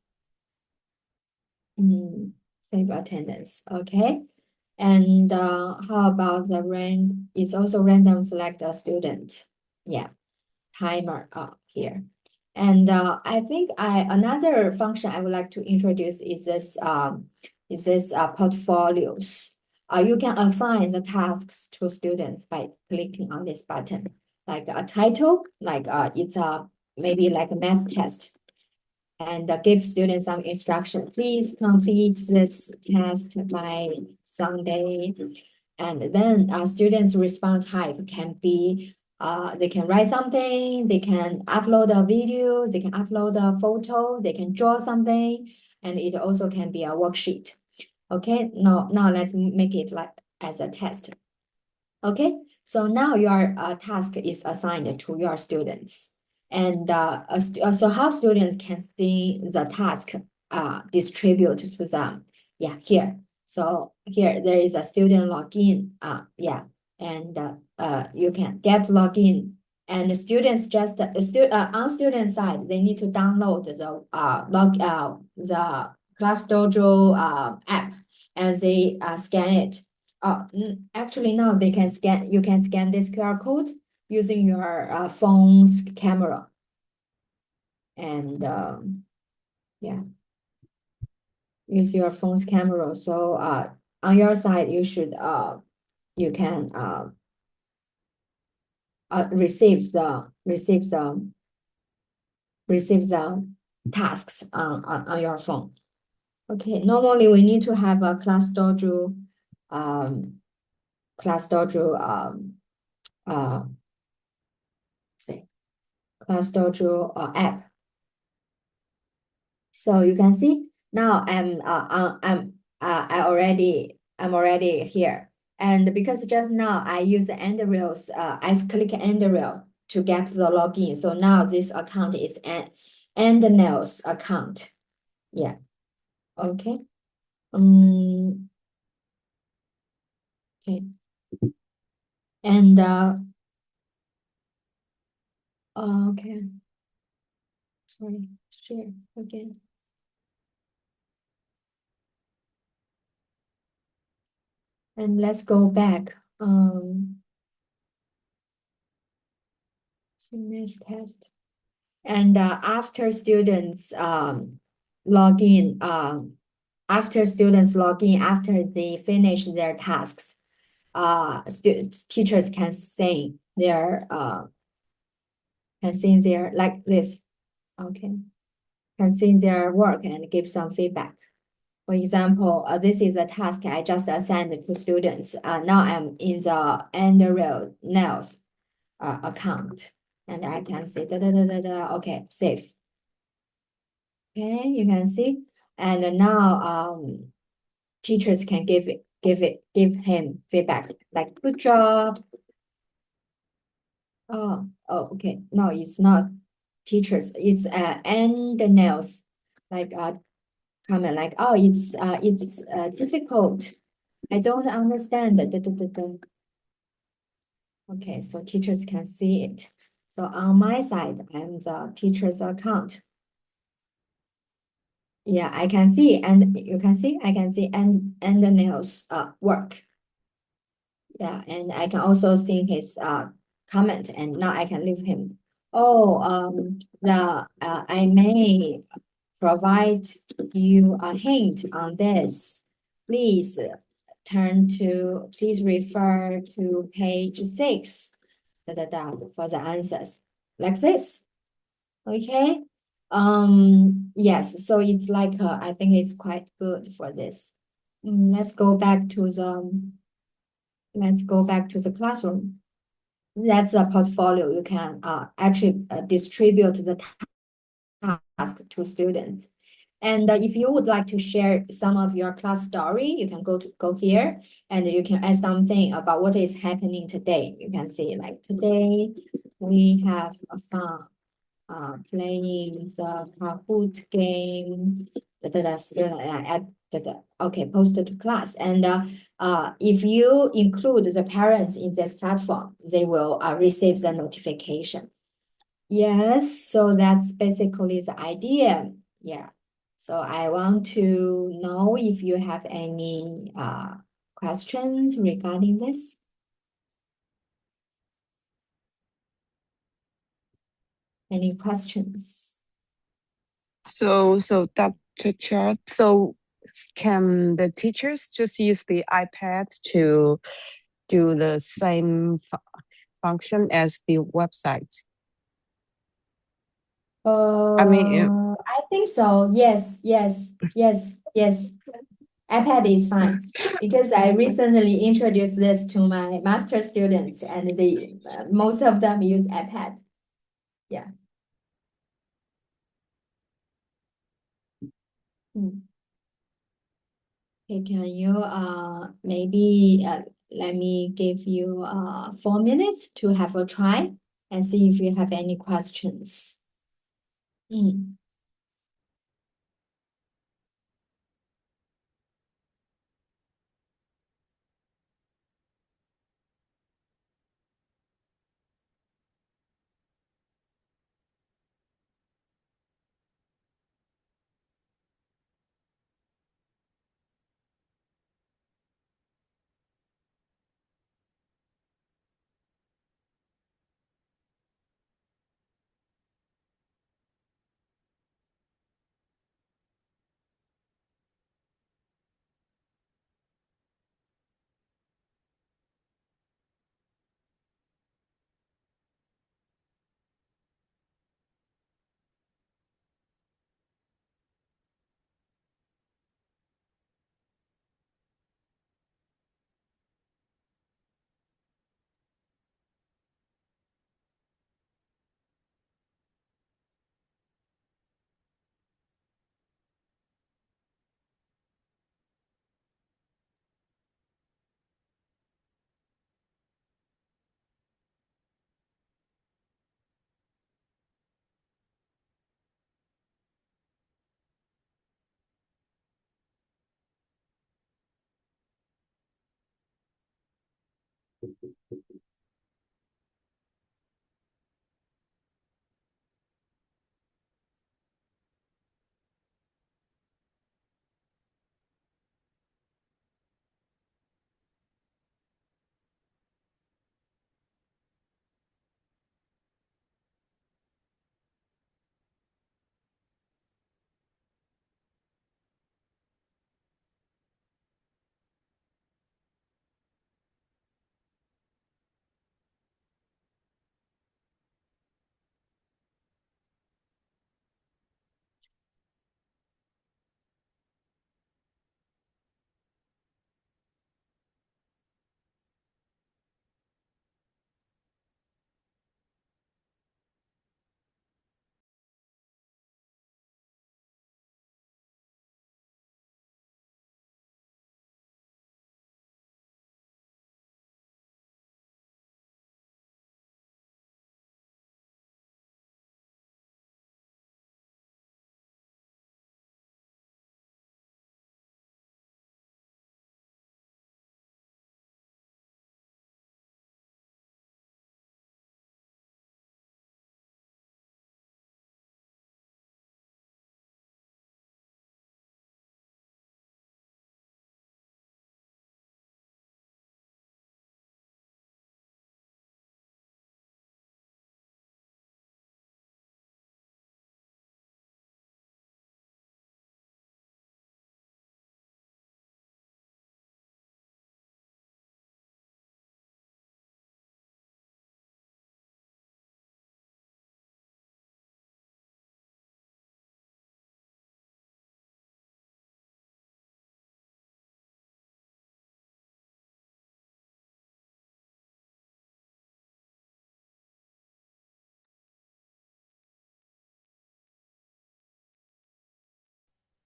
Save attendance. Okay. And how about the it's also random select a student. Yeah. Timer here. And I think another function I would like to introduce is this portfolios. You can assign the tasks to students by clicking on this button, like a title, like it's maybe like a math test, and give students some instruction. Please complete this test by Sunday. And then students' response type can be they can write something, they can upload a video, they can upload a photo, they can draw something, and it also can be a worksheet. Okay, now let's make it like as a test. Okay, so now your task is assigned to your students. And so how students can see the task distribute to them? Yeah, here. So here there is a student login. Yeah, and you can get login. And the students just on student side, they need to download the the ClassDojo app, and they scan it. Actually, now they can scan. You can scan this QR code using your phone's camera. And yeah, use your phone's camera. So on your side, you should you can receive the tasks on your phone. Okay, normally we need to have a ClassDojo ClassDojo app. So you can see now I'm already here. And because just now I use end rails, I click end rail to get the login. So now this account is an end nails account. Yeah. Okay. Okay. And okay. Sorry, share again. And let's go back. Finish test. And after students log in, after they finish their tasks, teachers can see their like this. Okay, can see their work and give some feedback. For example, this is a task I just assigned to students. Now I'm in the end rail nails account, and I can say okay, save. Okay, you can see, and now teachers can give him feedback like good job. Oh, okay. No, it's not teachers. It's end nails, like comment like, oh, it's difficult. I don't understand. Okay, so teachers can see it. So on my side, I'm the teacher's account. Yeah, I can see, and you can see, I can see, and the nails work. Yeah, and I can also see his comment, and now I can leave him. Oh, I may provide you a hint on this. Please please refer to page 6 for the answers, like this. Okay. Yes, so it's like I think it's quite good for this. Let's go back to the classroom. That's a portfolio. You can actually distribute the task to students. And if you would like to share some of your class story, you can go here, and you can add something about what is happening today. You can see like today we have a fun playing the Kahoot game. Okay, posted to class. And if you include the parents in this platform, they will receive the notification. Yes, so that's basically the idea. Yeah. So I want to know if you have any questions regarding this. Any questions? So Dr. Chart, so can the teachers just use the iPad to do the same function as the website? I mean, I think so. Yes. iPad is fine because I recently introduced this to my master students, and most of them use iPad. Yeah. Okay, can you maybe let me give you 4 minutes to have a try and see if you have any questions.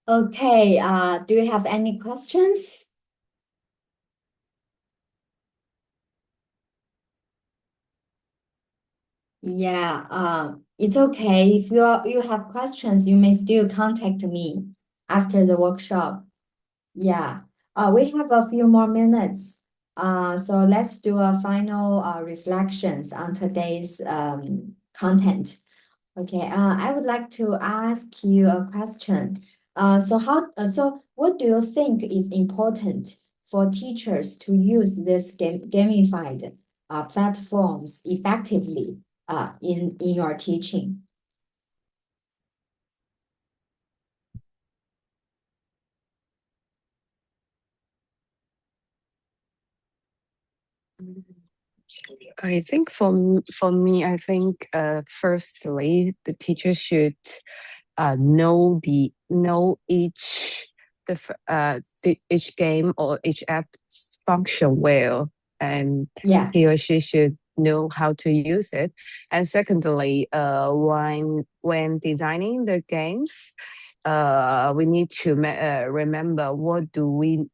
Okay, do you have any questions? Yeah, it's okay. If you have questions, you may still contact me after the workshop. Yeah, we have a few more minutes. So let's do a final reflections on today's content. Okay, I would like to ask you a question. So what do you think is important for teachers to use this gamified platforms effectively in your teaching? I think for me, I think firstly the teacher should know each game or each app's function well, and Yeah. he or she should know how to use it. And secondly, when designing the games, we need to remember what do we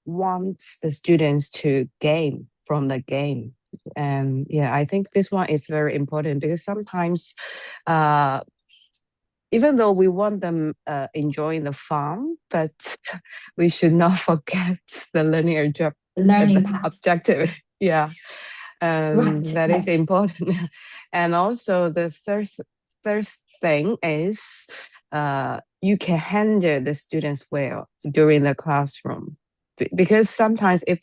want the students to gain from the game. And yeah, I think this one is very important because sometimes even though we want them enjoying the fun, but we should not forget the Learning part. objective. Yeah, Right, that is right. important. And also the third thing is you can handle the students well during the classroom. Because sometimes if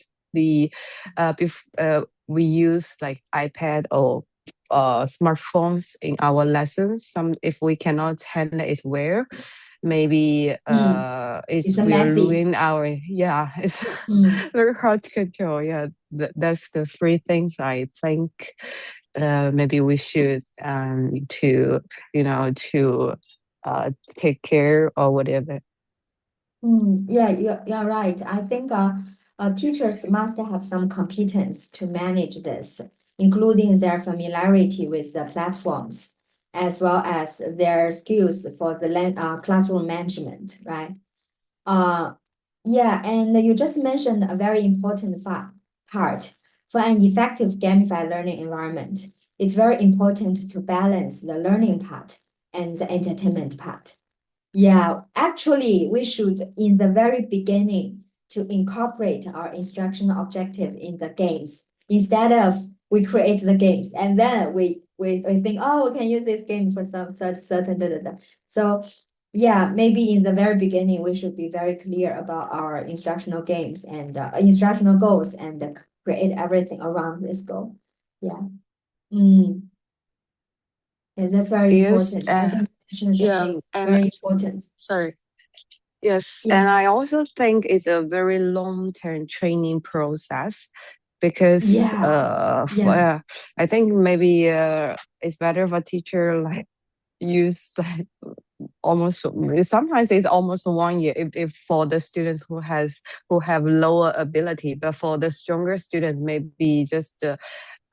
we use like iPad or smartphones in our lessons, if we cannot handle it well, maybe It's will messy. ruin our it's very hard to control. Yeah, that's the three things I think maybe we should to take care or whatever. Yeah, you're right. I think teachers must have some competence to manage this, including their familiarity with the platforms, as well as their skills for the classroom management, right? Yeah, and you just mentioned a very important part. For an effective gamified learning environment, it's very important to balance the learning part and the entertainment part. Yeah, actually, we should, in the very beginning, to incorporate our instructional objective in the games instead of we create the games and then we think, oh, we can use this game for some such certain da, da, da. So yeah, maybe in the very beginning, we should be very clear about our instructional games and instructional goals and create everything around this goal. Yeah. Yeah, that's very Yes, important. I think yeah, and very important. sorry. Yes, Yeah. and I also think it's a very long-term training process because Yeah. I think maybe it's better for teacher like use like almost sometimes it's almost 1 year if for the students who have lower ability, but for the stronger student maybe just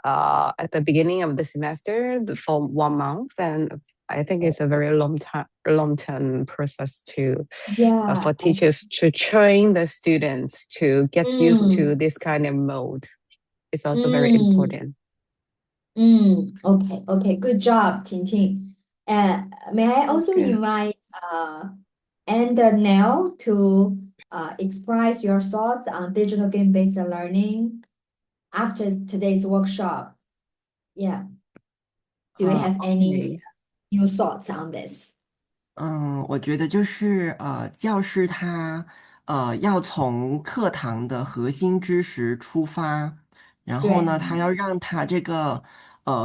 at the beginning of the semester for 1 month. And I think it's a very long term process to Yeah. for teachers to train the students to get used to Mm, this kind of mode. It's also very mm, important. okay. Good job, Ting. May I also Okay. invite and Nell to express your thoughts on digital game-based learning after today's workshop? Yeah. Do you have any OK。new thoughts on this? 我觉得就是教师他要从课堂的核心知识出发，然后对呢，他要让他这个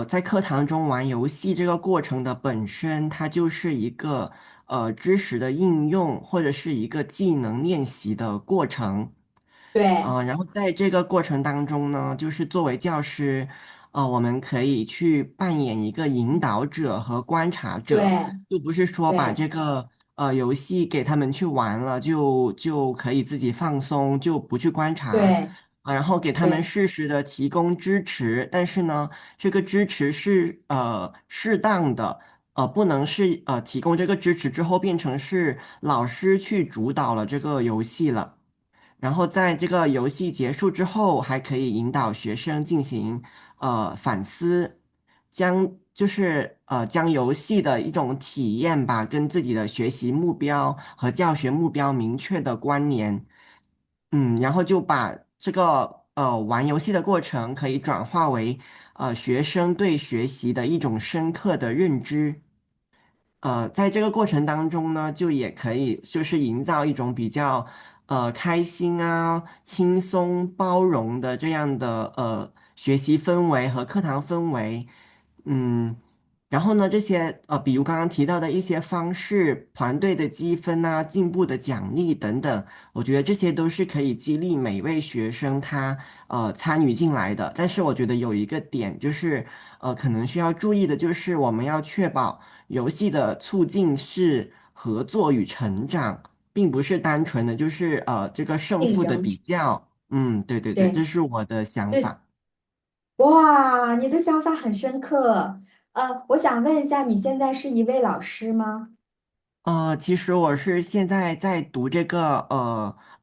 在课堂中玩游戏这个过程的本身，它就是一个知识的应用或者是一个技能练习的过程。对然后在这个过程当中呢，就是作为教师，我们可以去扮演一个引导者和观察者，对就不是说把对这个游戏给他们去玩了，就可以自己放松，就不去观察。对然后给他们对适时的提供支持，但是呢，这个支持是适当的，不能是提供这个支持之后变成是老师去主导了这个游戏了。然后在这个游戏结束之后，还可以引导学生进行反思，将游戏的一种体验吧，跟自己的学习目标和教学目标明确的关联。然后就把这个玩游戏的过程可以转化为学生对学习的一种深刻的认知。在这个过程当中呢，就也可以就是营造一种比较开心啊、轻松、包容的这样的学习氛围和课堂氛围。嗯，然后呢，这些比如刚刚提到的一些方式，团队的积分啊、进步的奖励等等，我觉得这些都是可以激励每位学生他参与进来的。但是我觉得有一个点就是可能需要注意的就是我们要确保游戏的促进是合作与成长，并不是单纯的就是这个胜负的竞争，比较。对对对，这对是我的想对，法。哇，你的想法很深刻。我想问一下，你现在是一位老师吗？其实我是现在在读这个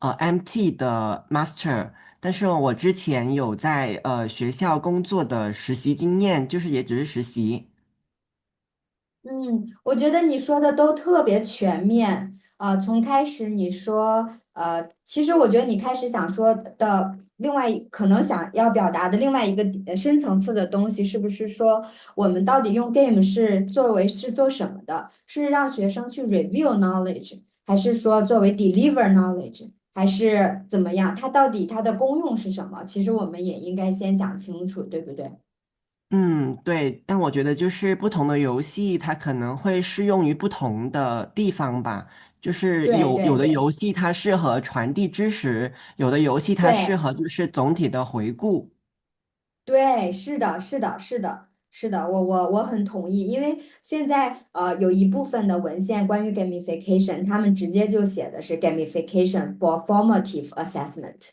MT 的 Master，但是我之前有在学校工作的实习经验，就是也只是实习。我觉得你说的都特别全面。从开始你说，其实我觉得你开始想说的可能想要表达的另外一个深层次的东西，是不是说我们到底用 game 是做什么的？是让学生去 review knowledge，还是说作为 deliver knowledge，还是怎么样？它的功用是什么？其实我们也应该先想清楚，对不对？嗯，对，但我觉得就是不同的游戏，它可能会适用于不同的地方吧。就是有的对对对游戏它适合传递知识，有的游戏它适对。合就是总体的回顾。对，是的，是的，是的，是的，我很同意，因为现在有一部分的文献关于 gamification，他们直接就写的是 gamification for formative assessment。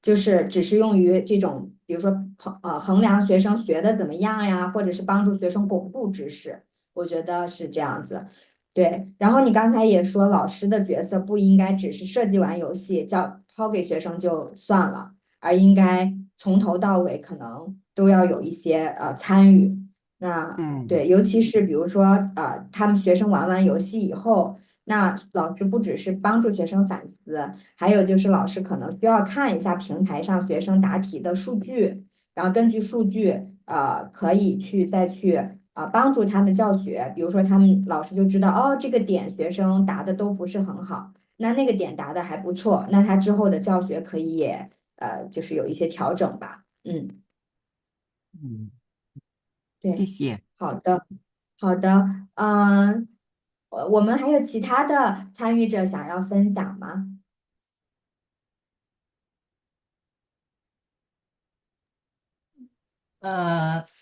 就是只是用于这种，比如说衡量学生学的怎么样呀，或者是帮助学生巩固知识，我觉得是这样子。对，然后你刚才也说，老师的角色不应该只是设计完游戏抛给学生就算了，而应该从头到尾可能都要有一些参与。那嗯对，尤其是比如说他们学生玩完游戏以后，那老师不只是帮助学生反思。还有就是老师可能需要看一下平台上学生答题的数据，然后根据数据，可以再去帮助他们教学。比如说，他们老师就知道，哦，这个点学生答的都不是很好，那个点答的还不错，那他之后的教学可以也就是有一些调整吧。嗯，谢对，谢。好的，好的，我们还有其他的参与者想要分享吗？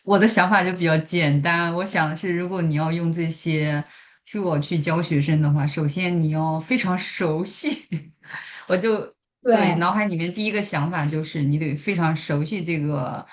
我的想法就比较简单。我想的是，如果你要用这些 tool 去教学生的话，首先你要非常熟悉。我就对对，脑海里面第一个想法就是你得非常熟悉这个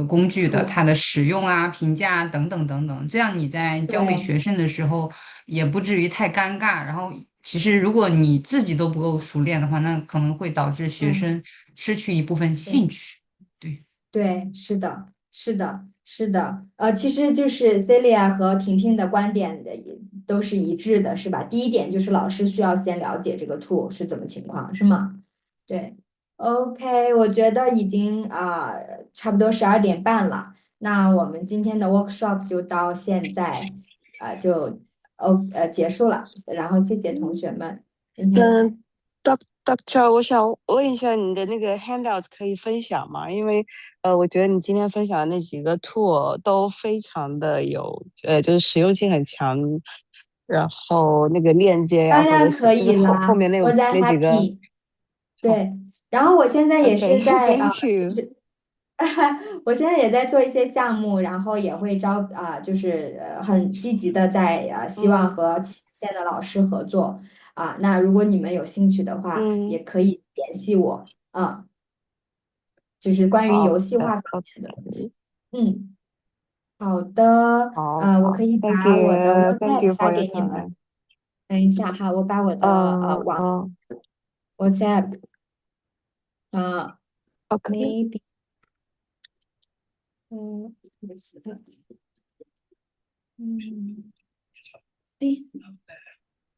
工具的图，它的使用啊、评价啊等等等等，这样你在教给对学生的时候也不至于太尴尬。然后，其实如果你自己都不够熟练的话，那可能会导致学嗯。生失去一部分兴对趣。对。对，是的，是的，是的，其实就是 Celia 和婷婷的观点的也都是一致的，是吧？第一点就是老师需要先了解这个 tool 是怎么情况，是吗？对，OK，我觉得已经差不多12点半了，那我们今天的 workshop 就到现在就结束了，然后谢谢同学们今天来。嗯，Doctor，我想问一下，你的那个 handouts 可以分享吗？因为我觉得你今天分享的那几个 tool 都非常的有，就是实用性很强。然后那个链接呀、当或者然可是就是后以啦，面我在 那几个，happy。好对，然后我现在也是在，OK，Thank 就 you。是我现在也在做一些项目，然后也会就是很积极的在希望嗯和前线的老师合作那如果你们有兴趣的话，也嗯，可以联系我就是关于好游戏化的方面的东西。，OK。嗯。好的，好，我可以，Thank 把我的 you WhatsApp 发 for your 给你们。 time. 等一下哈，我把我的WhatsApp Okay. maybe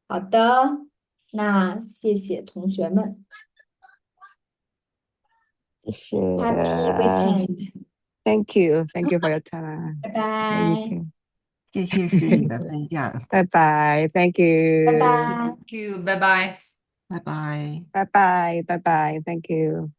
好的，那谢谢同学们，Happy weekend， Thank you for your time. 拜 Yeah, you 拜， too. 谢谢诗颖的分享，拜拜，Thank 拜 you. 拜。 Thank you. Bye bye. 拜拜。拜拜，拜拜，Thank you.